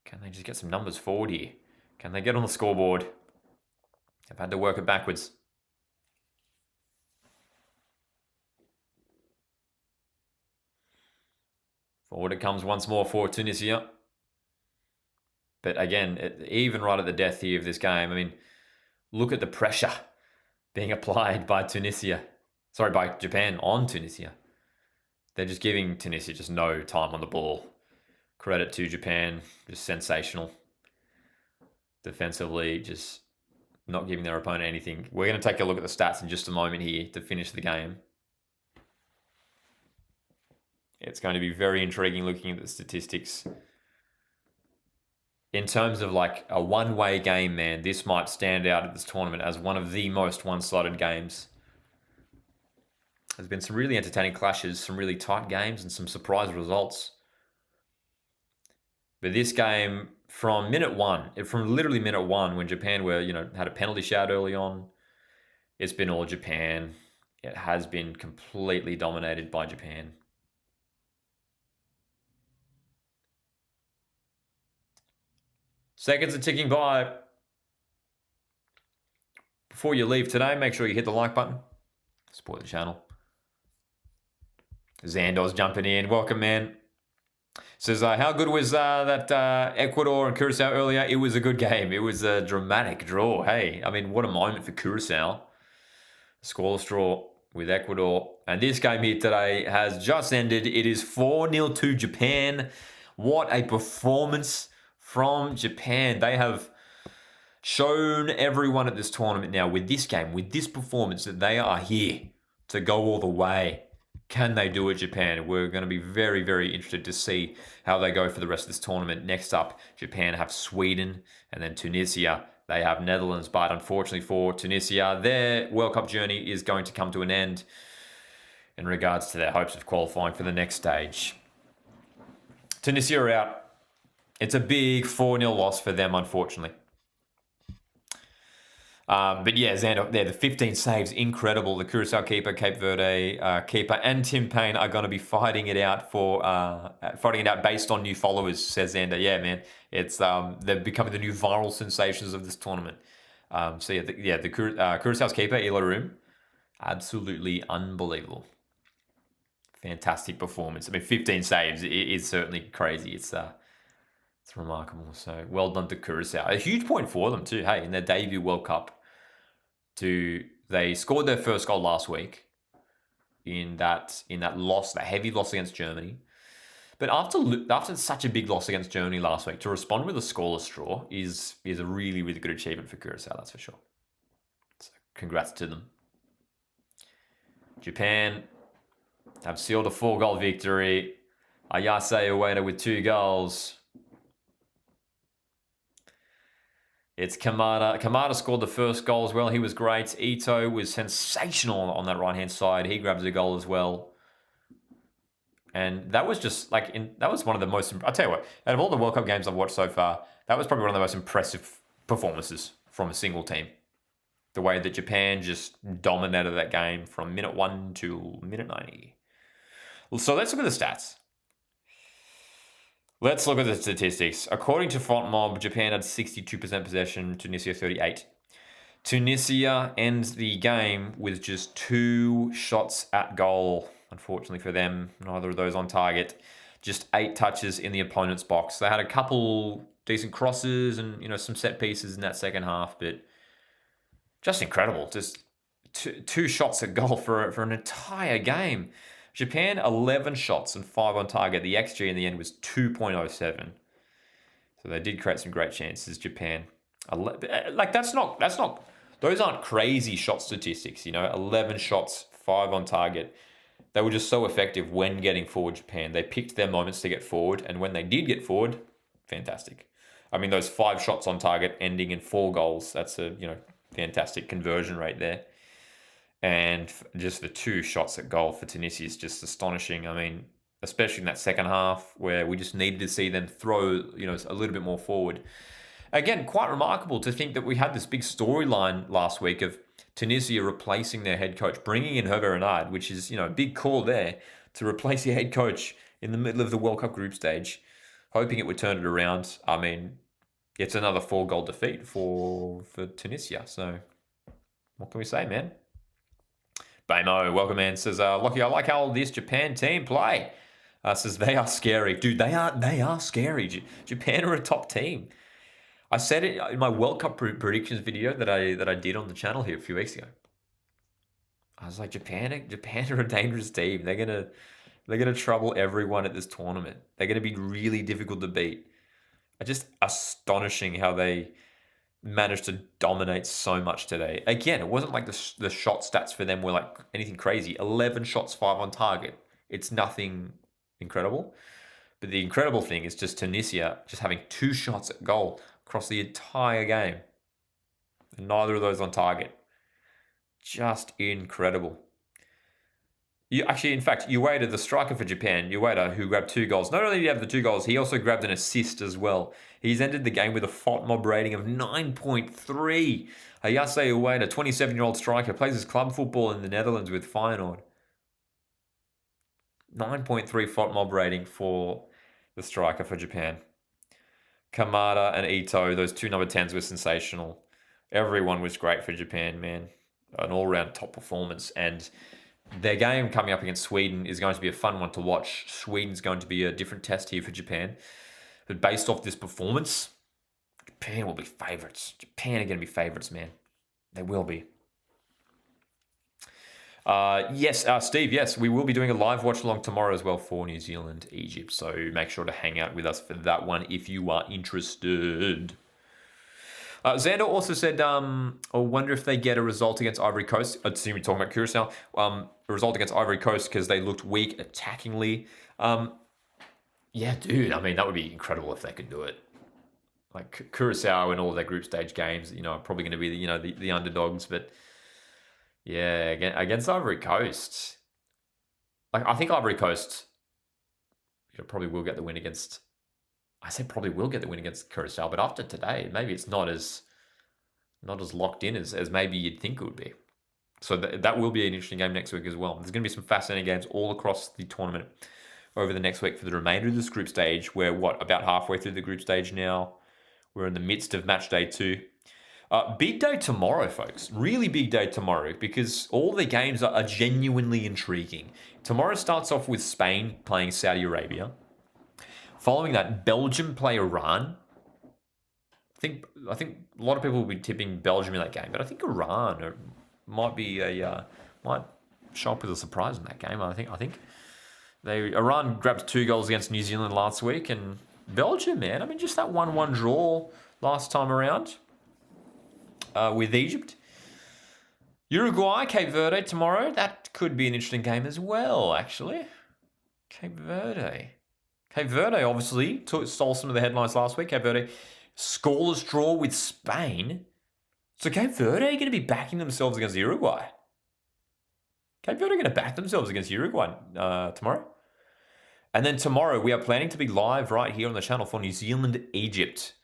can they just get some numbers forward here? Can they get on the scoreboard? They've had to work it backwards. Forward it comes once more for Tunisia. But again, even right at the death here of this game, I mean, look at the pressure being applied by by Japan on Tunisia. They're just giving Tunisia just no time on the ball. Credit to Japan, just sensational. Defensively, just not giving their opponent anything. We're going to take a look at the stats in just a moment here to finish the game. It's going to be very intriguing looking at the statistics. In terms of like a one-way game, man, this might stand out at this tournament as one of the most one-sided games. There's been some really entertaining clashes, some really tight games, and some surprise results. But this game, from literally minute one, when Japan had a penalty shout early on, it's been all Japan. It has been completely dominated by Japan. Seconds are ticking by. Before you leave today, make sure you hit the like button. Support the channel. Xandor's jumping in. Welcome, man. Says, how good was that Ecuador and Curacao earlier? It was a good game. It was a dramatic draw. Hey, I mean, what a moment for Curacao. Scoreless draw with Ecuador. And this game here today has just ended. It is 4-0 to Japan. What a performance from Japan. They have shown everyone at this tournament now with this game, with this performance, that they are here to go all the way. Can they do it, Japan? We're going to be very, very interested to see how they go for the rest of this tournament. Next up, Japan have Sweden, and then Tunisia. They have Netherlands, but unfortunately for Tunisia, their World Cup journey is going to come to an end in regards to their hopes of qualifying for the next stage. Tunisia are out. It's a big 4-0 loss for them, unfortunately. But yeah, Xander, the 15 saves, incredible. The Curacao keeper, Cape Verde keeper, and Tim Payne are going to be fighting it out based on new followers, says Xander. Yeah, man, it's they're becoming the new viral sensations of this tournament. The Curacao's keeper, Ilaroom, absolutely unbelievable. Fantastic performance. I mean, 15 saves is certainly crazy. It's remarkable. So well done to Curacao. A huge point for them too. Hey, in their debut World Cup, they scored their first goal last week in that loss, that heavy loss against Germany. But after such a big loss against Germany last week, to respond with a scoreless draw is a really, really good achievement for Curacao. That's for sure. So congrats to them. Japan have sealed a 4-goal victory. Ayase Ueda with 2 goals. It's Kamada. Kamada scored the first goal as well. He was great. Ito was sensational on that right-hand side. He grabs a goal as well. And that was just that was one of the most, I'll tell you what, out of all the World Cup games I've watched so far, that was probably one of the most impressive performances from a single team. The way that Japan just dominated that game from minute 1 to minute 90. So let's look at the stats. Let's look at the statistics. According to FontMob, Japan had 62% possession, Tunisia 38%. Tunisia ends the game with just 2 shots at goal. Unfortunately for them, neither of those on target. Just 8 touches in the opponent's box. They had a couple decent crosses and some set pieces in that second half, but just incredible. Just 2 shots at goal for an entire game. Japan, 11 shots and 5 on target. The XG in the end was 2.07. So they did create some great chances, Japan. Those aren't crazy shot statistics, 11 shots, 5 on target. They were just so effective when getting forward, Japan. They picked their moments to get forward, and when they did get forward, fantastic. I mean, those 5 shots on target ending in 4 goals, that's a, fantastic conversion rate there. And just the 2 shots at goal for Tunisia is just astonishing. I mean, especially in that second half where we just needed to see them throw, a little bit more forward. Again, quite remarkable to think that we had this big storyline last week of Tunisia replacing their head coach, bringing in Hervé Renard, which is, a big call there to replace your head coach in the middle of the World Cup group stage, hoping it would turn it around. I mean, it's another 4-goal defeat for Tunisia. So what can we say, man? Bamo, welcome, man. Says, Lockie, I like how this Japan team play. Says they are scary. Dude, they are scary. Japan are a top team. I said it in my World Cup predictions video that I did on the channel here a few weeks ago. I was like, Japan are a dangerous team. They're gonna trouble everyone at this tournament. They're gonna be really difficult to beat. Just astonishing how they managed to dominate so much today. Again, it wasn't like the shot stats for them were like anything crazy. 11 shots, 5 on target. It's nothing incredible. But the incredible thing is just Tunisia just having 2 shots at goal across the entire game. And neither of those on target. Just incredible. In fact, Ueda, the striker for Japan, Ueda, who grabbed 2 goals. Not only did he have the 2 goals, he also grabbed an assist as well. He's ended the game with a FOTMOB rating of 9.3. Hayase Ueda, 27-year-old striker, plays his club football in the Netherlands with Feyenoord. 9.3 FOTMOB rating for the striker for Japan. Kamada and Ito, those 2 number 10s were sensational. Everyone was great for Japan, man. An all-round top performance. And their game coming up against Sweden is going to be a fun one to watch. Sweden's going to be a different test here for Japan. But based off this performance, Japan will be favourites. Japan are going to be favourites, man. They will be. Yes, Steve, yes, we will be doing a live watch along tomorrow as well for New Zealand, Egypt. So make sure to hang out with us for that one if you are interested. Xander also said, I wonder if they get a result against Ivory Coast. I assume you're talking about Curacao. A result against Ivory Coast because they looked weak attackingly. Yeah, dude, I mean, that would be incredible if they could do it. Like Curacao in all their group stage games, are probably going to be, the underdogs. But yeah, against Ivory Coast, like I think Ivory Coast, probably will get the win against. I said probably will get the win against Curacao, but after today, maybe it's not as locked in as maybe you'd think it would be. So that will be an interesting game next week as well. There's going to be some fascinating games all across the tournament over the next week for the remainder of this group stage. We're about halfway through the group stage now. We're in the midst of match day 2. Big day tomorrow, folks. Really big day tomorrow because all the games are genuinely intriguing. Tomorrow starts off with Spain playing Saudi Arabia. Following that, Belgium play Iran. I think a lot of people will be tipping Belgium in that game, but I think Iran might show up with a surprise in that game. I think Iran grabbed 2 goals against New Zealand last week, and Belgium, man. I mean, just that 1-1 draw last time around with Egypt. Uruguay, Cape Verde tomorrow. That could be an interesting game as well, actually. Cape Verde, obviously, stole some of the headlines last week. Cape Verde, scoreless draw with Spain. So Cape Verde are going to be backing themselves against Uruguay. Cape Verde are going to back themselves against Uruguay tomorrow. And then tomorrow, we are planning to be live right here on the channel for New Zealand, Egypt.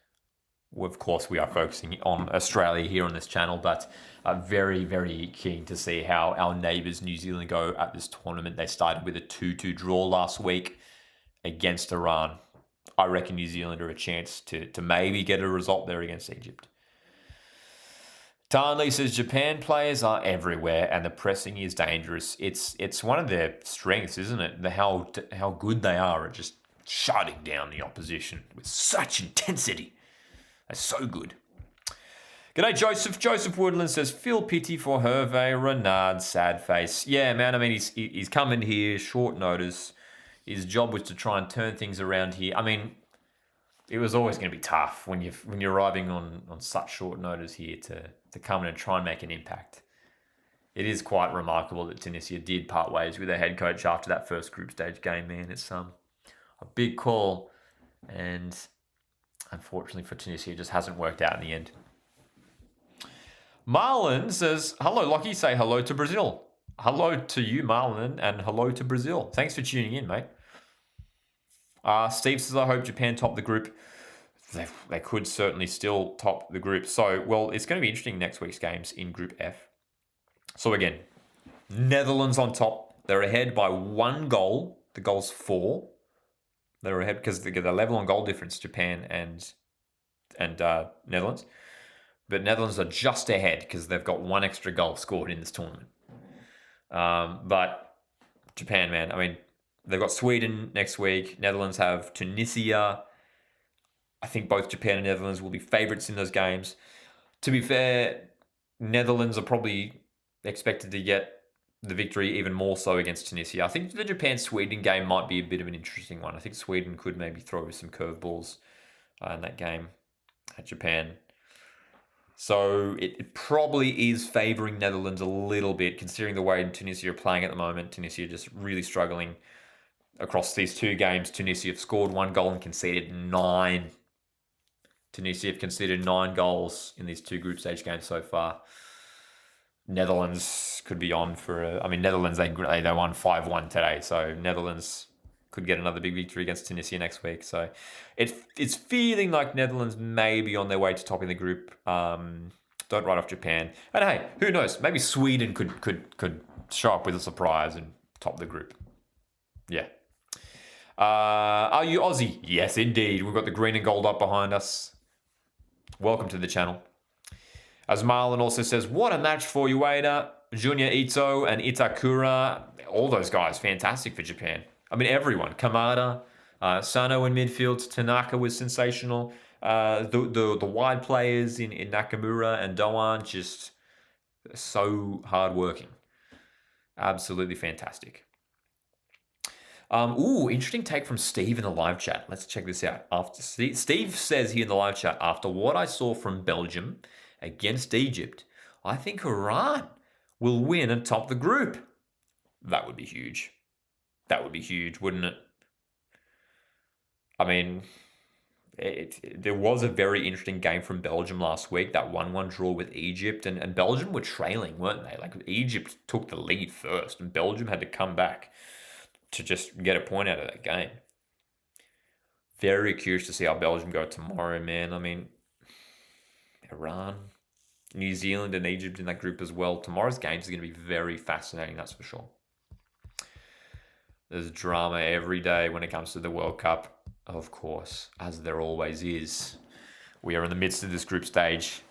Well, of course, we are focusing on Australia here on this channel, but very, very keen to see how our neighbours New Zealand go at this tournament. They started with a 2-2 draw last week against Iran. I reckon New Zealand are a chance to maybe get a result there against Egypt. Tarnley says Japan players are everywhere and the pressing is dangerous. It's one of their strengths, isn't it? How good they are at just shutting down the opposition with such intensity. They're so good. G'day, Joseph. Joseph Woodland says, feel pity for Hervé Renard, sad face. Yeah, man, I mean, he's coming here, short notice. His job was to try and turn things around here. I mean, it was always going to be tough when you're arriving on such short notice here to come in and try and make an impact. It is quite remarkable that Tunisia did part ways with their head coach after that first group stage game, man. It's a big call, and unfortunately for Tunisia, it just hasn't worked out in the end. Marlon says, hello, Lockie. Say hello to Brazil. Hello to you, Marlon, and hello to Brazil. Thanks for tuning in, mate. Steve says, I hope Japan top the group. They could certainly still top the group. So, well, it's going to be interesting next week's games in Group F. So, again, Netherlands on top. They're ahead by 1 goal. The goal's 4. They're ahead because they're level on goal difference, Japan and Netherlands. But Netherlands are just ahead because they've got 1 extra goal scored in this tournament. But Japan, man, I mean, they've got Sweden next week. Netherlands have Tunisia. I think both Japan and Netherlands will be favourites in those games. To be fair, Netherlands are probably expected to get the victory even more so against Tunisia. I think the Japan-Sweden game might be a bit of an interesting one. I think Sweden could maybe throw some curveballs in that game at Japan. So it probably is favouring Netherlands a little bit, considering the way Tunisia are playing at the moment. Tunisia just really struggling across these 2 games. Tunisia have scored 1 goal and conceded 9. Tunisia have conceded 9 goals in these 2 group stage games so far. Netherlands could be on for Netherlands, they won 5-1 today. So Netherlands could get another big victory against Tunisia next week. So it's feeling like Netherlands may be on their way to topping the group. Don't write off Japan. And hey, who knows? Maybe Sweden could show up with a surprise and top the group. Yeah. Are you Aussie? Yes, indeed. We've got the green and gold up behind us. Welcome to the channel. As Marlon also says, what a match for Ueda, Junya Ito, and Itakura. All those guys, fantastic for Japan. I mean, everyone. Kamada, Sano in midfield, Tanaka was sensational. The wide players in Nakamura and Doan, just so hardworking. Absolutely fantastic. Interesting take from Steve in the live chat. Let's check this out. Steve says here in the live chat, after what I saw from Belgium against Egypt, I think Iran will win and top the group. That would be huge. That would be huge, wouldn't it? I mean, there was a very interesting game from Belgium last week, that 1-1 draw with Egypt, and Belgium were trailing, weren't they? Like, Egypt took the lead first, and Belgium had to come back to just get a point out of that game. Very curious to see how Belgium go tomorrow, man. I mean, Iran, New Zealand, and Egypt in that group as well. Tomorrow's games are going to be very fascinating, that's for sure. There's drama every day when it comes to the World Cup, of course, as there always is. We are in the midst of this group stage.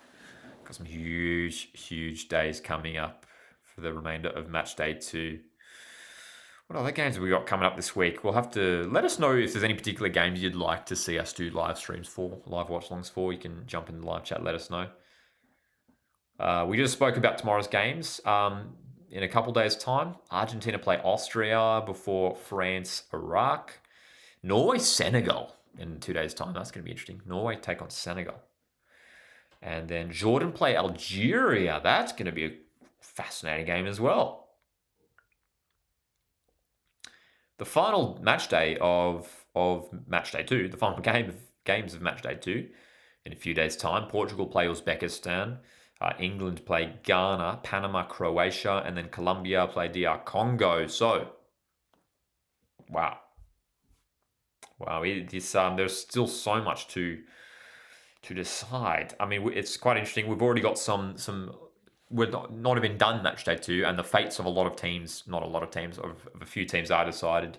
Got some huge, huge days coming up for the remainder of match day 2. What other games have we got coming up this week? We'll have to let us know if there's any particular games you'd like to see us do live streams for, live watch-alongs for. You can jump in the live chat, let us know. We just spoke about tomorrow's games. In a couple days' time, Argentina play Austria before France, Iraq. Norway, Senegal in 2 days' time. That's going to be interesting. Norway take on Senegal. And then Jordan play Algeria. That's going to be a fascinating game as well. The final match day of match day 2, the final games of match day 2, in a few days' time, Portugal play Uzbekistan, England play Ghana, Panama, Croatia, and then Colombia play DR Congo. So, wow, there's still so much to decide. I mean, it's quite interesting. We've already got some. We're not even done match day 2, and the fates of of a few teams are decided.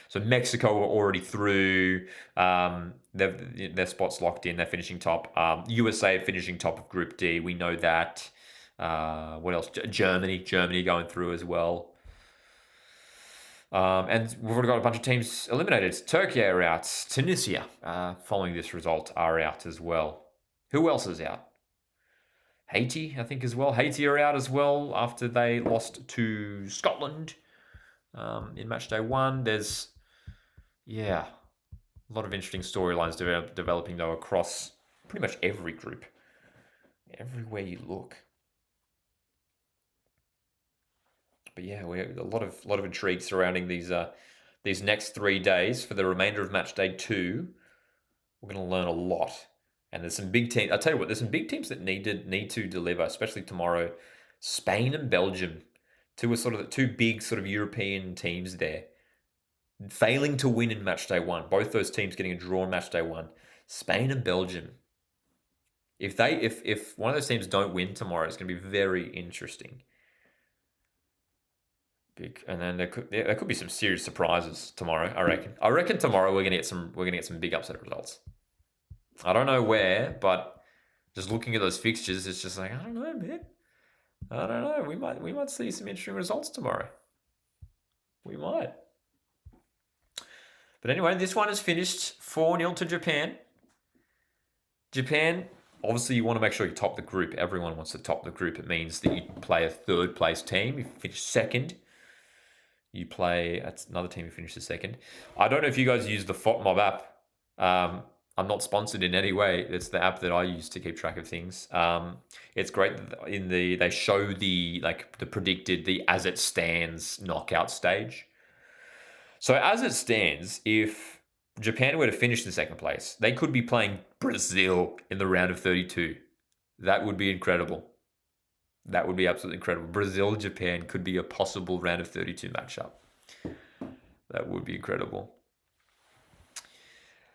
So Mexico are already through. Their spots locked in. They're finishing top. USA finishing top of Group D. We know that. What else? Germany going through as well. And we've already got a bunch of teams eliminated. Turkey are out. Tunisia, following this result, are out as well. Who else is out? Haiti, I think, as well. Haiti are out as well after they lost to Scotland in match day 1. There's, a lot of interesting storylines developing, though, across pretty much every group. Everywhere you look. But yeah, we have a lot of intrigue surrounding these next 3 days. For the remainder of match day 2, we're going to learn a lot. And there's some big teams. I'll tell you what, there's some big teams that need to deliver, especially tomorrow. Spain and Belgium, two big sort of European teams there, failing to win in match day one. Both those teams getting a draw in match day one. Spain and Belgium. If one of those teams don't win tomorrow, it's going to be very interesting. And then there could be some serious surprises tomorrow. I reckon tomorrow we're gonna get some big upset results. I don't know where, but just looking at those fixtures, it's just like, I don't know, man. I don't know. We might see some interesting results tomorrow. We might. But anyway, this one is finished 4-0 to Japan. Japan, obviously, you want to make sure you top the group. Everyone wants to top the group. It means that you play a third place team. You finish second. You play another team who finishes second. I don't know if you guys use the FOTMob app. I'm not sponsored in any way. It's the app that I use to keep track of things. It's great they show the predicted as it stands knockout stage. So as it stands, if Japan were to finish in second place, they could be playing Brazil in the round of 32. That would be incredible. That would be absolutely incredible. Brazil-Japan could be a possible round of 32 matchup. That would be incredible.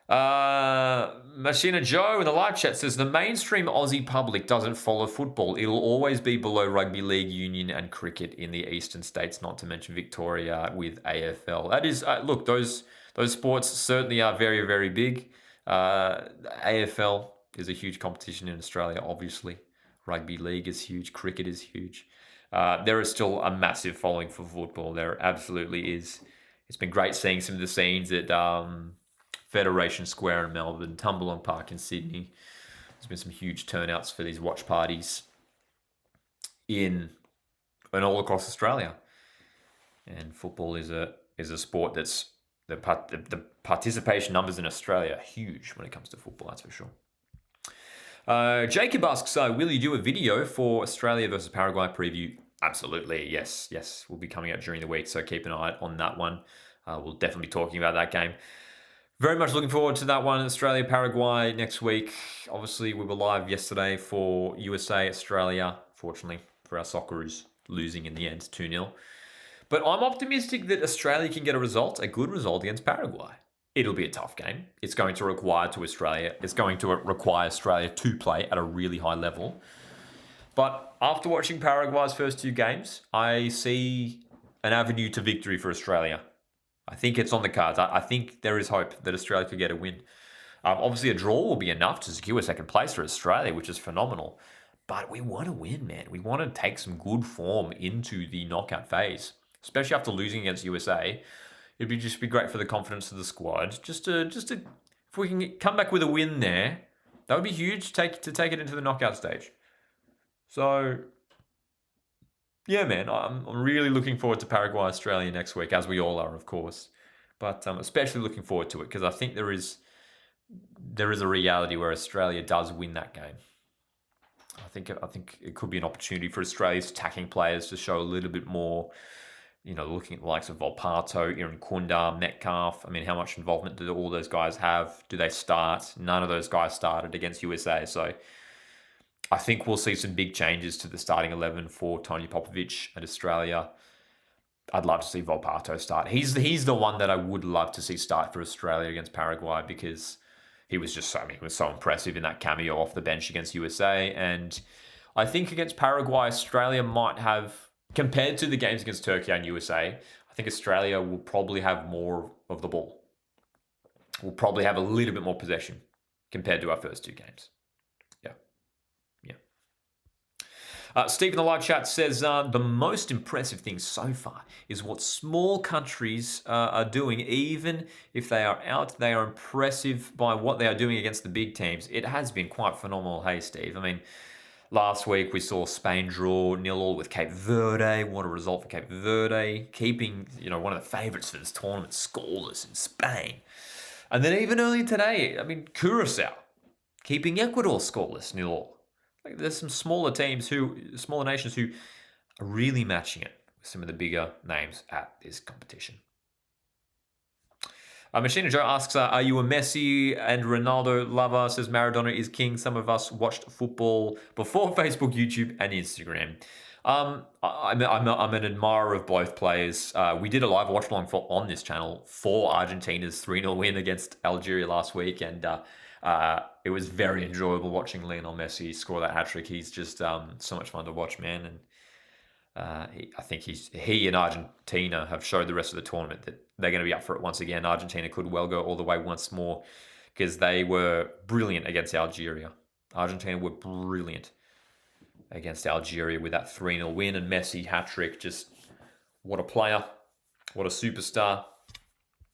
Machina Joe in the live chat says, the mainstream Aussie public doesn't follow football. It'll always be below rugby league, union and cricket in the eastern states, not to mention Victoria with AFL. That is, look, those sports certainly are very, very big. AFL is a huge competition in Australia, obviously. Rugby league is huge. Cricket is huge. There is still a massive following for football. There absolutely is. It's been great seeing some of the scenes at Federation Square in Melbourne, Tumbalong Park in Sydney. There's been some huge turnouts for these watch parties in and all across Australia. And football is a sport that's the participation numbers in Australia are huge when it comes to football. That's for sure. Jacob asks, will you do a video for Australia versus Paraguay preview? Absolutely, yes. We'll be coming out during the week, so keep an eye on that one. We'll definitely be talking about that game. Very much looking forward to that one, Australia, Paraguay next week. Obviously, we were live yesterday for USA, Australia. Fortunately for our Socceroos, losing in the end, 2-0. But I'm optimistic that Australia can get a good result against Paraguay. It'll be a tough game. It's going to require Australia to play at a really high level. But after watching Paraguay's first two games, I see an avenue to victory for Australia. I think it's on the cards. I think there is hope that Australia could get a win. Obviously, a draw will be enough to secure second place for Australia, which is phenomenal. But we want to win, man. We want to take some good form into the knockout phase, especially after losing against USA. It'd just be great for the confidence of the squad. Just to if we can come back with a win there, that would be huge to take it into the knockout stage. So, yeah, man, I'm really looking forward to Paraguay, Australia next week, as we all are, of course. But especially looking forward to it because I think there is a reality where Australia does win that game. I think it could be an opportunity for Australia's attacking players to show a little bit more. Looking at the likes of Volpato, Irankunda, Metcalf. I mean, how much involvement do all those guys have? Do they start? None of those guys started against USA. So I think we'll see some big changes to the starting 11 for Tony Popovic at Australia. I'd love to see Volpato start. He's the one that I would love to see start for Australia against Paraguay because he was so impressive in that cameo off the bench against USA. And I think against Paraguay, Australia might have, compared to the games against Turkey and USA, I think Australia will probably have more of the ball. We'll probably have a little bit more possession compared to our first two games. Steve in the live chat says, the most impressive thing so far is what small countries are doing. Even if they are out, they are impressive by what they are doing against the big teams. It has been quite phenomenal, hey, Steve. I mean, last week we saw Spain draw 0-0 with Cape Verde. What a result for Cape Verde. Keeping, one of the favourites for this tournament scoreless in Spain. And then even earlier today, I mean, Curacao keeping Ecuador scoreless 0-0. There's some smaller nations who are really matching it with some of the bigger names at this competition. Machina Joe asks, are you a Messi and Ronaldo lover? Says Maradona is king. Some of us watched football before Facebook, YouTube, and Instagram. I'm an admirer of both players. We did a live watch along on this channel for Argentina's 3-0 win against Algeria last week, and it was very enjoyable watching Lionel Messi score that hat-trick. He's just so much fun to watch, man. And I think he and Argentina have showed the rest of the tournament that they're going to be up for it once again. Argentina could well go all the way once more because they were brilliant against Algeria. Argentina were brilliant against Algeria with that 3-0 win, and Messi hat-trick. Just what a player, what a superstar.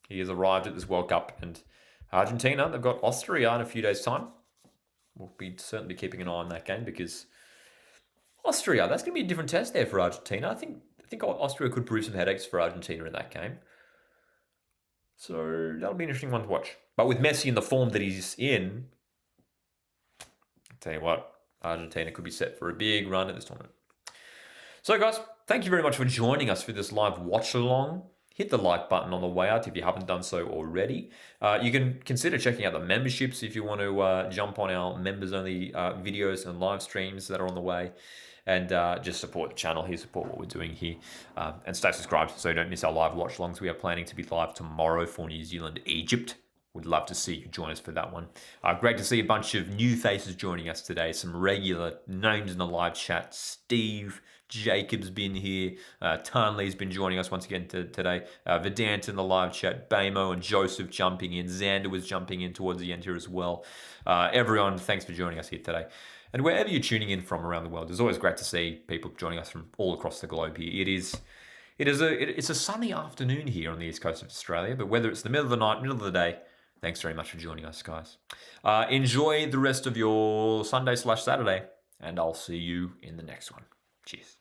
He has arrived at this World Cup, and Argentina, they've got Austria in a few days' time. We'll be certainly keeping an eye on that game because Austria, that's going to be a different test there for Argentina. I think Austria could prove some headaches for Argentina in that game. So that'll be an interesting one to watch. But with Messi in the form that he's in, I'll tell you what, Argentina could be set for a big run at this tournament. So guys, thank you very much for joining us for this live watch along. Hit the like button on the way out if you haven't done so already. You can consider checking out the memberships if you want to jump on our members-only videos and live streams that are on the way. And just support the channel here, support what we're doing here. And stay subscribed so you don't miss our live watch-alongs. We are planning to be live tomorrow for New Zealand, Egypt. Would love to see you join us for that one. Great to see a bunch of new faces joining us today. Some regular names in the live chat. Steve, Jacob's been here. Tanley's been joining us once again today. Vedant in the live chat. Bamo and Joseph jumping in. Xander was jumping in towards the end here as well. Everyone, thanks for joining us here today. And wherever you're tuning in from around the world, it's always great to see people joining us from all across the globe here. It's a sunny afternoon here on the east coast of Australia, but whether it's the middle of the night, middle of the day, thanks very much for joining us, guys. Enjoy the rest of your Sunday/Saturday, and I'll see you in the next one. Cheers.